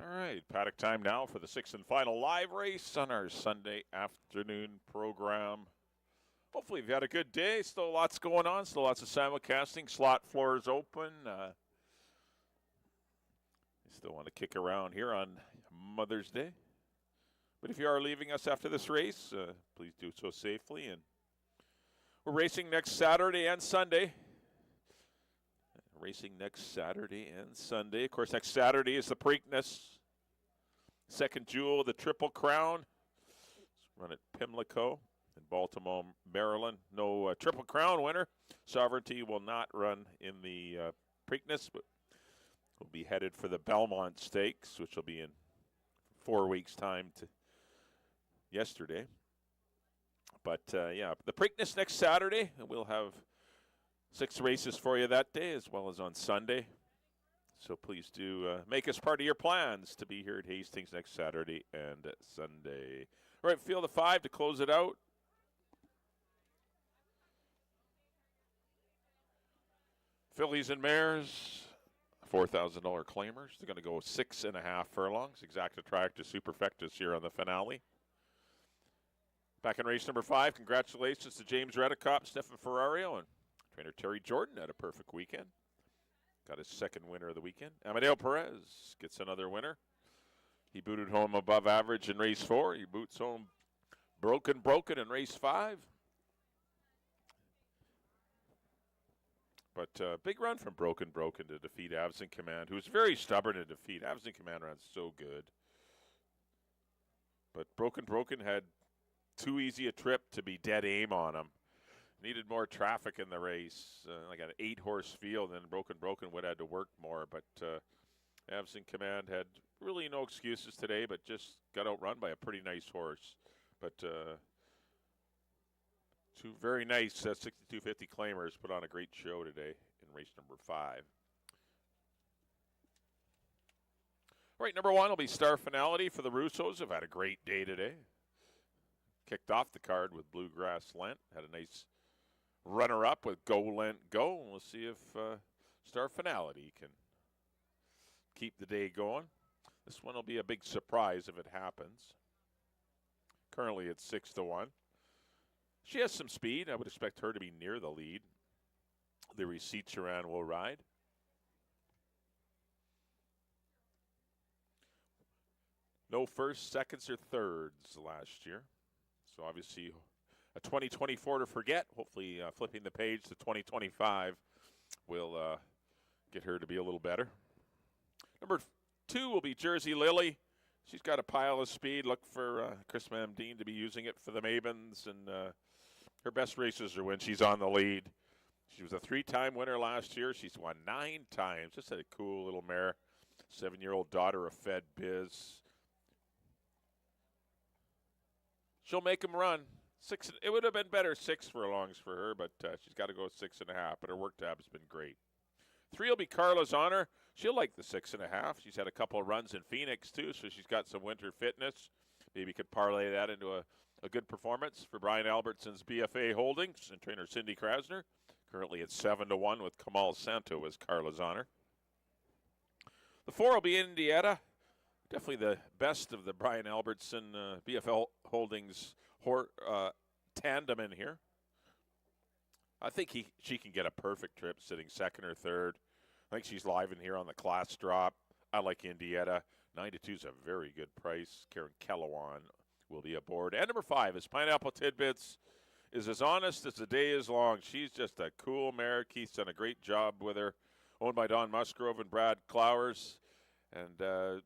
All right, paddock time now for the sixth and final live race on our Sunday afternoon program. Hopefully you've had a good day. Still lots going on. Still lots of simulcasting. Slot floors open. I still want to kick around here on Mother's Day. But if you are leaving us after this race, please do so safely. And we're racing next Saturday and Sunday. Racing next Saturday and Sunday. Of course, next Saturday is the Preakness. Second Jewel, the Triple Crown. Let's run at Pimlico in Baltimore, Maryland. No Triple Crown winner. Sovereignty will not run in the Preakness, but will be headed for the Belmont Stakes, which will be in 4 weeks' time to yesterday. But, yeah, the Preakness next Saturday, and we'll have 6 races for you that day, as well as on Sunday. So please do make us part of your plans to be here at Hastings next Saturday and Sunday. All right, field of 5 to close it out. Fillies and Mares, $4,000 claimers. They're going to go 6.5 furlongs. Exacta Tractor Superfectus here on the finale. Back in race number 5, congratulations to James Redicop, Stefan Ferrario, and trainer Terry Jordan had a perfect weekend. Got his second winner of the weekend. Amadeo Perez gets another winner. He booted home above average in race 4. He boots home broken in race 5. But big run from Broken to defeat Avs in Command, who's very stubborn to defeat. Avs in Command ran so good. But Broken had too easy a trip to be dead aim on him. Needed more traffic in the race, like an 8-horse field, and Broken would have had to work more. But Avs in Command had really no excuses today, but just got outrun by a pretty nice horse. But two very nice 6250 claimers put on a great show today in race number 5. All right, number 1 will be Star Finality for the Russos. Have had a great day today. Kicked off the card with Bluegrass Lent. Had a nice runner-up with Go Lent Go. We'll see if Star Finality can keep the day going. This one will be a big surprise if it happens. Currently it's 6-1. She has some speed. I would expect her to be near the lead. The Receipt Charan will ride. No first, seconds, or thirds last year. So obviously a 2024 to forget. Hopefully flipping the page to 2025 will get her to be a little better. Number 2 will be Jersey Lily. She's got a pile of speed. Look for Chris Mamdine to be using it for the Mavens. And her best races are when she's on the lead. She was a 3-time winner last year. She's won 9 times. Just a cool little mare. 7-year-old daughter of Fed Biz. She'll make him run. 6. It would have been better 6 furlongs for her, but she's got to go 6.5. But her work tab has been great. 3 will be Carla's Honor. She'll like the 6.5. She's had a couple of runs in Phoenix too, so she's got some winter fitness. Maybe could parlay that into a good performance for Brian Albertson's BFA Holdings and trainer Cindy Krasner. Currently at 7-1 with Kamal Santo as Carla's Honor. The 4 will be Indietta. Definitely the best of the Brian Albertson BFL Holdings tandem in here. I think she can get a perfect trip sitting 2nd or 3rd. I think she's live in here on the class drop. I like Indietta. 9-2 is a very good price. Karen Kellowan will be aboard. And number 5 is Pineapple Tidbits. Is as honest as the day is long. She's just a cool mare. Keith's done a great job with her. Owned by Don Musgrove and Brad Clowers. And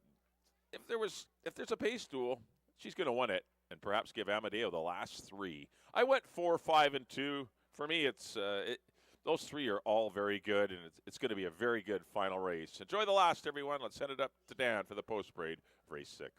if there's a pace duel, she's going to win it and perhaps give Amadeo the last 3. I went 4, 5, and 2. For me, those 3 are all very good, and it's going to be a very good final race. Enjoy the last, everyone. Let's send it up to Dan for the post-parade of race 6.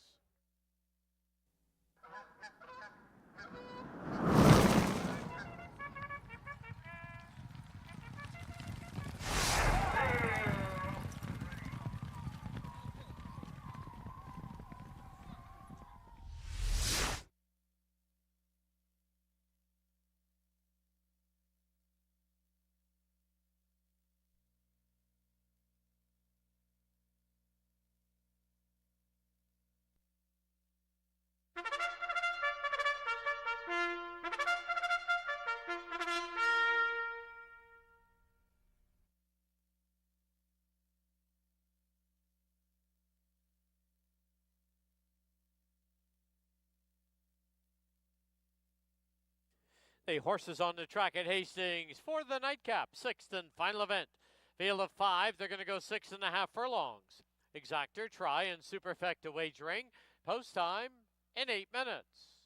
The horses on the track at Hastings for the nightcap, sixth and final event. Field of 5, they're going to go 6.5 furlongs. Exactor, Try, and Superfecta wagering. Post time in 8 minutes.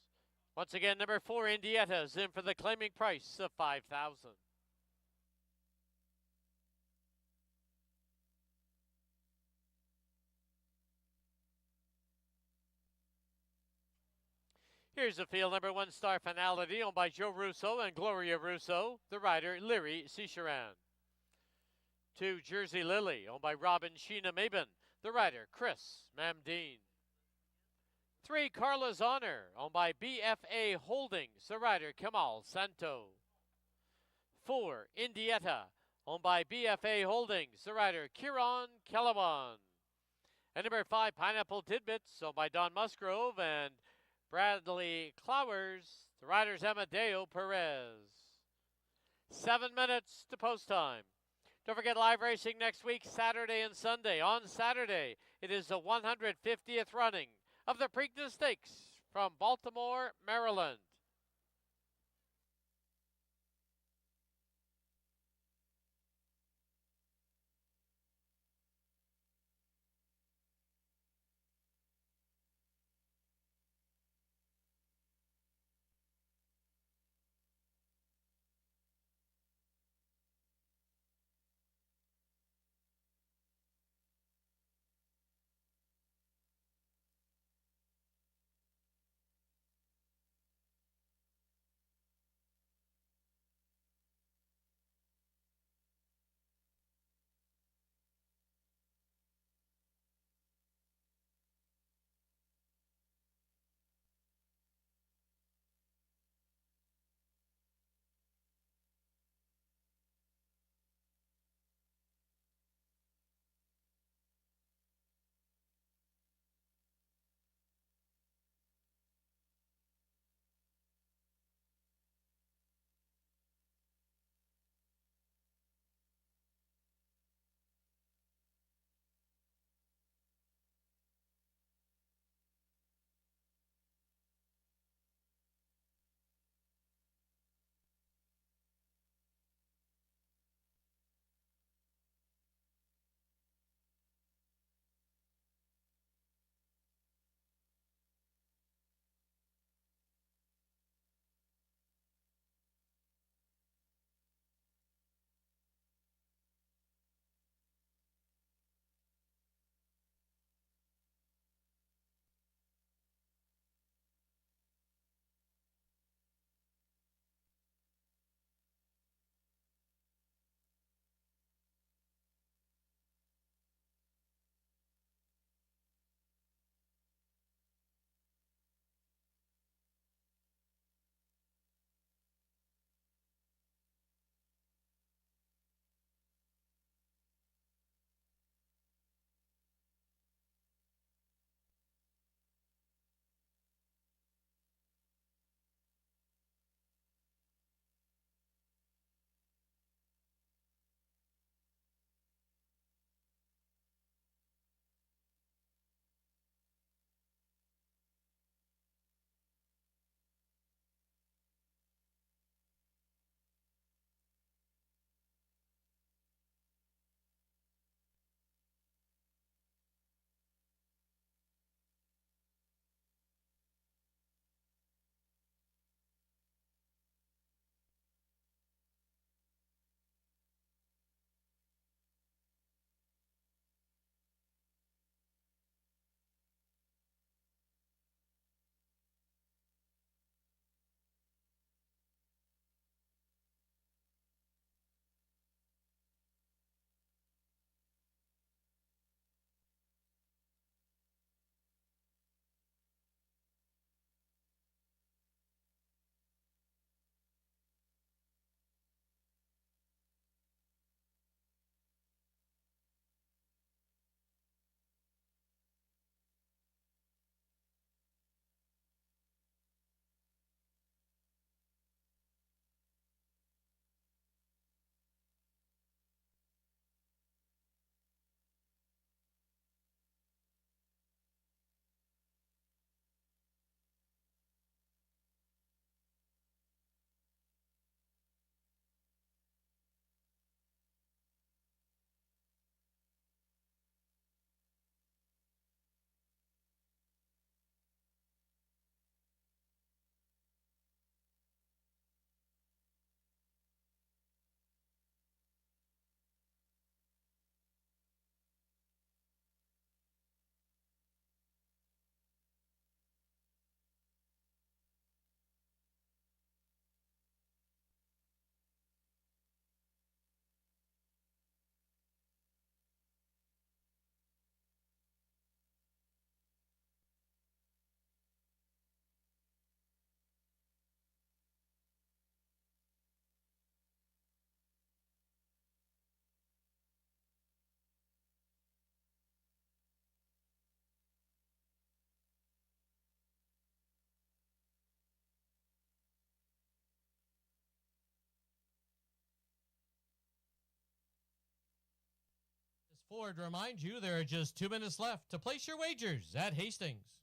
Once again, number 4, Indietta, is in for the claiming price of $5,000. Here's the field, number 1, Star Finality, owned by Joe Russo and Gloria Russo. The rider, Leary Cicheran. 2, Jersey Lily, owned by Robin Sheena Mabin. The rider, Chris Mamdeen. 3, Carla's Honor, owned by BFA Holdings. The rider, Kamal Santo. 4, Indietta, owned by BFA Holdings. The rider, Kieran Kellewan. And number 5, Pineapple Tidbits, owned by Don Musgrove and Bradley Clowers. The rider's Amadeo Perez. 7 minutes to post time. Don't forget live racing next week, Saturday and Sunday. On Saturday, it is the 150th running of the Preakness Stakes from Baltimore, Maryland. Ford reminds you there are just 2 minutes left to place your wagers at Hastings.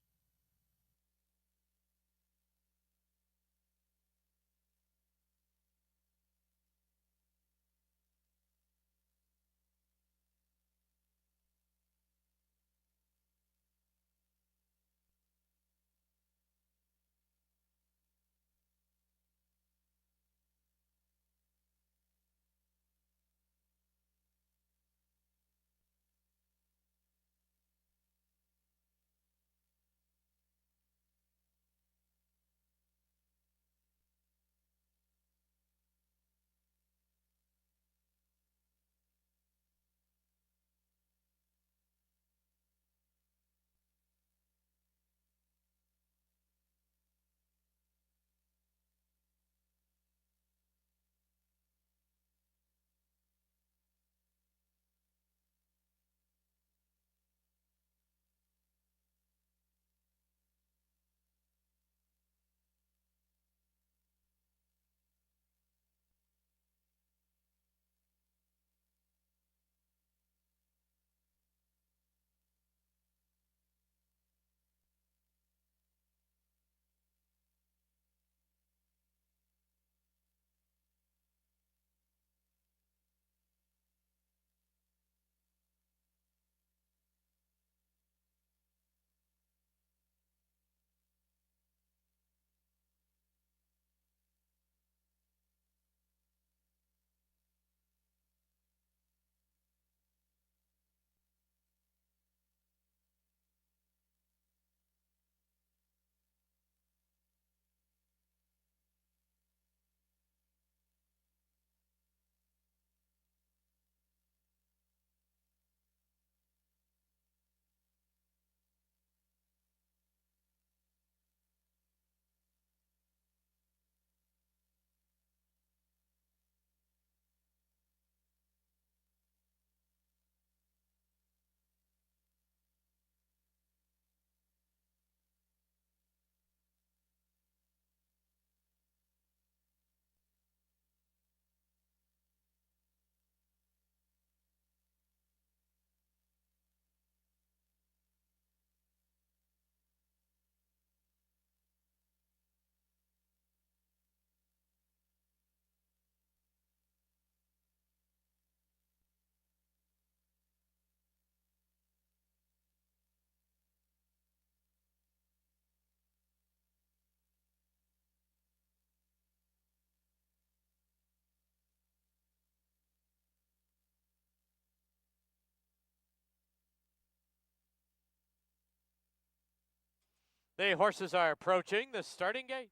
The horses are approaching the starting gate.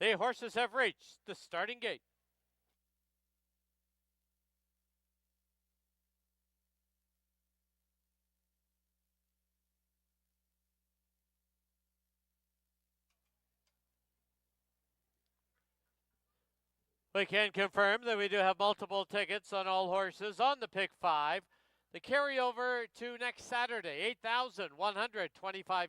The horses have reached the starting gate. We can confirm that we do have multiple tickets on all horses on the pick 5. The carryover to next Saturday, $8,125.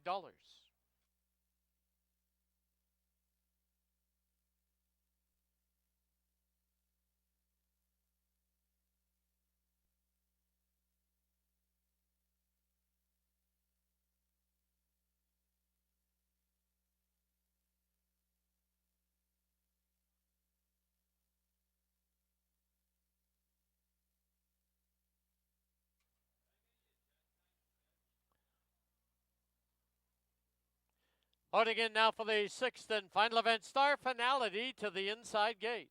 Loading in now for the 6th and final event, Star Finality to the inside gate.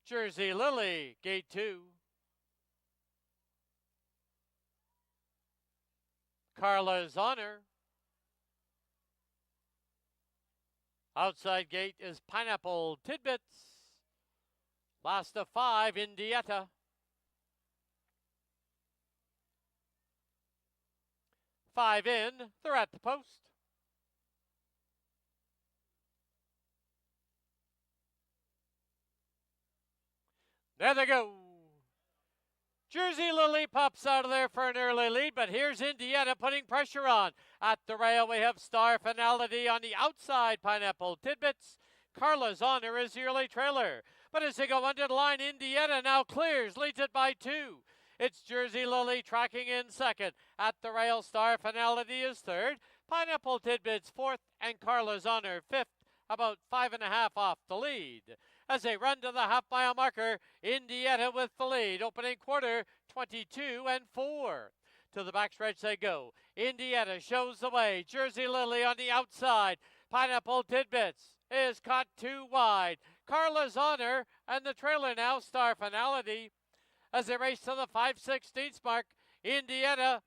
Jersey Lily, gate 2. Carla's Honor. Outside gate is Pineapple Tidbits. Last of 5, Indietta. 5 in, they're at the post. There they go. Jersey Lily pops out of there for an early lead, but here's Indietta putting pressure on. At the rail, we have Star Finality on the outside, Pineapple Tidbits. Carla's Honor is the early trailer. But as they go under the line, Indietta now clears, leads it by 2. It's Jersey Lily tracking in second. At the rail, Star Finality is third. Pineapple Tidbits fourth, and Carla's Honor fifth, about 5.5 off the lead. As they run to the half-mile marker, Indietta with the lead. Opening quarter, 22-4. To the backstretch they go. Indietta shows the way. Jersey Lily on the outside. Pineapple Tidbits is caught too wide. Carla's Honor and the trailer now, Star Finality. As they race to the 5/16 mark, Indietta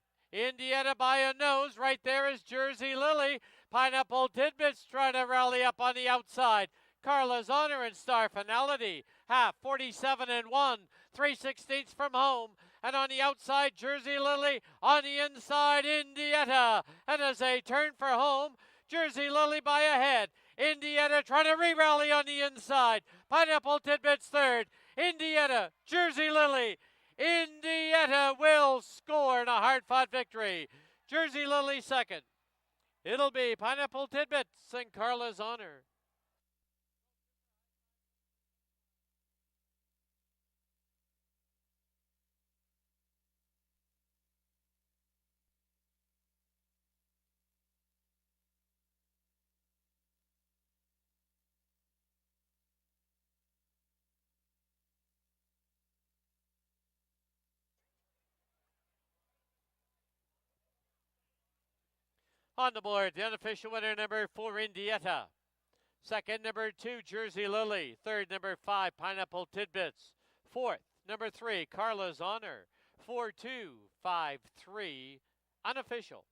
by a nose. Right there is Jersey Lily. Pineapple Tidbits trying to rally up on the outside. Carla's Honor and Star Finality, half 47-1, 3/16 from home. And on the outside, Jersey Lily. On the inside, Indietta. And as they turn for home, Jersey Lily by a head. Indietta trying to re-rally on the inside. Pineapple Tidbits third. Indietta, Jersey Lily. Indietta will score in a hard-fought victory. Jersey Lily second. It'll be Pineapple Tidbits and Carla's Honor. On the board, the unofficial winner, number 4, Indietta. Second, number 2, Jersey Lily. Third, number 5, Pineapple Tidbits. Fourth, number 3, Carla's Honor. 4-2, 5-3, unofficial.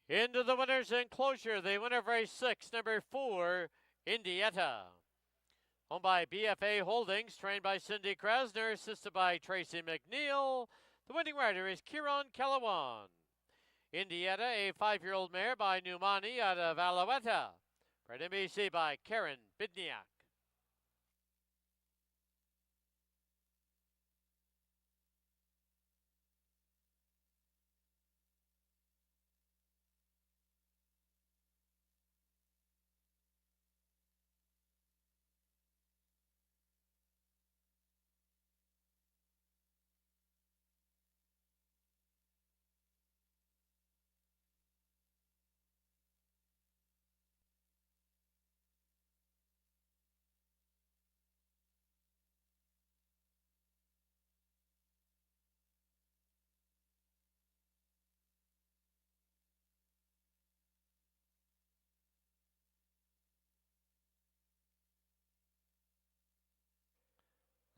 Into the winner's enclosure, the winner of race 6, number 4, Indietta. Owned by BFA Holdings, trained by Cindy Krasner, assisted by Tracy McNeil. The winning rider is Kieran Calawan. Indietta, a 5-year-old mare by Numani out of Alouetta. Bred in BC by Karen Bidniak.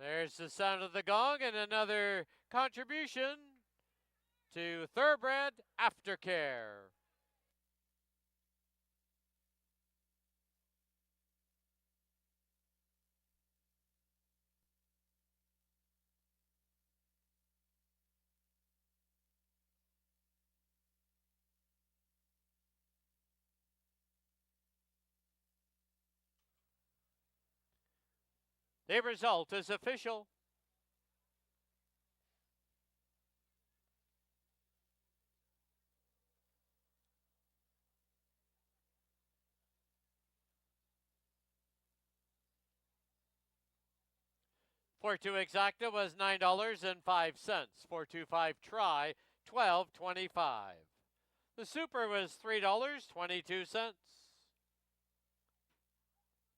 There's the sound of the gong and another contribution to Thoroughbred Aftercare. The result is official. $4.2 exacta was $9.05. 4.25 try, $12.25. The super was $3.22.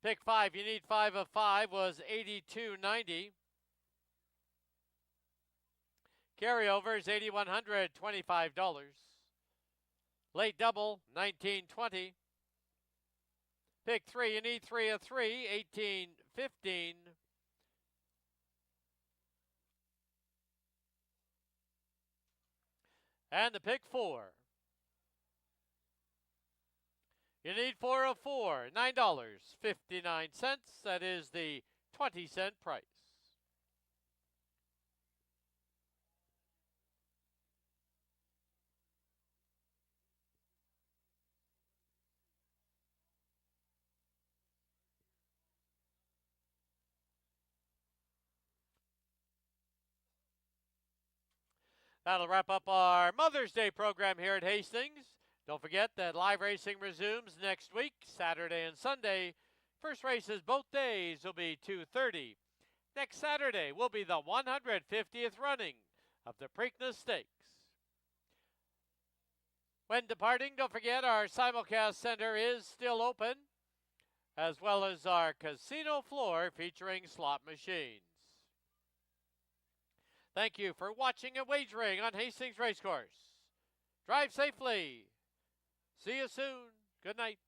Pick 5, you need 5 of 5 was $82.90. Carryover is $8,125. Late double, $19.20. Pick 3, you need 3 of 3, $18.15. And the pick 4. You need 4 of 4, $9.59. That is the 20-cent price. That'll wrap up our Mother's Day program here at Hastings. Don't forget that live racing resumes next week, Saturday and Sunday. First races both days will be 2:30. Next Saturday will be the 150th running of the Preakness Stakes. When departing, don't forget our simulcast center is still open, as well as our casino floor featuring slot machines. Thank you for watching and wagering on Hastings Racecourse. Drive safely. See you soon. Good night.